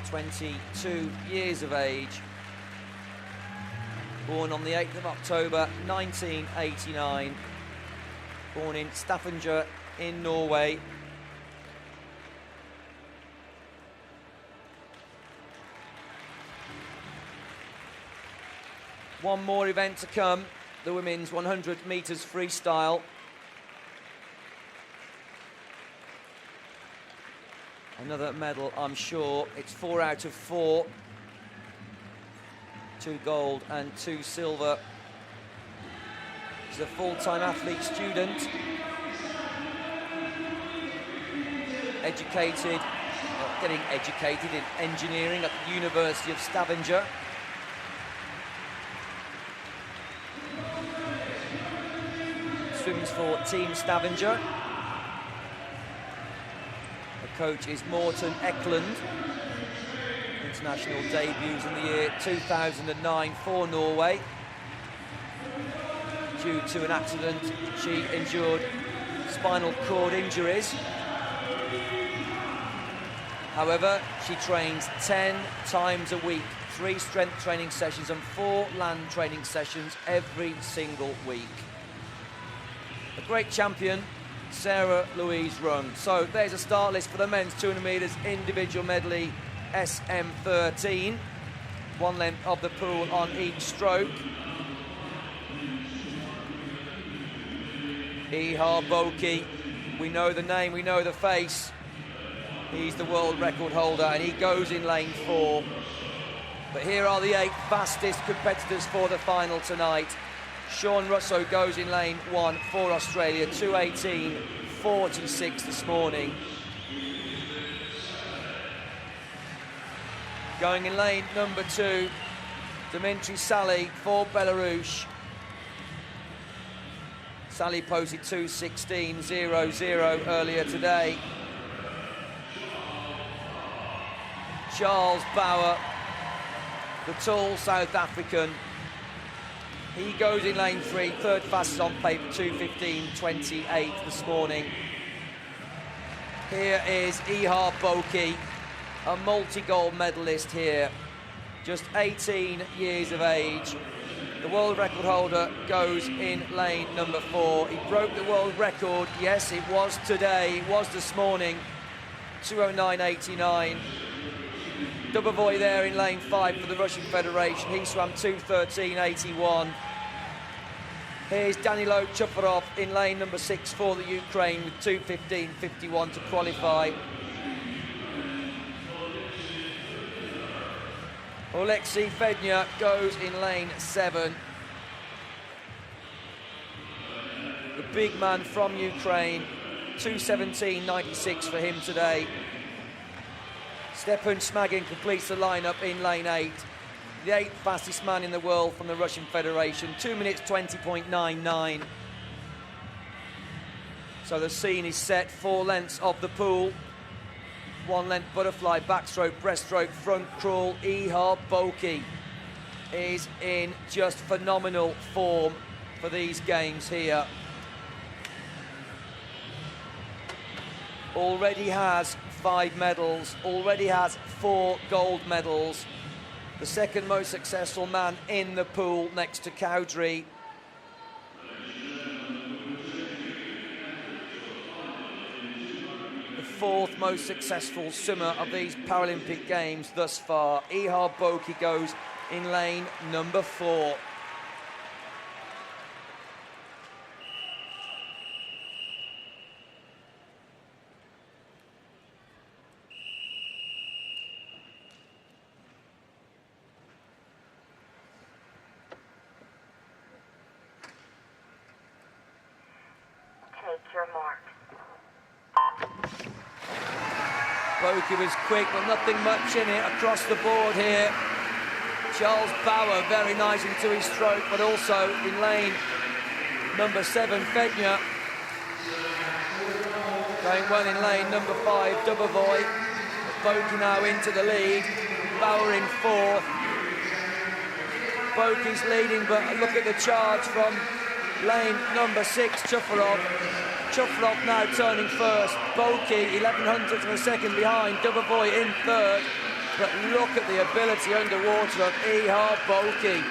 22 years of age, born on the 8th of October 1989, born in Stavanger in Norway. One more event to come, the women's 100 metres freestyle. Another medal, I'm sure. It's 4 out of 4. 2 gold and 2 silver. She's a full-time athlete student. Getting educated in engineering at the University of Stavanger. Swims for Team Stavanger. Coach is Morten Eklund. International debuts in the year 2009 for Norway. Due to an accident, she endured spinal cord injuries. However, she trains 10 times a week, 3 strength training sessions and 4 land training sessions every single week. A great champion, Sarah Louise Rung. So there's a start list for the men's 200 metres individual medley SM13. 1 length of the pool on each stroke. Ihar Boki, we know the name, we know the face. He's the world record holder and he goes in lane 4. But here are the 8 fastest competitors for the final tonight. Sean Russo goes in lane 1 for Australia, 2:18.46 this morning. Going in lane number 2, Dimitri Sally for Belarus. Sally posted 2:16.00 earlier today. Charles Bauer, the tall South African. He goes in lane 3, 3rd fastest on paper, 2:15.28 this morning. Here is Ihar Boki, a multi-gold medalist here, just 18 years of age. The world record holder goes in lane number 4. He broke the world record, yes, it was today, it was this morning, 2:09.89. Dubovoy there in lane 5 for the Russian Federation. He swam 2:13.81. Here's Danilo Chufarov in lane number 6 for the Ukraine with 2:15.51 to qualify. Oleksiy Fednya goes in lane 7. The big man from Ukraine, 2:17.96 for him today. Stepan Smagin completes the lineup in lane 8. The 8th fastest man in the world from the Russian Federation, 2 minutes 20.99. So the scene is set, 4 lengths of the pool. 1 length butterfly, backstroke, breaststroke, front crawl. Ihar Boki is in just phenomenal form for these games here. Already has 5 medals, already has 4 gold medals. The second most successful man in the pool next to Cowdrey. The 4th most successful swimmer of these Paralympic Games thus far. Ihar Boki goes in lane number 4. Take your mark. Boki was quick, but nothing much in it across the board here. Charles Bauer very nice into his stroke, but also in lane number 7, Fednya. Going well in lane number 5, Dubovoy. Boki now into the lead. Bauer in 4th. Boki's leading, but look at the charge from lane number 6, Chufarov. Chufarov now turning first. Boki 1100th of a second behind. Dubovoy in 3rd. But look at the ability underwater of Ihar Boki.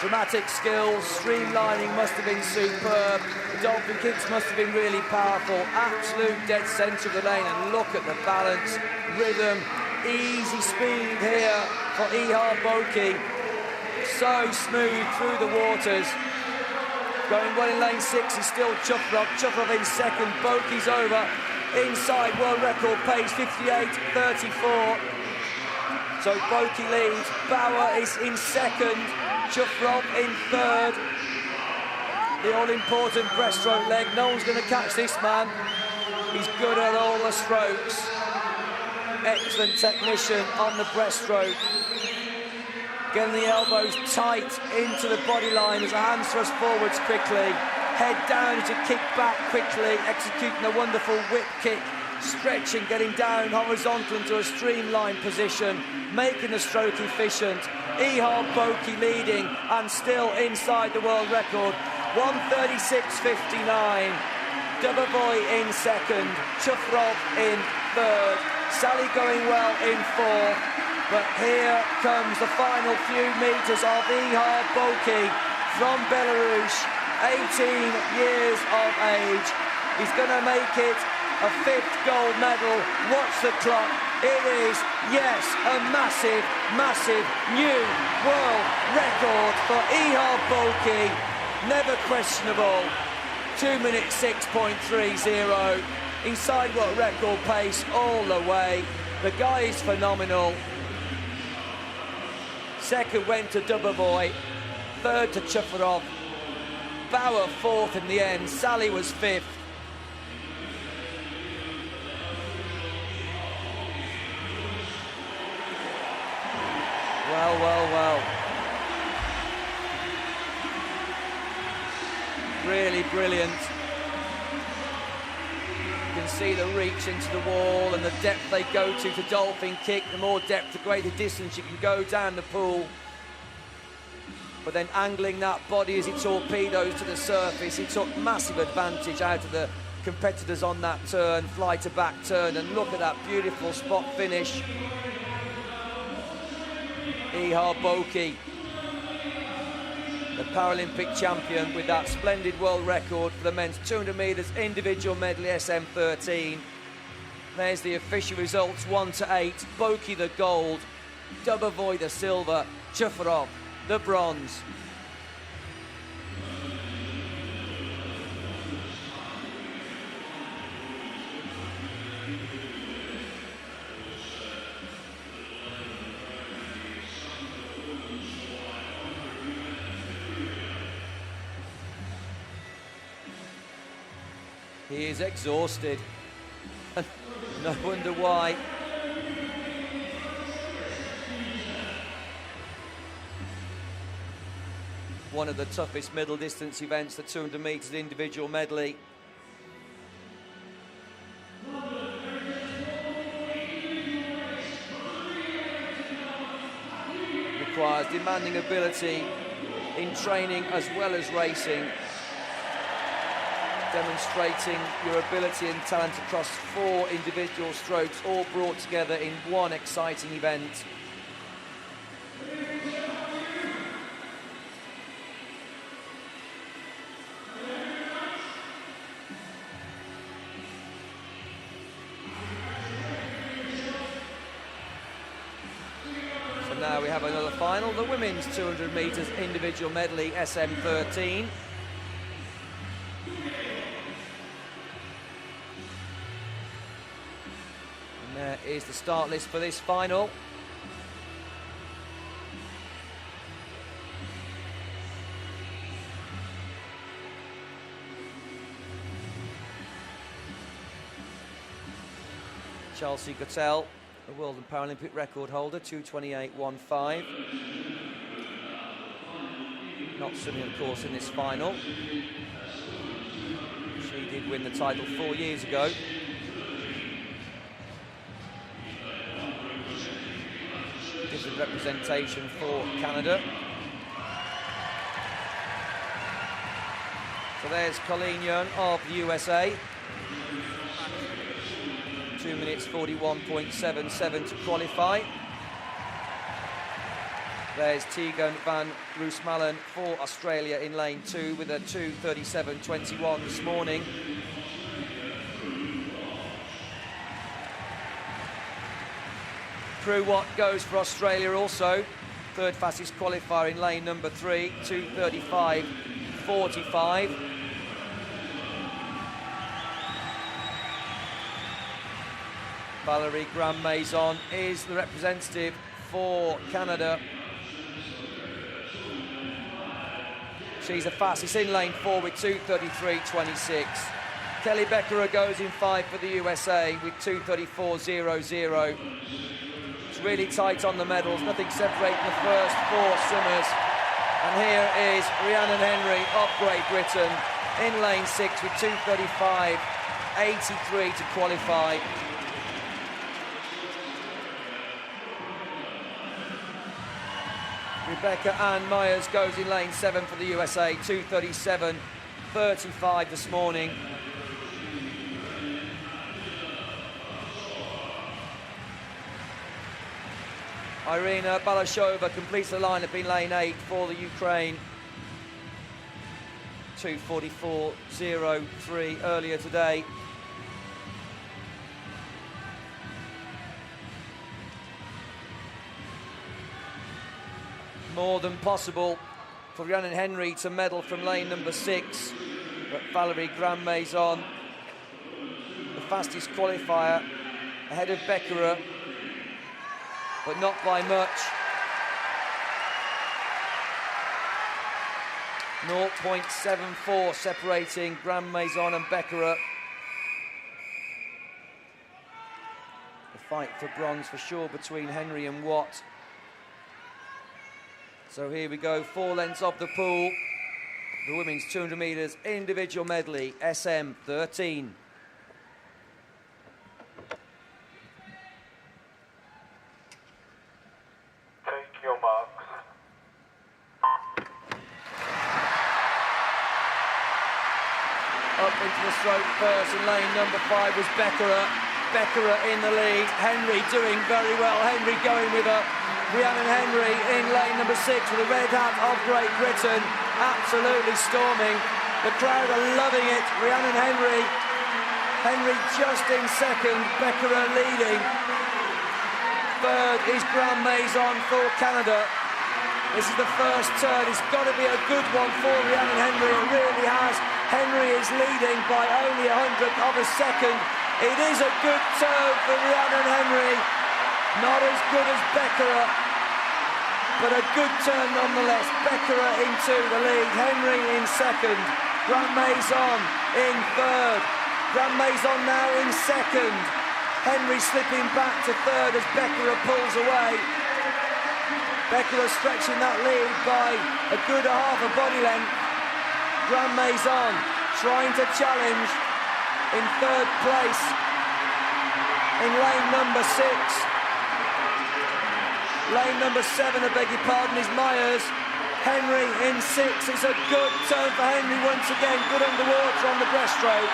Dramatic skills, streamlining must have been superb. The dolphin kicks must have been really powerful. Absolute dead centre of the lane, and look at the balance, rhythm, easy speed here for Ihar Boki. So smooth through the waters. Going well in lane 6 is still Chufarov. Chufarov in 2nd. Boki's over. Inside world record pace, 58.34. So Boki leads. Bauer is in 2nd. Chufarov in 3rd. The all-important breaststroke leg. No one's going to catch this man. He's good at all the strokes. Excellent technician on the breaststroke. Getting the elbows tight into the body line as the hands thrust forwards quickly. Head down as you kick back quickly, executing a wonderful whip kick, stretching, getting down horizontal into a streamlined position, making the stroke efficient. Ihar Boki leading and still inside the world record, 1:36.59. Dubovoy in 2nd, Chufarov in 3rd, Sally going well in 4th. But here comes the final few metres of Ihar Boki from Belarus. 18 years of age. He's going to make it a 5th gold medal. Watch the clock. It is, yes, a massive, massive new world record for Ihar Boki. Never questionable. 2 minutes 6.30. Inside world record pace all the way. The guy is phenomenal. 2nd went to Dubovoy. 3rd to Chufarov. Bauer 4th in the end. Sally was 5th. Well, well, well. Really brilliant. You can see the reach into the wall and the depth they go to dolphin kick. The more depth, the greater distance you can go down the pool. But then angling that body as he torpedoes to the surface, he took massive advantage out of the competitors on that turn, fly to back turn, and look at that beautiful spot finish. Ihar Boki, the Paralympic champion, with that splendid world record for the men's 200 metres individual medley SM13. There's the official results, 1-8. Boki the gold, Dubovoy the silver, Chufarov the bronze. He is exhausted. No wonder why. one of the toughest middle distance events, the 200 metres individual medley. Requires demanding ability in training as well as racing, demonstrating your ability and talent across 4 individual strokes, all brought together in one exciting event. Now we have another final, the women's 200 metres individual medley, SM13. And there is the start list for this final. Chelsea Gottel, the World and Paralympic record holder, 2:28.15. Not swimming, of course, in this final. She did win the title 4 years ago. Different representation for Canada. So there's Colleen Young of the USA. 2 minutes 41.77 to qualify. There's Tegan van Roosmalen for Australia in lane 2 with a 2:37.21 this morning. Crew Watt goes for Australia also. Third fastest qualifier in lane number 3, 2:35.45. Valerie Graham-Maison is the representative for Canada. She's the fastest in lane 4 with 2:33.26. Kelly Beckerer goes in 5 for the USA with 2:34.00. It's really tight on the medals, nothing separating the first 4 swimmers. And here is Rhiannon Henry of Great Britain in lane 6 with 2:35.83 to qualify. Rebecca Ann Myers goes in lane 7 for the USA, 2:37.35 this morning. Irina Balashova completes the lineup in lane 8 for the Ukraine. 2:44.03 earlier today. More than possible for Rhiannon Henry to medal from lane number 6, but Valerie Graham-Maison, the fastest qualifier, ahead of Beckerer, but not by much. 0.74 separating Graham-Maison and Beckerer. The fight for bronze for sure between Henry and Watt. So here we go, 4 lengths off the pool. The women's 200 metres individual medley, SM13. Take your marks. Up into the stroke first in lane number 5 was Beckerer. Beckerer in the lead, Henry doing very well, Henry going with her. Rhiannon Henry in lane number 6 with the red hat of Great Britain, absolutely storming. The crowd are loving it. Rhiannon Henry just in second, Beckerer leading. Third is Graham-Maison for Canada. This is the first turn, it's got to be a good one for Rhiannon Henry, it really has. Henry is leading by only 100th of a second. It is a good turn for Rhiannon Henry. Not as good as Beckerer, but a good turn nonetheless. Beckerer into the lead, Henry in second, Graham-Maison in third, Graham-Maison now in second, Henry slipping back to third as Beckerer pulls away. Beckerer stretching that lead by a good half a body length. Grand Maison trying to challenge in third place in lane number 6. Lane number 7, I beg your pardon, is Myers. Henry in 6. It's a good turn for Henry once again. Good underwater on the breaststroke.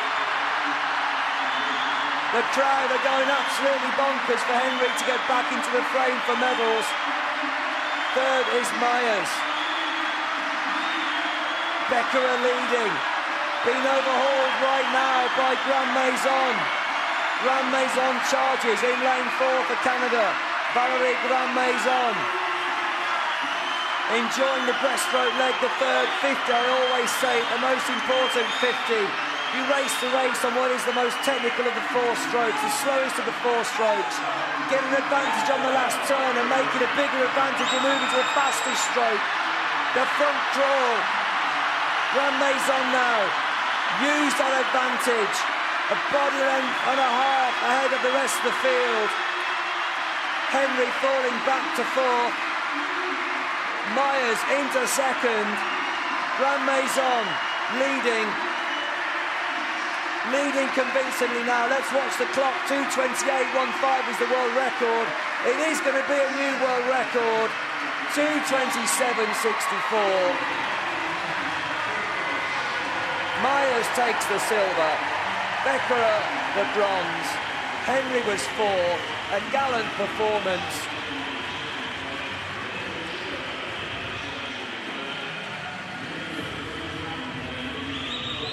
The crowd are going absolutely bonkers for Henry to get back into the frame for medals. Third is Myers. Beckerer leading. Being overhauled right now by Grand Maison. Grand Maison charges in lane 4 for Canada. Valérie Grand Maison. Enjoying the breaststroke leg, the third 50. I always say the most important 50. You race the race on what is the most technical of the 4 strokes, the slowest of the 4 strokes. Get an advantage on the last turn and make it a bigger advantage and moving to the fastest stroke. The front crawl. Grand Maison now. Use that advantage. A body length and a half ahead of the rest of the field. Henry falling back to 4th. Myers into 2nd. Grand Maison leading convincingly now. Let's watch the clock. 2:28.15 is the world record. It is going to be a new world record. 2:27.64. Myers takes the silver. Beckerer the bronze. Henry was 4th. A gallant performance.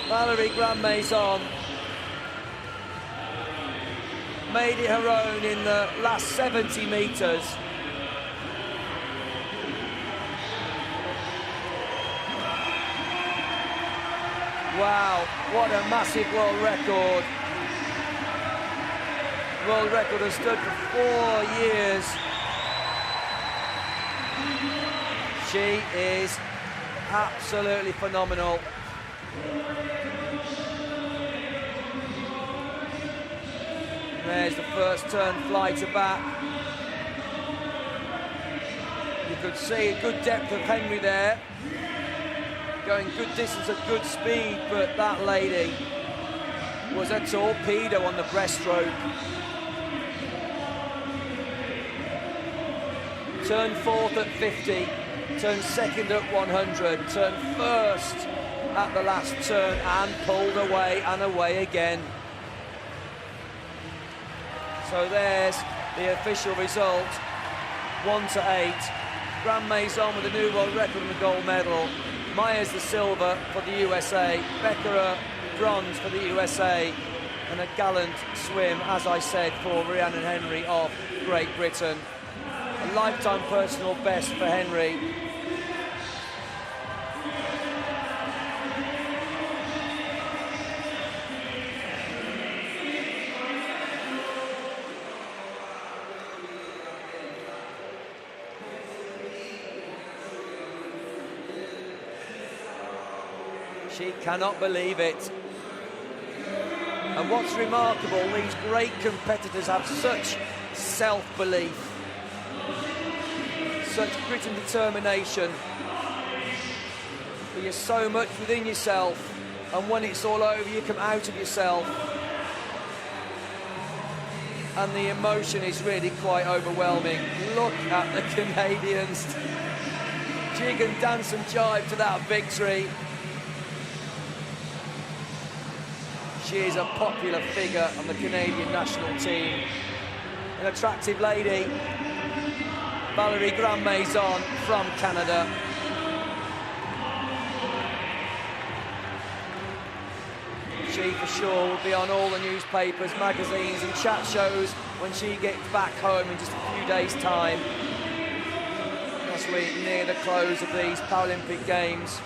Valérie Grand Maison made it her own in the last 70 metres. Wow, what a massive world record. World record has stood for 4 years. She is absolutely phenomenal. There's the first turn fly to back. You could see a good depth of Henry there. Going good distance at good speed, but that lady was a torpedo on the breaststroke. Turn 4th at 50, turn 2nd at 100, turn 1st at the last turn and pulled away and away again. So there's the official result, 1-8. Grand Maison with a new world record and the gold medal. Myers the silver for the USA, Beckerer bronze for the USA, and a gallant swim, as I said, for Rhiannon Henry of Great Britain. A lifetime personal best for Henry. She cannot believe it. And what's remarkable, these great competitors have such self-belief, such grit and determination. But you're so much within yourself, and when it's all over, you come out of yourself. And the emotion is really quite overwhelming. Look at the Canadians. Jig and dance and jive to that victory. She is a popular figure on the Canadian national team. An attractive lady, Valérie Grand Maison from Canada. She for sure will be on all the newspapers, magazines and chat shows when she gets back home in just a few days' time, as we near the close of these Paralympic Games.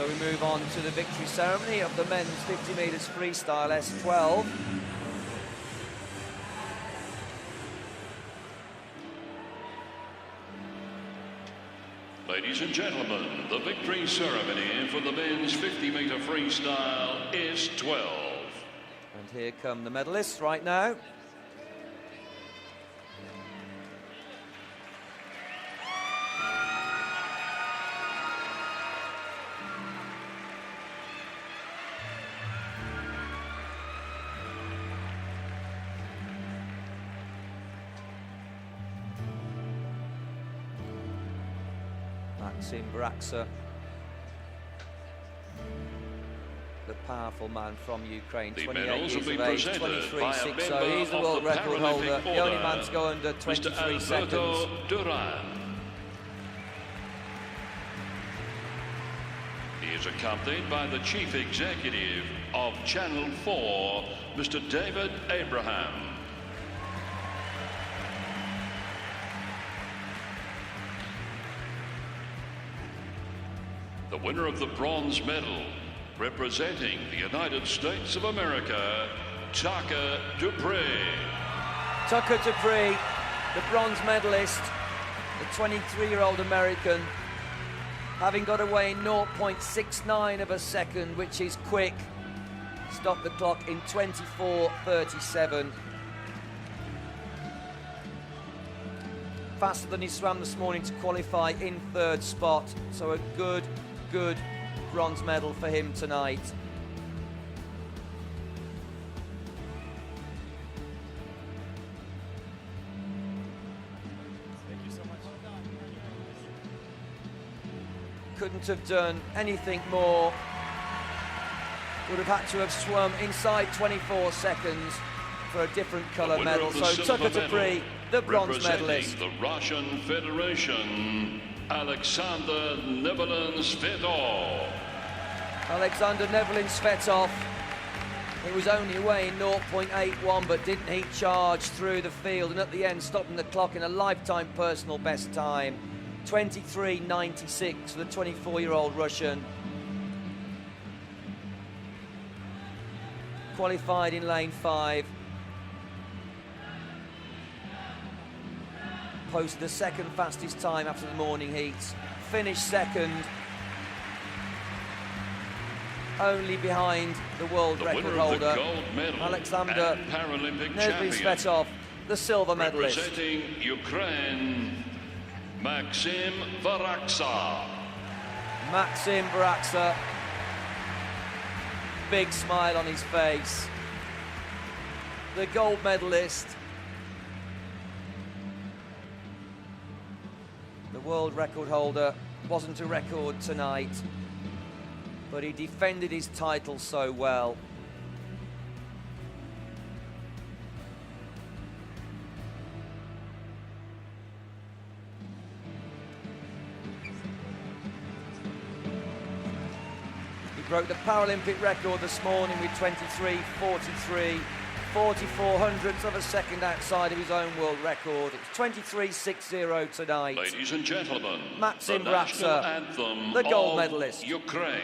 we move on to the victory ceremony of the men's 50 metres freestyle S12. Ladies and gentlemen, the victory ceremony for the men's 50-metre freestyle is 12. And here come the medalists right now. Maxim Braxa, the powerful man from Ukraine, The 28 medals years will of be age, presented by a 23.60. member He's the of world the record Paralympic holder, the only order, man to go under Mr. 23 seconds. Alberto Duran. He is accompanied by the Chief Executive of Channel 4, Mr. David Abraham. The winner of the bronze medal, representing the United States of America, Tucker Dupree. Tucker Dupree, the bronze medalist, the 23-year-old American, having got away in 0.69 of a second, which is quick. Stopped the clock in 24.37. Faster than he swam this morning to qualify in third spot. So a good bronze medal for him tonight. Thank you so much. Couldn't have done anything more. Would have had to have swum inside 24 seconds for a different colour medal. So Tucker Dupree, the bronze medalist. The Russian Federation, Alexander Nevelin-Svetov. Alexander Nevelin-Svetov. He was only away in 0.81, but didn't he charge through the field, and at the end stopping the clock in a lifetime personal best time. 23.96 for the 24-year-old Russian. Qualified in lane 5. Posted the second fastest time after the morning heats. Finished second, only behind the world record holder, Alexander Nevelin-Svetov, the silver medalist. Representing Ukraine, Maxim Braxa. Maxim Braxa, big smile on his face. The gold medalist. The world record holder. Wasn't a record tonight, but he defended his title so well. He broke the Paralympic record this morning with 23.43, 44 hundredths of a second outside of his own world record. It's 23.60 tonight. Ladies and gentlemen, Maxim the national Braxa, anthem the gold of medalist. Ukraine.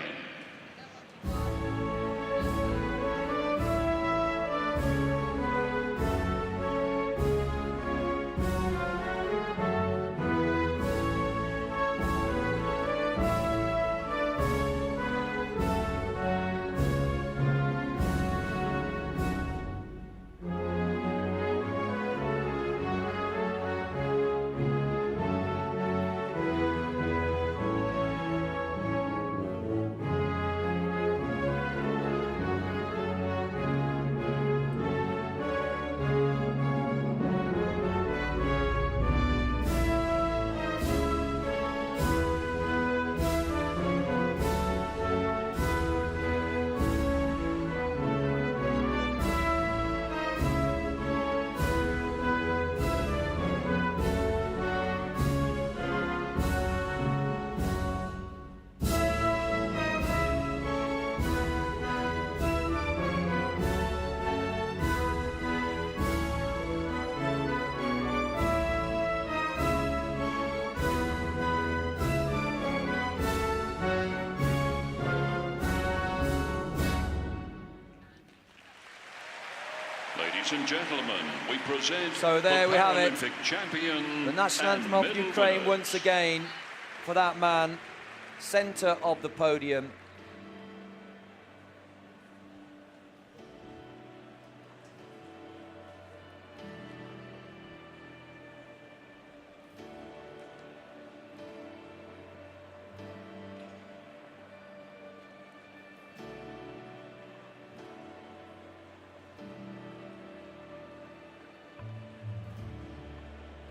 Ladies and gentlemen, we present So there we have it. Paralympic champion, The national and anthem of medal Ukraine winners. once again for that man, centre of the podium.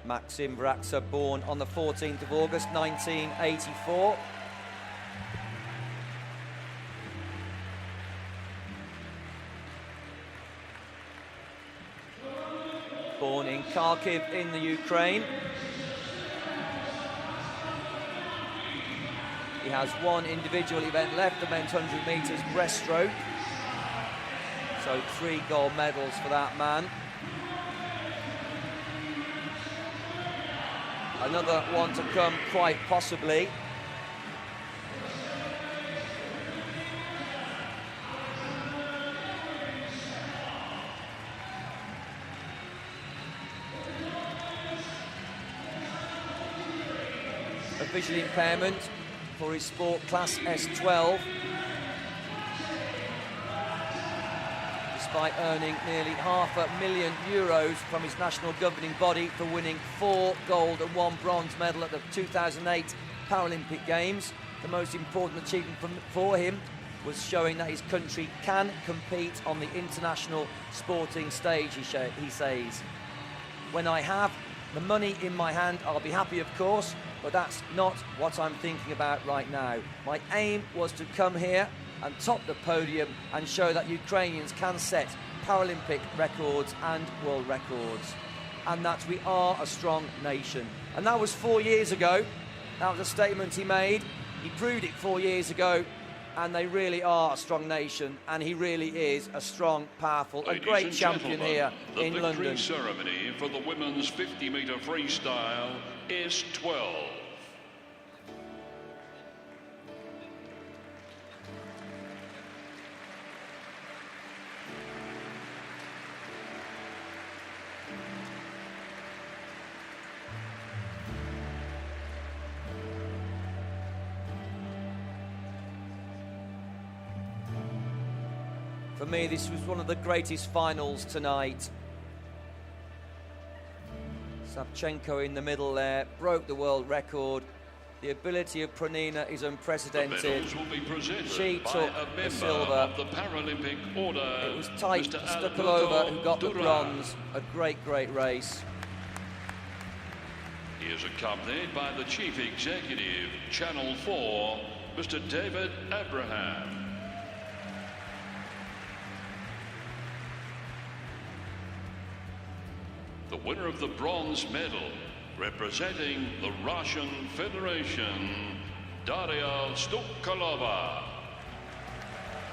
Maxim Vratsa, born on the 14th of August 1984. Born in Kharkiv in the Ukraine. He has one individual event left, the men's 100 metres breaststroke. So 3 gold medals for that man. Another one to come, quite possibly. A visual impairment for his sport class S12. Despite earning nearly €500,000 from his national governing body for winning 4 gold and 1 bronze medal at the 2008 Paralympic Games. The most important achievement for him was showing that his country can compete on the international sporting stage, he says. When I have the money in my hand, I'll be happy, of course, but that's not what I'm thinking about right now. My aim was to come here and top the podium and show that Ukrainians can set Paralympic records and world records, and that we are a strong nation. And that was 4 years ago. That was a statement he made. He proved it 4 years ago, and they really are a strong nation, and he really is a strong, powerful, and great champion here in London. The victory ceremony for the women's 50-metre freestyle is 12. For me, this was one of the greatest finals tonight. Savchenko in the middle there, broke the world record. The ability of Pronina is unprecedented. The medals will be presented She by took a the member silver. of the Paralympic Order. It was tight, Mr. Stukalova who got the Dura. bronze. A great, great race. He is accompanied by the Chief Executive, Channel 4, Mr. David Abraham. The winner of the bronze medal, representing the Russian Federation, Daria Stukalova.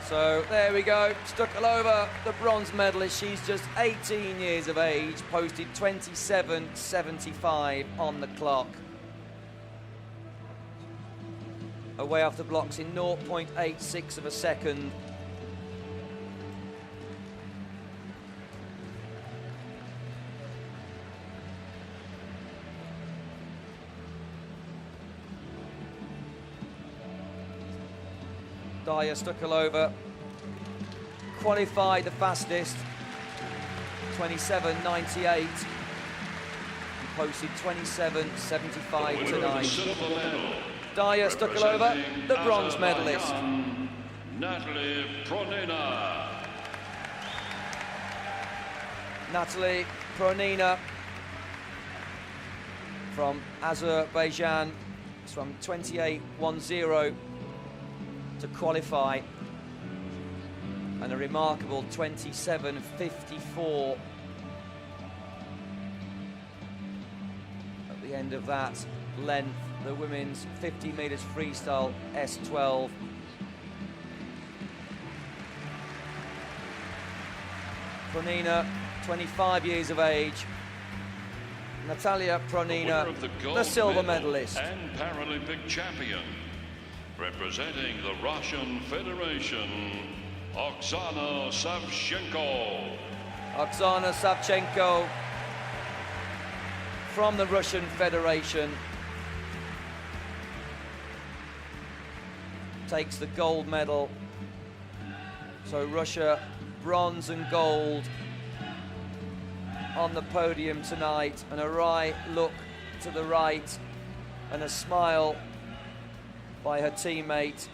So there we go, Stukalova, the bronze medalist. She's just 18 years of age, posted 27.75 on the clock. Away off the blocks in 0.86 of a second. Daria Stukalova qualified the fastest, 27.98, and posted 27.75 tonight. Daria Stukalova, the bronze medalist. Natalie Pronina. Natalie Pronina from Azerbaijan. It's from 28.10 to qualify, and a remarkable 27.54 at the end of that length, the women's 50 metres freestyle S12. Pronina, 25 years of age. Natalia Pronina, the silver medalist. And Paralympic champion, representing the Russian Federation, Oksana Savchenko. Oksana Savchenko from the Russian Federation takes the gold medal. So Russia, bronze and gold on the podium tonight, and a right look to the right and a smile by her teammate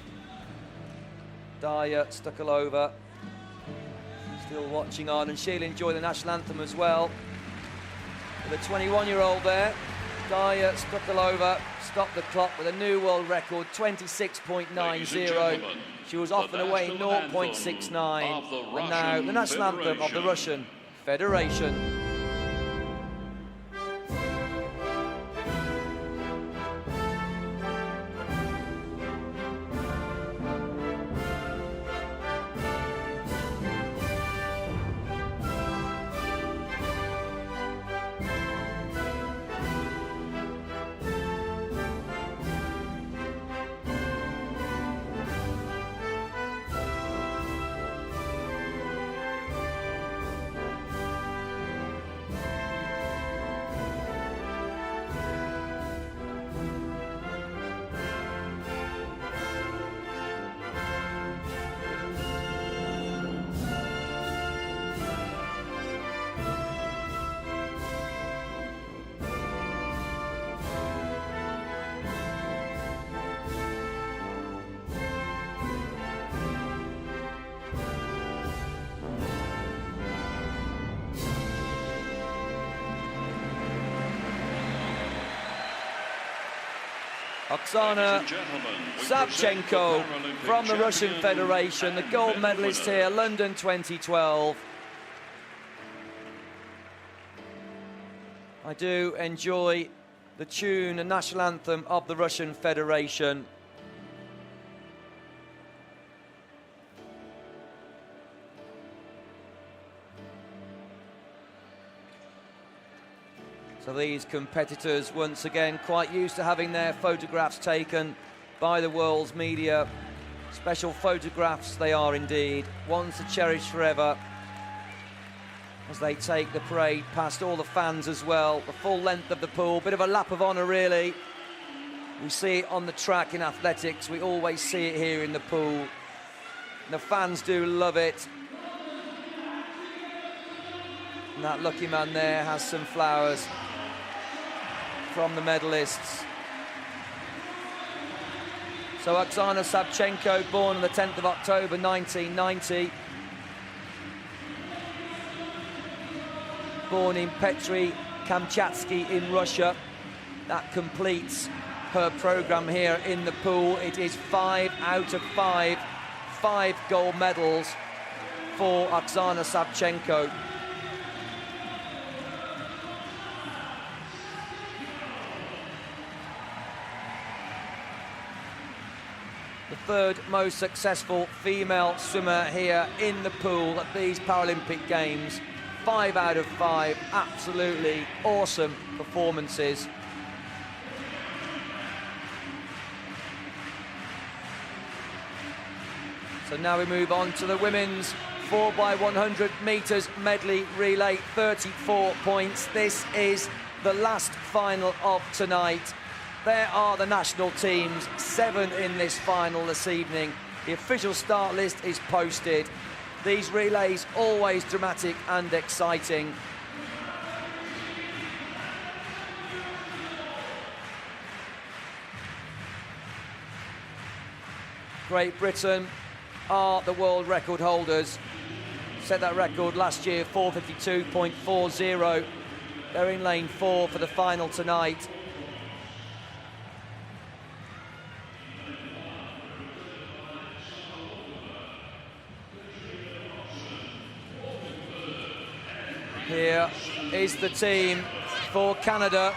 Darya Stukalova. Still watching on, and she'll enjoy the national anthem as well. With a 21-year-old there, Darya Stukalova stopped the clock with a new world record, 26.90. She was off and away 0.69. And now the national anthem of the Russian Federation. Oksana Savchenko from the Russian Federation, the gold medalist here, London 2012. I do enjoy the tune and national anthem of the Russian Federation. So these competitors, once again, quite used to having their photographs taken by the world's media. Special photographs they are indeed, ones to cherish forever, as they take the parade past all the fans as well. The full length of the pool, bit of a lap of honour really. We see it on the track in athletics, we always see it here in the pool. And the fans do love it. And that lucky man there has some flowers from the medalists. So Oksana Savchenko, born on the 10th of October 1990. Born in Petri Kamchatsky in Russia. That completes her programme here in the pool. It is 5 out of 5, 5 gold medals for Oksana Savchenko. The third most successful female swimmer here in the pool at these Paralympic Games. 5 out of 5, absolutely awesome performances. So now we move on to the women's 4x100 metres medley relay, 34 points. This is the last final of tonight. There are the national teams, 7 in this final this evening. The official start list is posted. These relays always dramatic and exciting. Great Britain are the world record holders. Set that record last year, 4:52.40. They're in lane 4 for the final tonight. Here is the team for Canada.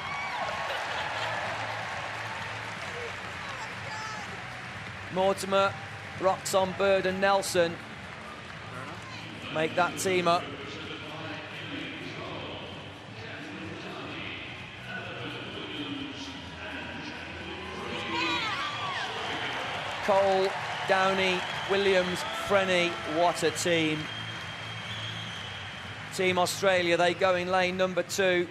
Mortimer, Roxon, Bird and Nelson make that team up. Cole, Downey, Williams, Frenny, what a team. Team Australia, they go in lane number 2.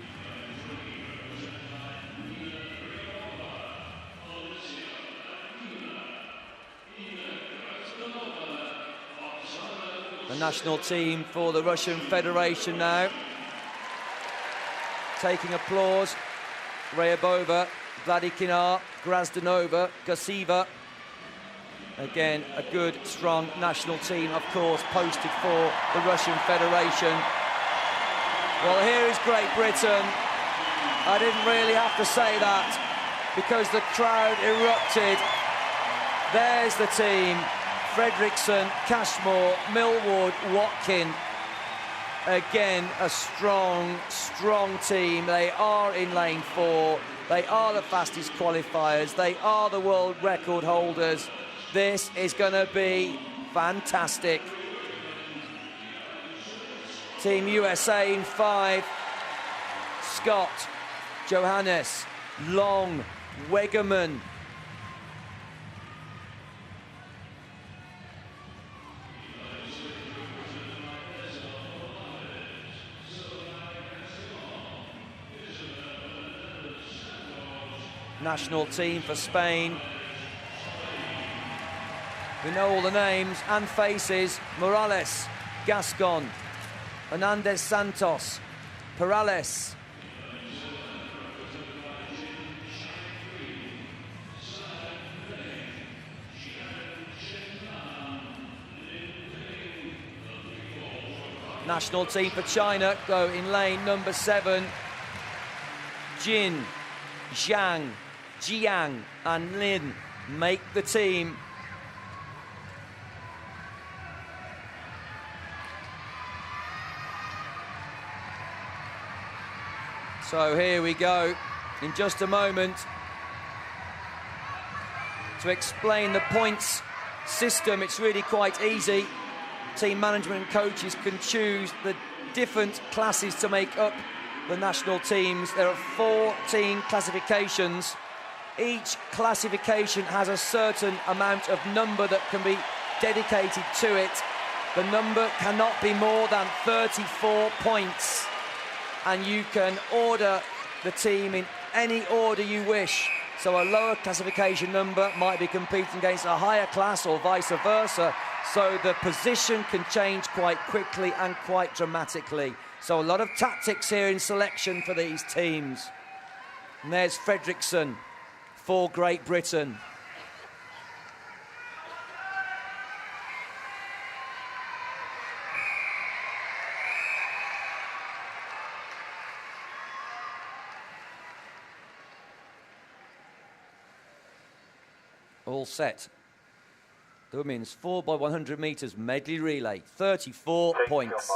The national team for the Russian Federation now. Taking applause. Ryabova, Vladikinar, Grazdanova, Gasiva. Again, a good, strong national team, of course, posted for the Russian Federation. Well, here is Great Britain. I didn't really have to say that because the crowd erupted. There's the team. Fredrickson, Cashmore, Millward, Watkin. Again, a strong, strong team. They are in lane 4. They are the fastest qualifiers. They are the world record holders. This is going to be fantastic. Team USA in 5. Scott, Johannes, Long, Wegerman. National team for Spain. We know all the names and faces. Morales, Gascon, Hernandez Santos, Perales. National team for China go in lane number 7. Jin, Zhang, Jiang and Lin make the team. So here we go. In just a moment, to explain the points system, it's really quite easy. Team management and coaches can choose the different classes to make up the national teams. There are 14 classifications. Each classification has a certain amount of number that can be dedicated to it. The number cannot be more than 34 points. And you can order the team in any order you wish. So a lower classification number might be competing against a higher class or vice versa. So the position can change quite quickly and quite dramatically. So a lot of tactics here in selection for these teams. And there's Fredrickson for Great Britain. All set. The women's 4x100 metres medley relay, 34 points.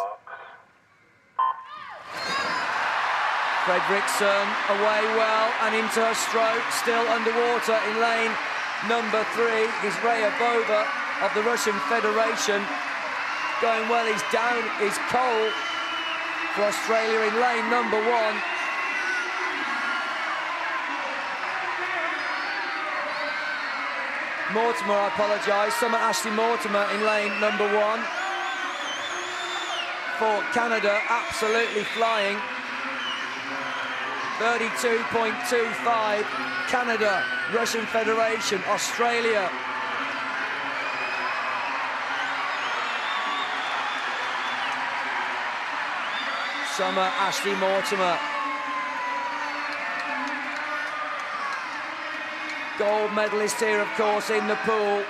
Fredrickson away well and into her stroke, still underwater in lane number 3 is Ryabova of the Russian Federation. Going well, he's down, is Cole for Australia in lane number 1. Mortimer, I apologise, Summer Ashley Mortimer in lane number 1. For Canada, absolutely flying. 32.25, Canada, Russian Federation, Australia. Summer Ashley Mortimer. Gold medalist here, of course, in the pool.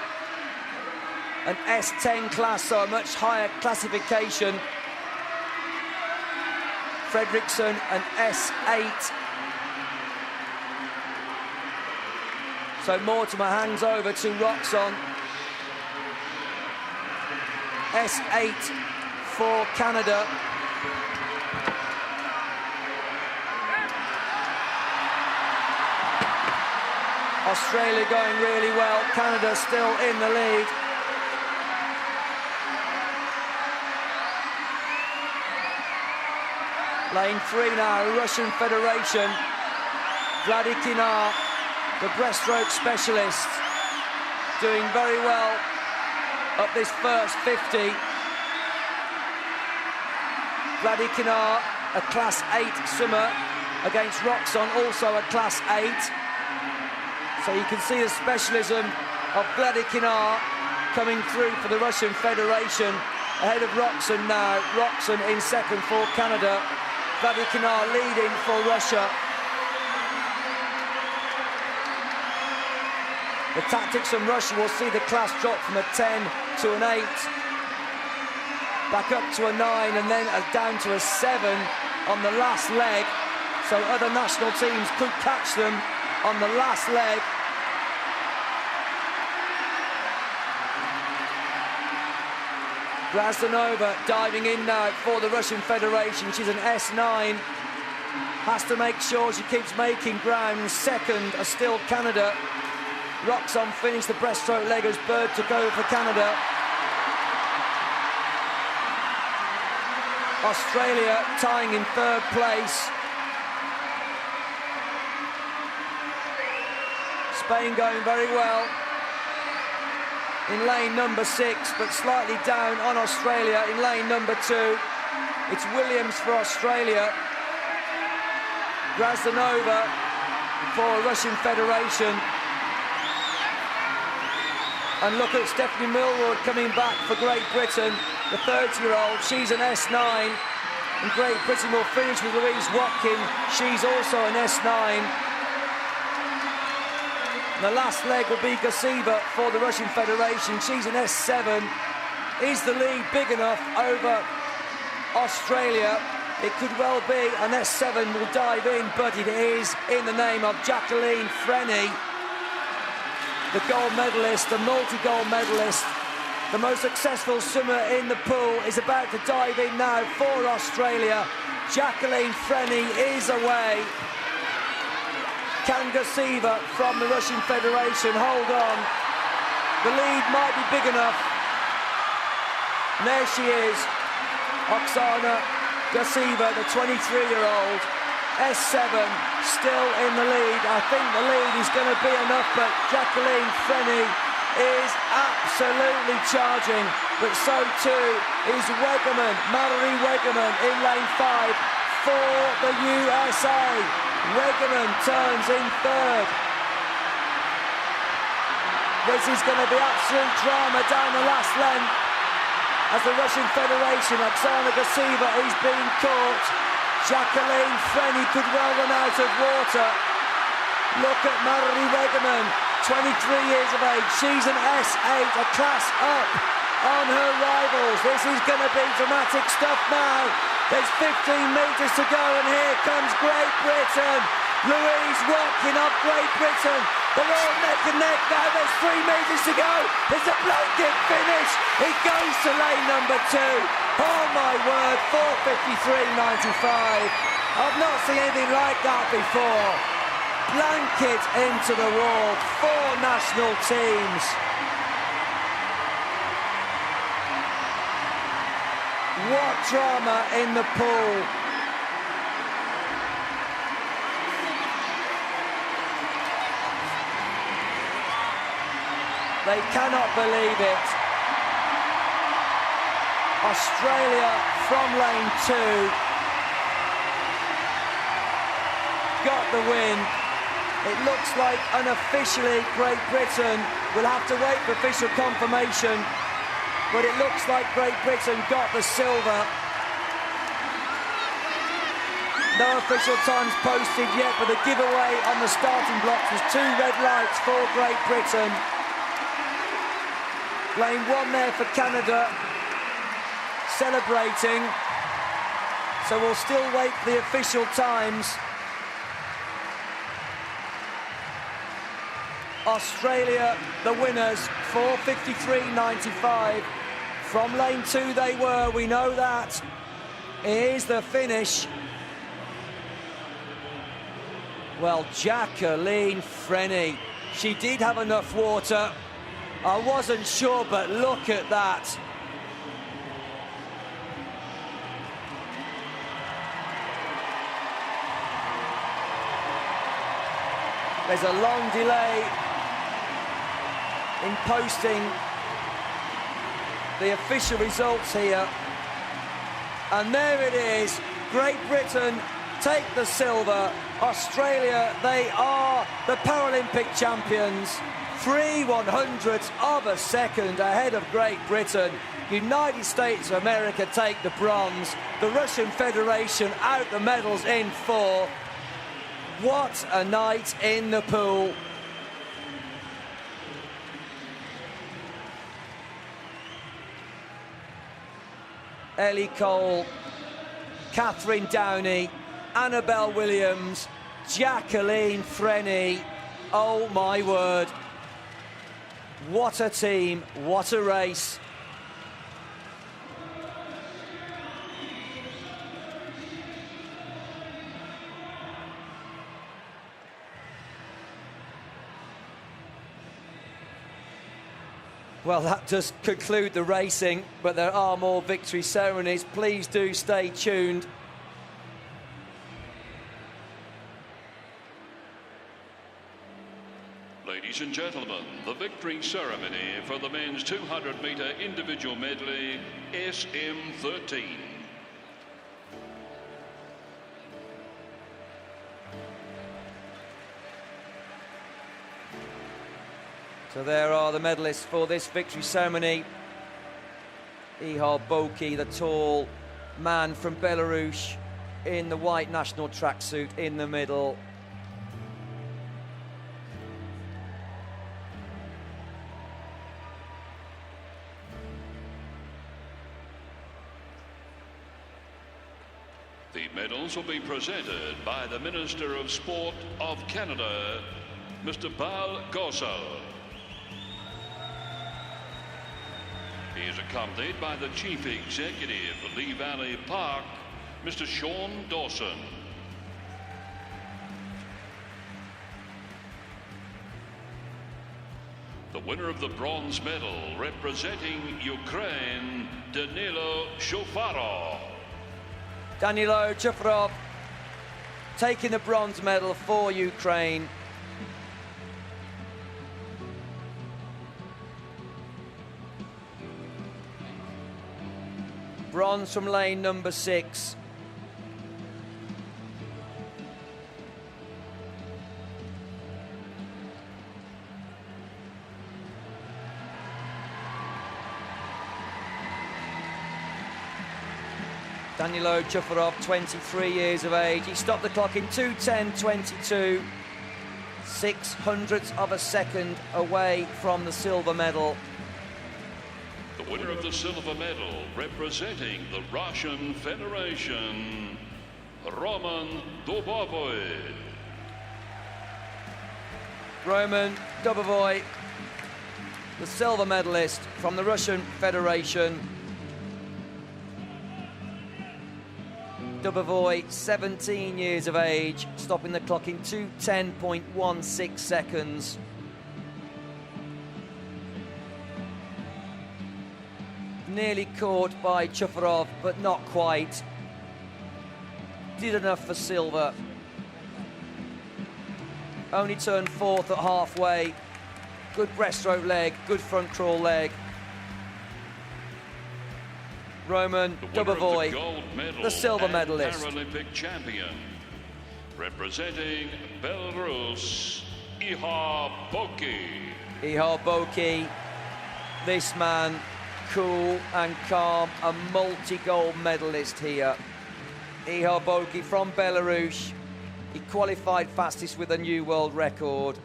An S10 class, so a much higher classification. Fredrickson, an S8. So Mortimer hangs over to Roxon. S8 for Canada. Australia going really well. Canada still in the lead. Lane 3 now, Russian Federation. Vladikinar, the breaststroke specialist, doing very well up this first 50. Vladikinar, a Class 8 swimmer, against Roxon, also a Class 8. So you can see the specialism of Vladikinar coming through for the Russian Federation, ahead of Roxon now. Roxon in second for Canada. Vladikinar leading for Russia. The tactics from Russia will see the class drop from a 10 to an 8, back up to a 9, and then down to a 7 on the last leg. So other national teams could catch them on the last leg. Grazdanova diving in now for the Russian Federation. She's an S9. Has to make sure she keeps making ground. Second are still Canada. Roxon finished the breaststroke leg as Bird took over for Canada. Australia tying in third place. Spain going very well in lane number 6, but slightly down on Australia in lane number 2. It's Williams for Australia. Grazdanova for Russian Federation. And look at Stephanie Milroyd coming back for Great Britain, the 30-year-old. She's an S9. And Great Britain will finish with Louise Watkin. She's also an S9. And the last leg will be Gasiva for the Russian Federation. She's an S7. Is the lead big enough over Australia? It could well be. An S7 will dive in, but it is in the name of Jacqueline Freni, the gold medalist, the multi-gold medalist, the most successful swimmer in the pool, is about to dive in now for Australia. Jacqueline Freni is away. Can Gasiva from the Russian Federation hold on? The lead might be big enough. And there she is, Oksana Gasiva, the 23-year-old. S7 still in the lead. I think the lead is going to be enough, but Jacqueline Freni is absolutely charging, but so too is Wegerman, Mallory Wegerman in lane 5 for the USA. Wegerman turns in third. This is going to be absolute drama down the last length as the Russian Federation, Oksana Gasiva, is being caught. Jacqueline Freni could well run out of water. Look at Mallory Wegerman, 23 years of age. She's an S8, a class up on her rivals. This is going to be dramatic stuff now. There's 15 metres to go, and here comes Great Britain. Louise Watkin of Great Britain. They're all neck and neck now. There's 3 metres to go. There's a blanket finish. It goes to lane number 2. Oh my word, 4:53.95. I've not seen anything like that before. Blanket into the wall. 4 national teams. What drama in the pool. They cannot believe it. Australia from lane 2 got the win. It looks like unofficially Great Britain will have to wait for official confirmation, but it looks like Great Britain got the silver. No official times posted yet, but the giveaway on the starting blocks was 2 red lights for Great Britain. Lane 1 there for Canada, celebrating. So we'll still wait for the official times. Australia, the winners, 4:53.95. From lane 2 they were, we know that. Here's the finish. Well, Jacqueline Freni, she did have enough water. I wasn't sure, but look at that. There's a long delay in posting the official results here. And there it is. Great Britain take the silver. Australia, they are the Paralympic champions. 3/100ths of a second ahead of Great Britain. United States of America take the bronze. The Russian Federation out the medals in 4. What a night in the pool. Ellie Cole, Catherine Downey, Annabelle Williams, Jacqueline Frenny. Oh my word. What a team, what a race. Well, that does conclude the racing, but there are more victory ceremonies. Please do stay tuned. Ladies and gentlemen, the victory ceremony for the men's 200-metre individual medley SM13. So there are the medalists for this victory ceremony. Ihar Boki, the tall man from Belarus, in the white national tracksuit in the middle. The medals will be presented by the Minister of Sport of Canada, Mr. Bal Gosal. He is accompanied by the Chief Executive of Lee Valley Park, Mr. Sean Dawson. The winner of the bronze medal representing Ukraine, Danilo Shufarov. Danilo Shufarov taking the bronze medal for Ukraine. Bronze from lane number 6. Danilo Shufarov, 23 years of age. He stopped the clock in 2:10.22. 600ths of a second away from the silver medal. The winner of the silver medal representing the Russian Federation, Roman Dubovoy. Roman Dubovoy, the silver medalist from the Russian Federation. Dubovoy, 17 years of age, stopping the clock in 2:10.16 seconds. Nearly caught by Shufarov, but not quite. Did enough for silver. Only turned 4th at halfway. Good breaststroke leg, good front crawl leg. Roman Dubovoy, the silver medalist. Paralympic champion, representing Belarus, Ihar Boki. Ihar Boki, this man, cool and calm, a multi-gold medalist here. Ihar Boki from Belarus. He qualified fastest with a new world record.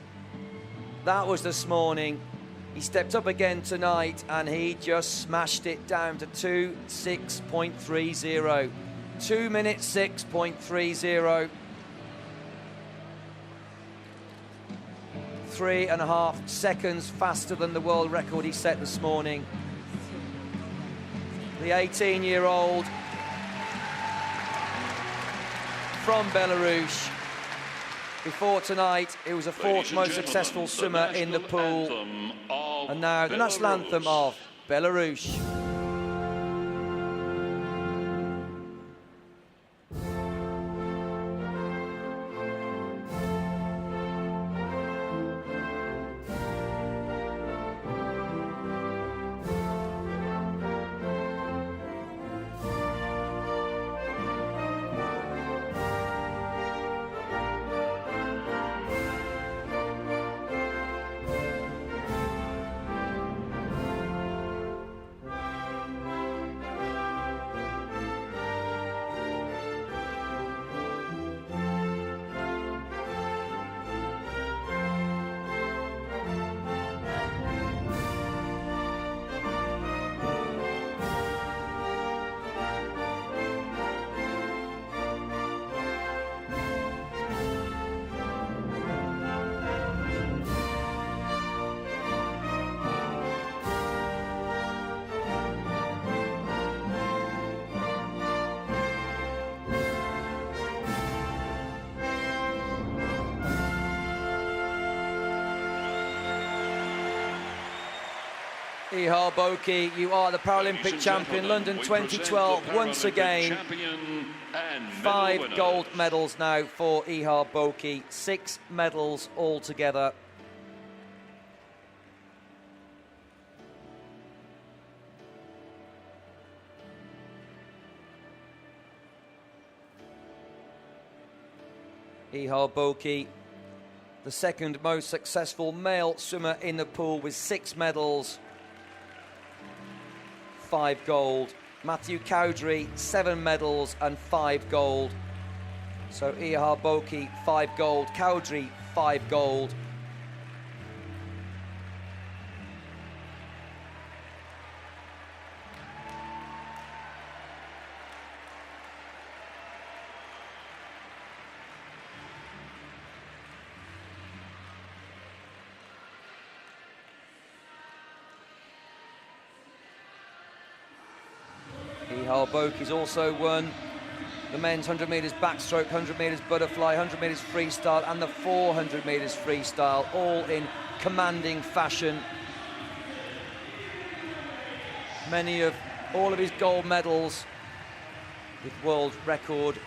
That was this morning. He stepped up again tonight and he just smashed it down to 2:06.30. 2 minutes 6.30. 3.5 seconds faster than the world record he set this morning. The 18-year-old from Belarus. Before tonight, it was a 4th most successful swimmer in the pool. And now the national anthem of Belarus. Ihar Boki, you are the Paralympic champion, London 2012, once again. 5 gold medals now for Ihar Boki, 6 medals altogether. Ihar Boki, the second most successful male swimmer in the pool with 6 medals. 5 gold. Matthew Cowdrey, 7 medals and 5 gold. So Ihar Boki, 5 gold. Cowdrey, 5 gold. Ihar Boki's also won the men's 100 metres backstroke, 100 metres butterfly, 100 metres freestyle and the 400 metres freestyle, all in commanding fashion. All of his gold medals with world record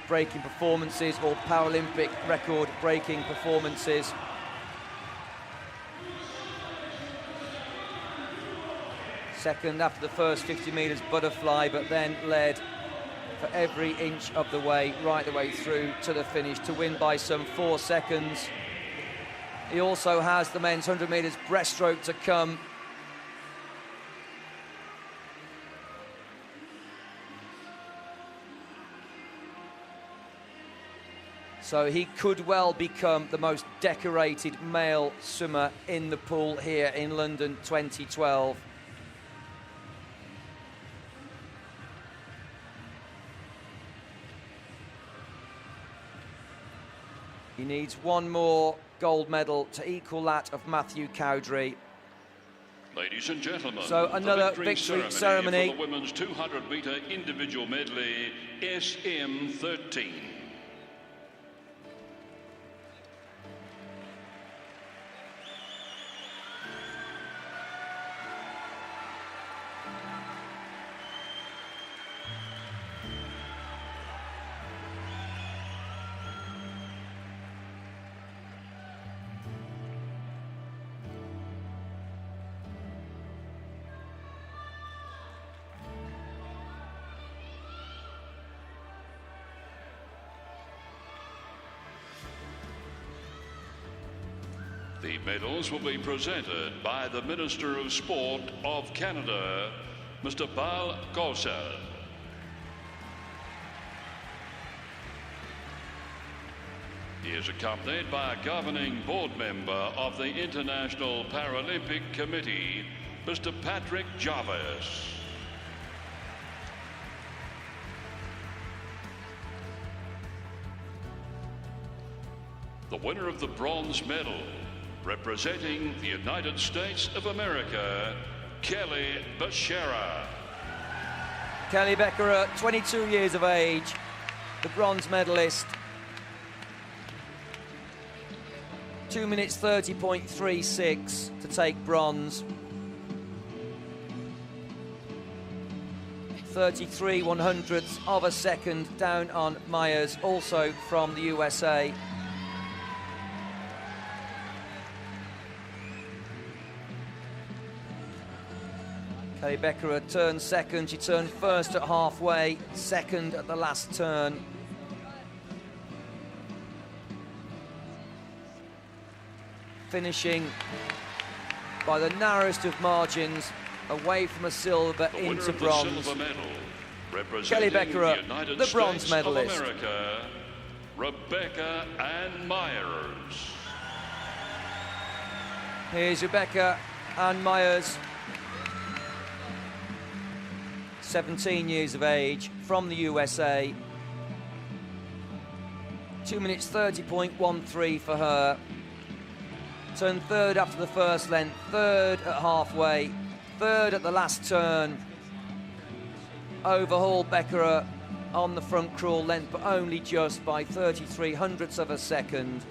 breaking performances or Paralympic record breaking performances. Second after the first 50 metres butterfly, but then led for every inch of the way, right the way through to the finish to win by some 4 seconds. He also has the men's 100 metres breaststroke to come. So he could well become the most decorated male swimmer in the pool here in London 2012. He needs one more gold medal to equal that of Matthew Cowdrey. Ladies and gentlemen, so another the victory ceremony for the women's 200-metre individual medley, SM13. The medals will be presented by the Minister of Sport of Canada, Mr. Bal Gosal. He is accompanied by a governing board member of the International Paralympic Committee, Mr. Patrick Jarvis. The winner of the bronze medal, representing the United States of America, Kelly Becerra. Kelly Becerra, 22 years of age, the bronze medalist. 2 minutes 30.36 to take bronze. 33 100ths of a second down on Myers, also from the USA. Kelly Becerra turned second. She turned first at halfway, second at the last turn. Finishing by the narrowest of margins, away from a silver into bronze. Kelly Becerra, the bronze medalist. America, Rebecca Ann Myers. Here's Rebecca Ann Myers, 17 years of age, from the USA. 2 minutes 30.13 for her. Turned third after the first length, third at halfway, third at the last turn. Overhauled Becerra on the front crawl length, but only just by 33 hundredths of a second.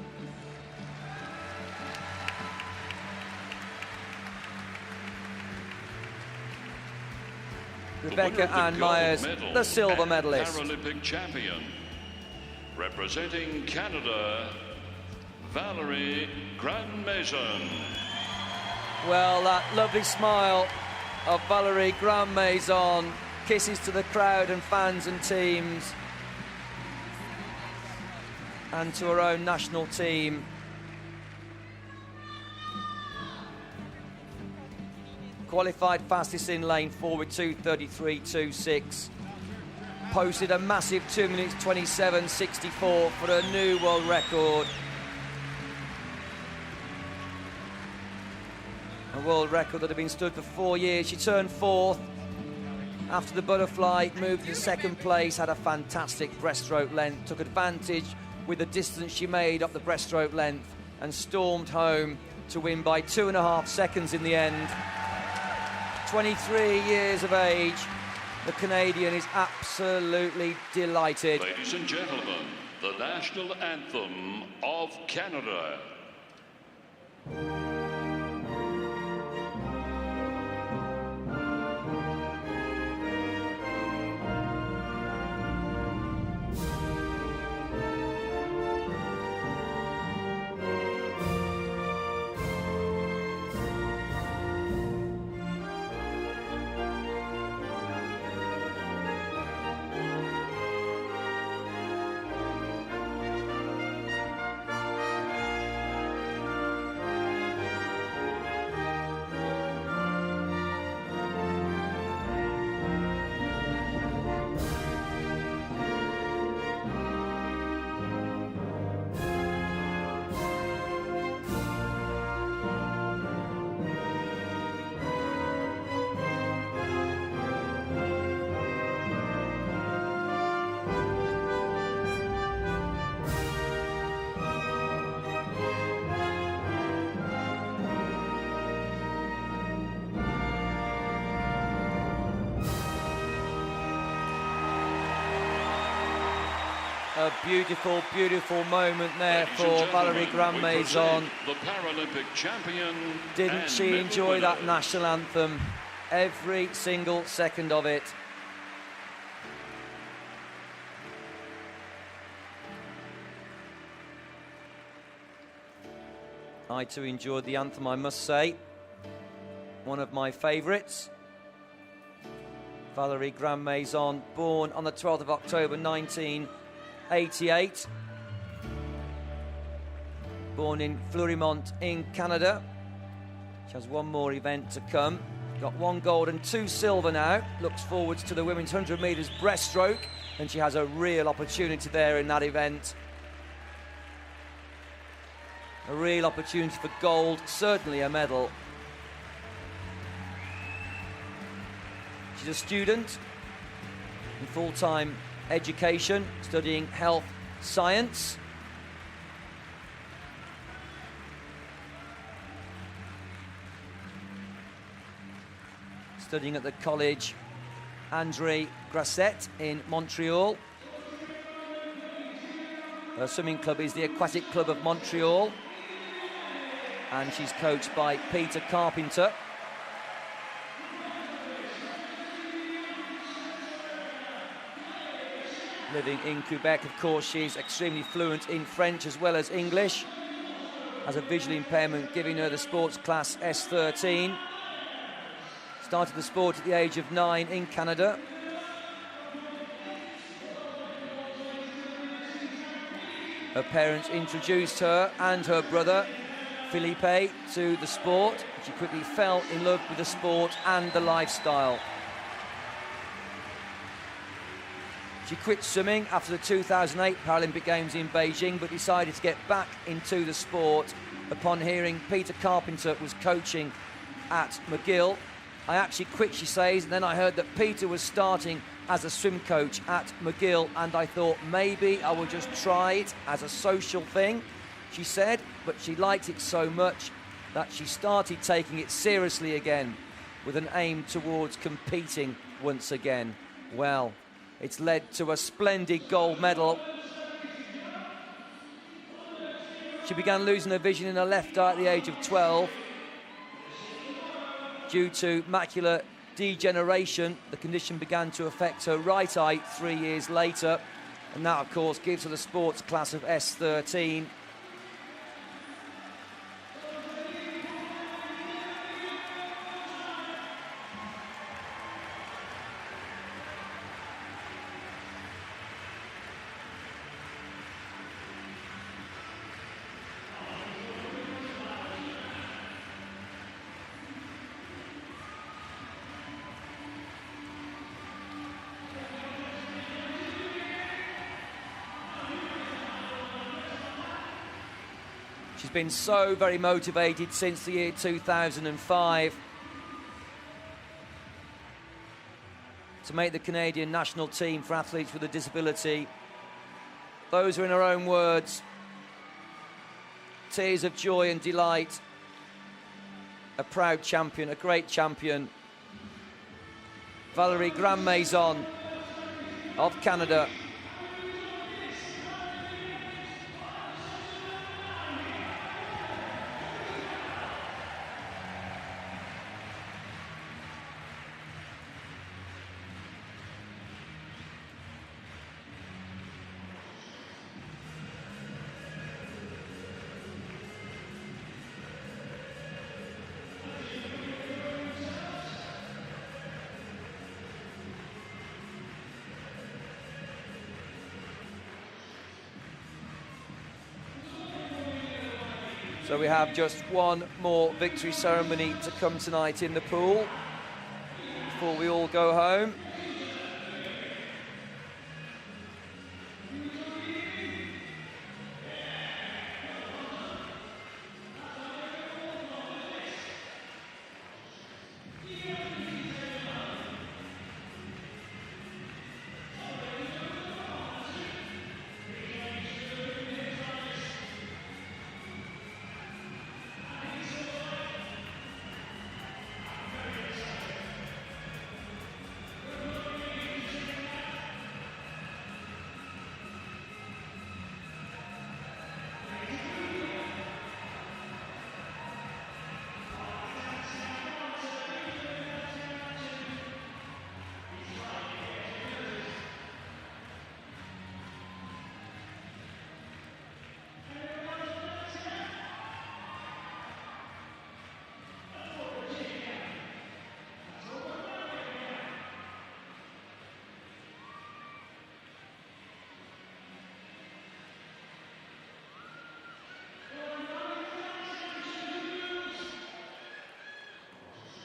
Rebecca Ann Myers, the silver medalist. Paralympic champion. Representing Canada, Valerie Grandmaison. Well, that lovely smile of Valerie Grandmaison, kisses to the crowd and fans and teams, and to her own national team. Qualified fastest in lane 4 with 2:33.26. Posted a massive 2 minutes 27.64 for a new world record. A world record that had been stood for 4 years. She turned fourth after the butterfly, moved to second place, had a fantastic breaststroke length, took advantage with the distance she made up the breaststroke length and stormed home to win by 2.5 seconds in the end. 23 years of age, the Canadian is absolutely delighted. Ladies and gentlemen, the national anthem of Canada. A beautiful, beautiful moment there Ladies for and Valerie gentlemen, we Grandmaison. present the Paralympic champion. Didn't and she medal enjoy that winner. national anthem? Every single second of it. I too enjoyed the anthem, I must say. One of my favourites. Valerie Grandmaison, born on the 12th of October 1988. Born in Fleurimont in Canada. She has one more event to come. Got 1 gold and 2 silver now. Looks forwards to the women's 100 metres breaststroke, and she has a real opportunity there in that event. A real opportunity for gold, certainly a medal. She's a student in full-time education, studying health science. Studying at the college André Grasset in Montreal. Her swimming club is the Aquatic Club of Montreal, and she's coached by Peter Carpenter. Living in Quebec, of course, she's extremely fluent in French as well as English. Has a visual impairment, giving her the sports class S13. Started the sport at the age of 9 in Canada. Her parents introduced her and her brother, Philippe, to the sport. She quickly fell in love with the sport and the lifestyle. She quit swimming after the 2008 Paralympic Games in Beijing, but decided to get back into the sport upon hearing Peter Carpenter was coaching at McGill. I actually quit, she says, and then I heard that Peter was starting as a swim coach at McGill, and I thought maybe I will just try it as a social thing, she said, but she liked it so much that she started taking it seriously again with an aim towards competing once again. Well, it's led to a splendid gold medal. She began losing her vision in her left eye at the age of 12 due to macular degeneration. The condition began to affect her right eye 3 years later, and that, of course, gives her the sports class of S13. She's been so very motivated since the year 2005 to make the Canadian national team for athletes with a disability. Those are, in her own words, tears of joy and delight. A proud champion, a great champion. Valérie Grandmaison of Canada. So we have just one more victory ceremony to come tonight in the pool before we all go home.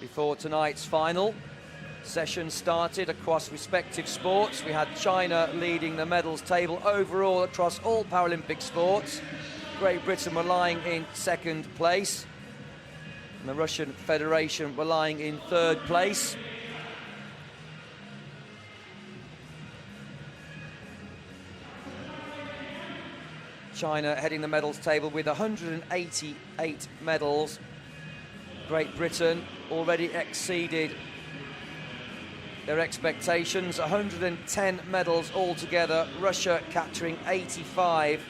Before tonight's final session started across respective sports, we had China leading the medals table overall across all Paralympic sports. Great Britain were lying in second place, and the Russian Federation were lying in third place. China heading the medals table with 188 medals. Great Britain already exceeded their expectations, 110 medals altogether. Russia capturing 85.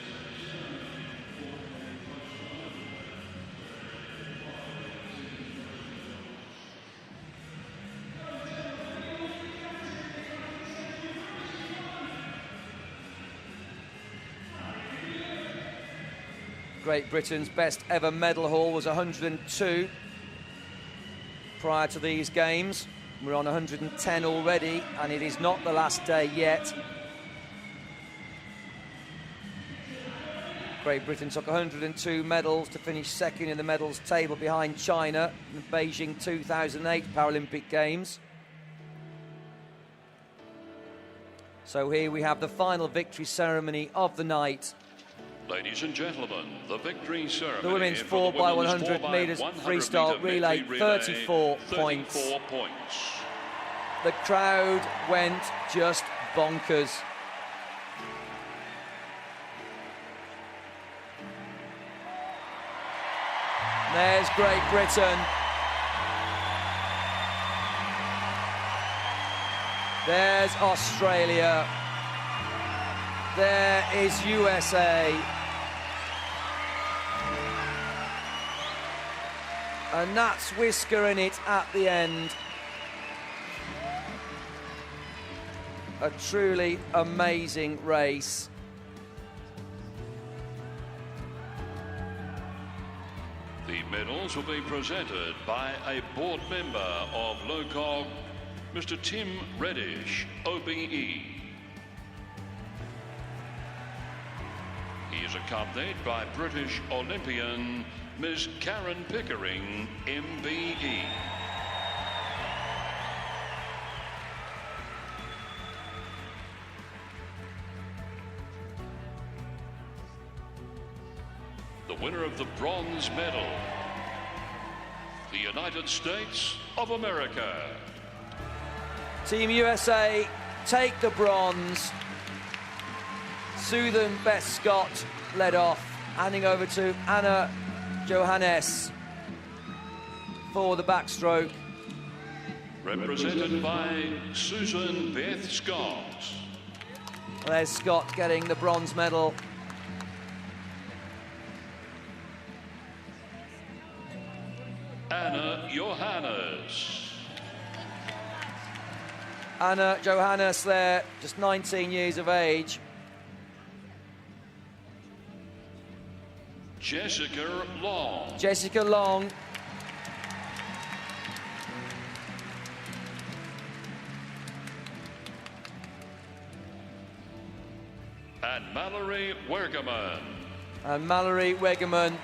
Great Britain's best ever medal haul was 102 prior to these games. We're on 110 already, and it is not the last day yet. Great Britain took 102 medals to finish second in the medals table behind China in the Beijing 2008 Paralympic Games. So here we have the final victory ceremony of the night. Ladies and gentlemen, the victory ceremony. The women's 4x100 metres freestyle relay, 34 points. The crowd went just bonkers. There's Great Britain. There's Australia. There is USA. And that's whiskering it at the end. a truly amazing race. The medals will be presented by a board member of LOCOG, Mr. Tim Reddish, OBE. He is accompanied by British Olympian Ms. Karen Pickering, MBE. The winner of the bronze medal, the United States of America. Team USA take the bronze. Susan Beth Scott led off, handing over to Anna Johannes for the backstroke. Represented by Susan Beth Scott. There's Scott getting the bronze medal. Anna Johannes. Anna Johannes there, just 19 years of age. Jessica Long. Jessica Long. And Mallory Wergeman. And Mallory Wegerman.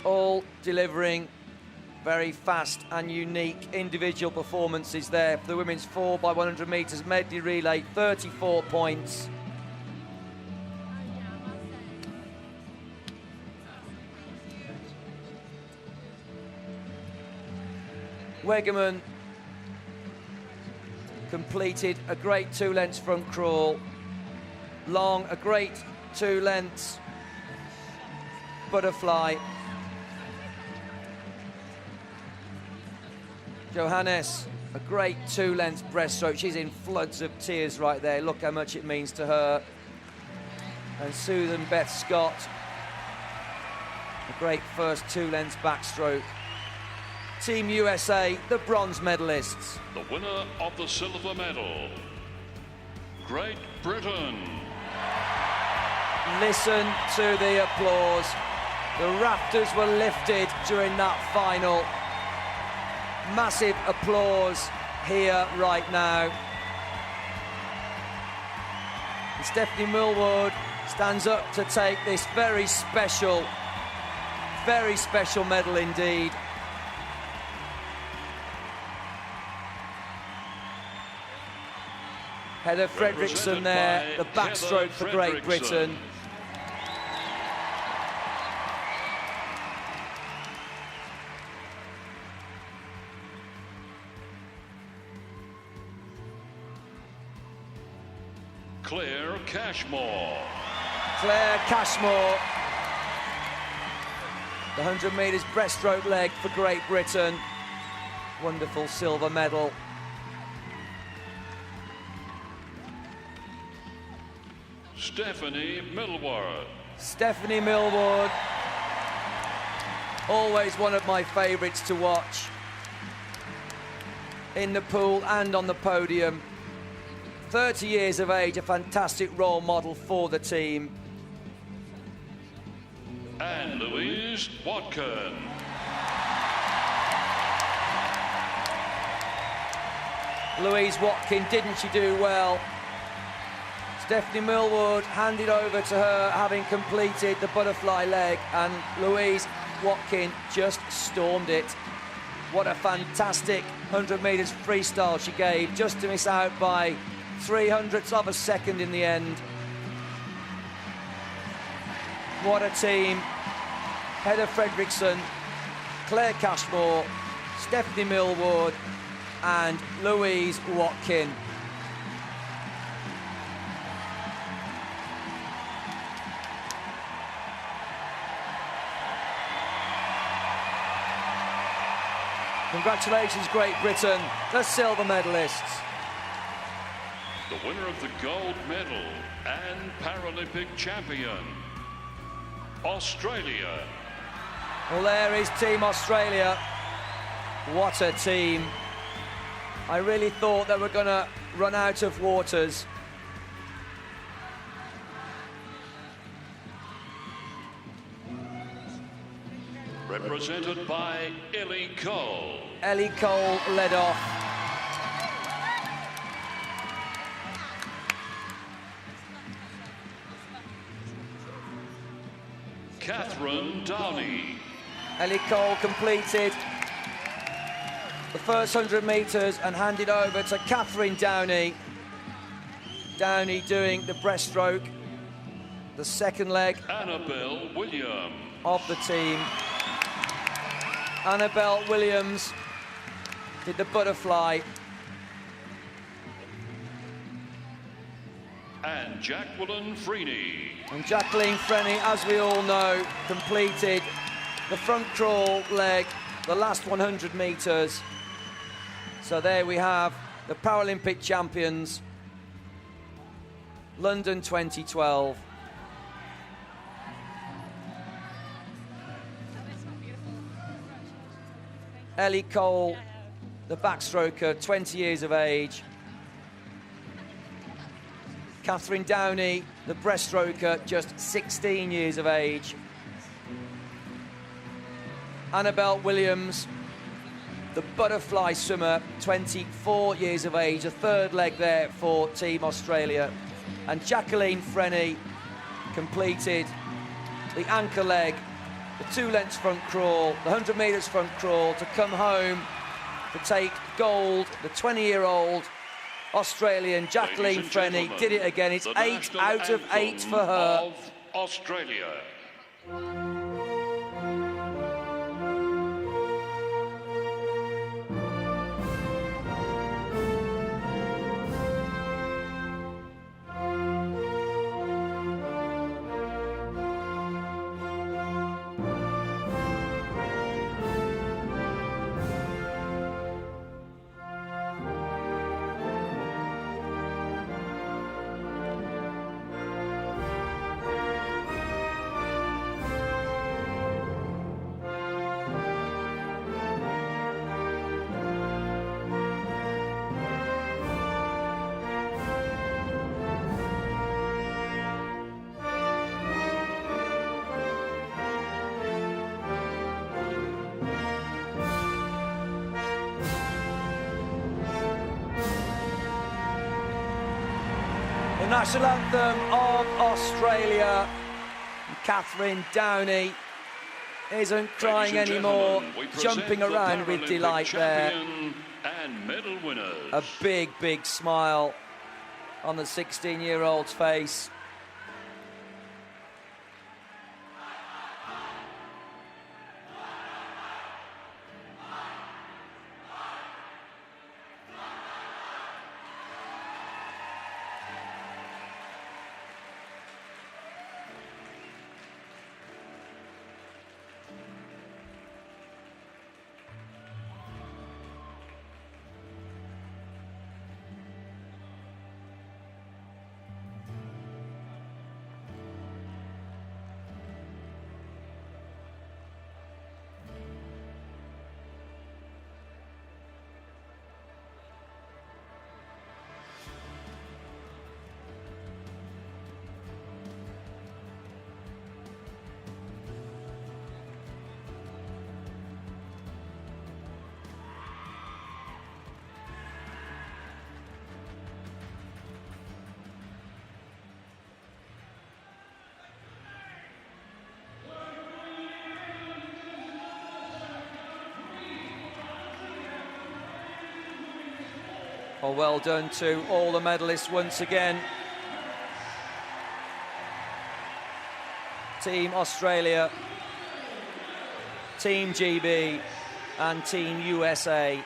All delivering very fast and unique individual performances there for the women's 4x100 metres medley relay, 34 points. Wegerman completed a great 2 lengths front crawl. Long, a great 2 lengths butterfly. Johannes, a great 2 lengths breaststroke. She's in floods of tears right there. Look how much it means to her. And Susan Beth Scott, a great first 2 lengths backstroke. Team USA, the bronze medalists. The winner of the silver medal, Great Britain. Listen to the applause. The rafters were lifted during that final. Massive applause here right now. And Stephanie Millward stands up to take this very special medal indeed. Heather Fredrickson there, the backstroke for Great Britain. Claire Cashmore. Claire Cashmore. The 100 metres breaststroke leg for Great Britain. Wonderful silver medal. Stephanie Millward. Stephanie Millward. Always one of my favourites to watch. In the pool and on the podium. 30 years of age, a fantastic role model for the team. And Louise Watkin. Louise Watkin, didn't she do well? Stephanie Millward handed over to her, having completed the butterfly leg, and Louise Watkin just stormed it. What a fantastic 100 metres freestyle she gave, just to miss out by 0.03 of a second in the end. What a team. Heather Fredrickson, Claire Cashmore, Stephanie Millward and Louise Watkin. Congratulations, Great Britain, the silver medalists. The winner of the gold medal and Paralympic champion, Australia. Well, there is Team Australia. What a team. I really thought they were going to run out of waters. Represented by Ellie Cole. Ellie Cole led off. Catherine Downey. Ellie Cole completed the first 100 metres and handed over to Catherine Downey. Downey doing the breaststroke, the second leg Annabelle Williams. of the team. Annabelle Williams did the butterfly. And Jacqueline Freeney. And Jacqueline Freeney, as we all know, completed the front crawl leg, the last 100 metres. So there we have the Paralympic champions, London 2012. Ellie Cole, the backstroker, 20 years of age. Catherine Downey, the breaststroker, just 16 years of age. Annabelle Williams, the butterfly swimmer, 24 years of age, a third leg there for Team Australia. And Jacqueline Freeney completed the anchor leg, the 2 lengths front crawl, the 100 metres front crawl to come home to take gold. The 20-year-old Australian Jacqueline Freeney did it again. It's 8 out of 8 for her. Of Australia. The national anthem of Australia. Catherine Downey isn't crying anymore, jumping around with delight there. And medal winners. A big, big smile on the 16-year-old's face. Well, well done to all the medalists once again. Team Australia, Team GB and Team USA.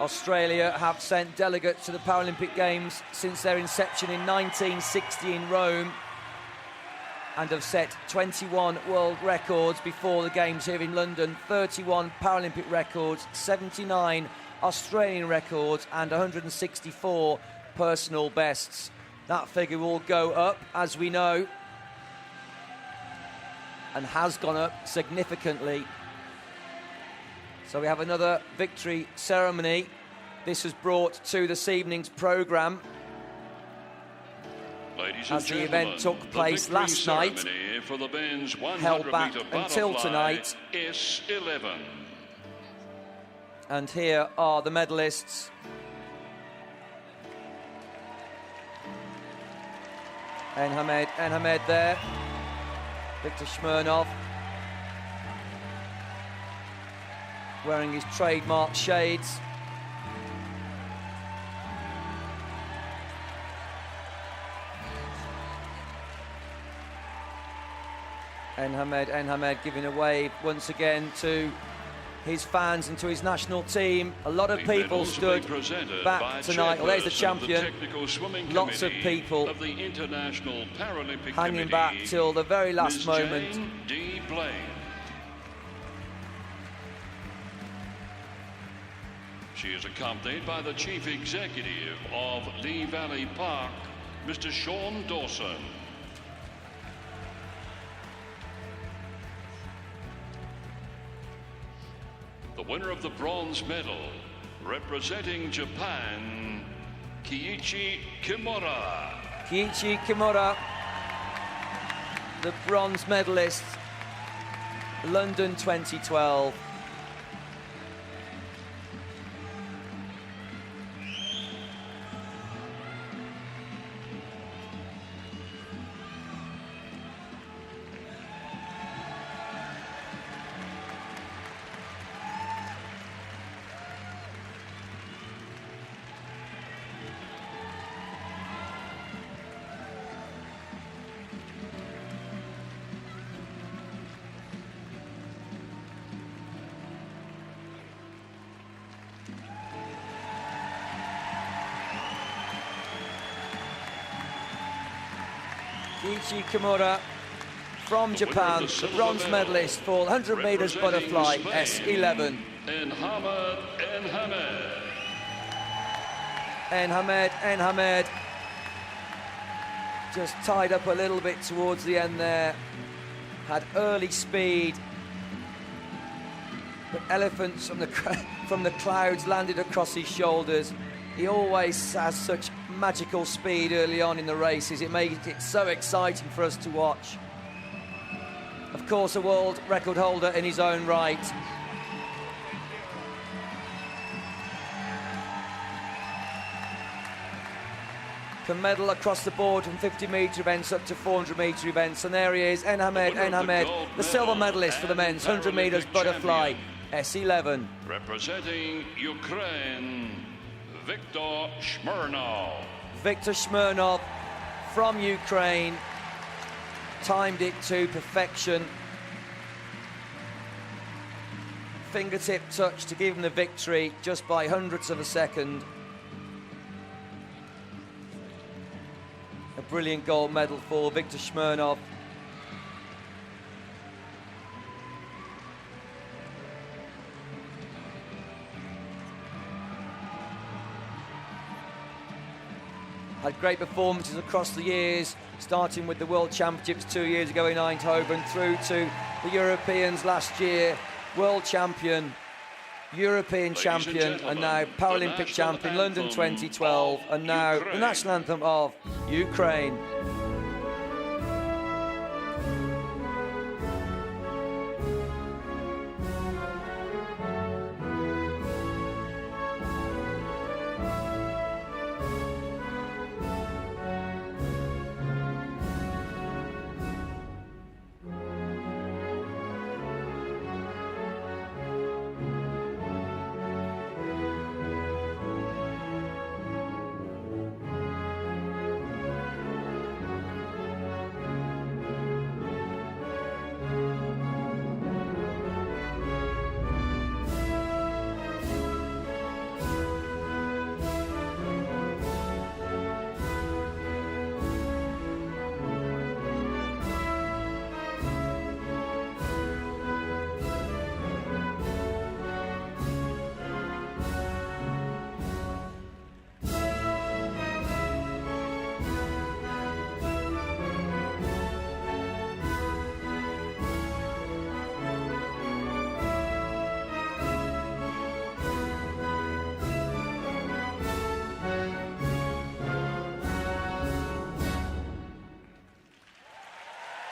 Australia have sent delegates to the Paralympic Games since their inception in 1960 in Rome. and have set 21 world records before the Games here in London, 31 Paralympic records, 79 Australian records and 164 personal bests. That figure will go up, as we know, and has gone up significantly. So we have another victory ceremony. This was brought to this evening's programme as the event took place last night, for the men's held back 100-metre until butterfly tonight. S11. And here are the medalists. Enhamed there, Viktor Smirnov, wearing his trademark shades. Enhamed giving a wave once again to his fans and to his national team. A lot of people stood back tonight. Well, there's the champion. Lots of people of the International Paralympic hanging back till the very last moment. Jane D. Blaine. She is accompanied by the Chief Executive of Lee Valley Park, Mr. Sean Dawson. The winner of the bronze medal, representing Japan, Kiichi Kimura. Kiichi Kimura, the bronze medalist, London 2012. Kiichi Kimura from Japan, the bronze medalist for 100 metres butterfly S11. Enhamed just tied up a little bit towards the end there, had early speed, but elephants from the clouds landed across his shoulders. He always has such magical speed early on in the races. It makes it so exciting for us to watch. Of course, a world record holder in his own right. Can medal across the board from 50-metre events up to 400-metre events. And there he is, Enhamed, the silver medalist for the men's 100 metres butterfly S11. Representing Ukraine, Viktor Smirnov. Viktor Smirnov from Ukraine timed it to perfection. Fingertip touch to give him the victory just by hundredths of a second. A brilliant gold medal for Viktor Smirnov. Had great performances across the years, starting with the World Championships 2 years ago in Eindhoven, through to the Europeans last year. World champion, European champion, and now Paralympic champion, London 2012, and now the national anthem of Ukraine.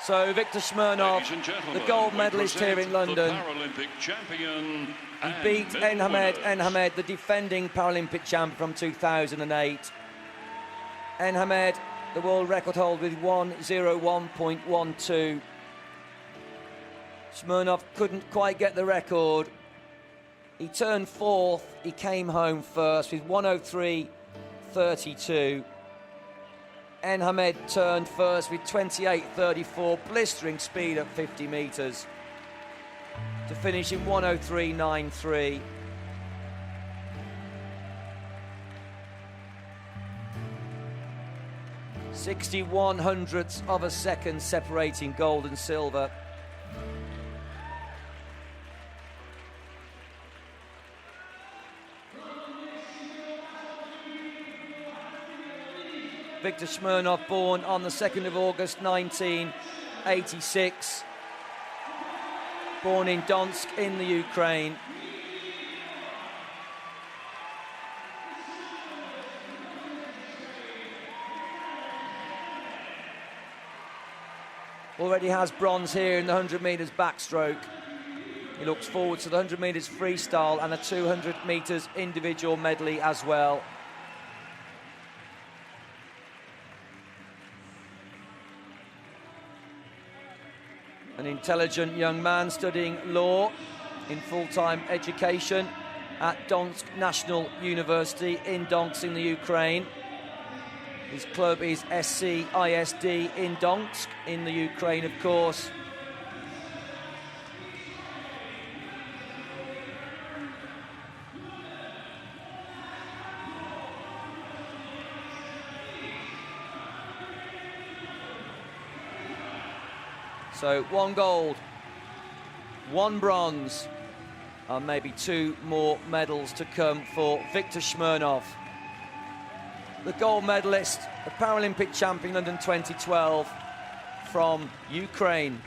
So Viktor Smirnov, Ladies and gentlemen, the gold we medalist here in present London, the Paralympic champion he and beat medal winners. Enhamed, the defending Paralympic champion from 2008. Enhamed, the world record holder with 1:01.12. Smirnov couldn't quite get the record. He turned fourth, he came home first with 1:03.32. Enhamed turned first with 28.34, blistering speed at 50 metres, to finish in 1:03.93. .61 hundredths of a second separating gold and silver. Viktor Smirnov, born on the 2nd of August 1986, born in Donetsk in the Ukraine. Already has bronze here in the 100 metres backstroke. He looks forward to the 100 metres freestyle and the 200 metres individual medley as well. An intelligent young man studying law in full-time education at Donetsk National University in Donetsk in the Ukraine. His club is SCISD in Donetsk in the Ukraine, of course. So 1 gold, 1 bronze, and maybe 2 more medals to come for Viktor Smirnov, the gold medalist, the Paralympic champion London 2012 from Ukraine.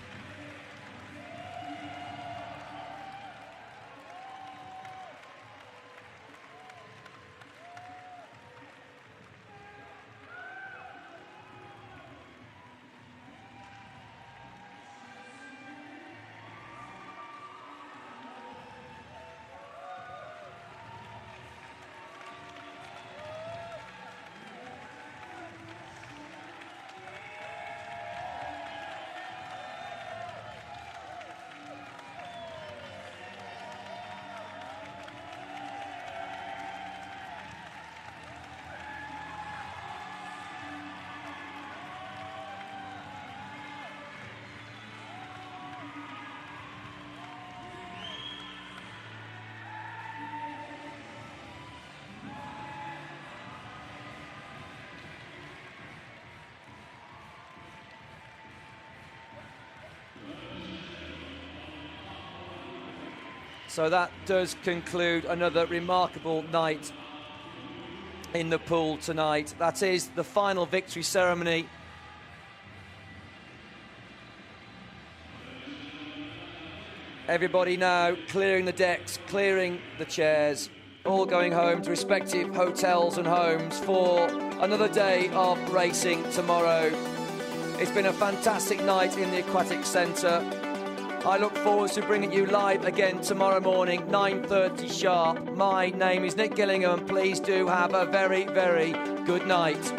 So that does conclude another remarkable night in the pool tonight. That is the final victory ceremony. Everybody now clearing the decks, clearing the chairs, all going home to respective hotels and homes for another day of racing tomorrow. It's been a fantastic night in the Aquatic Centre. I look forward to bringing you live again tomorrow morning, 9:30 sharp. My name is Nick Gillingham. Please do have a very, very good night.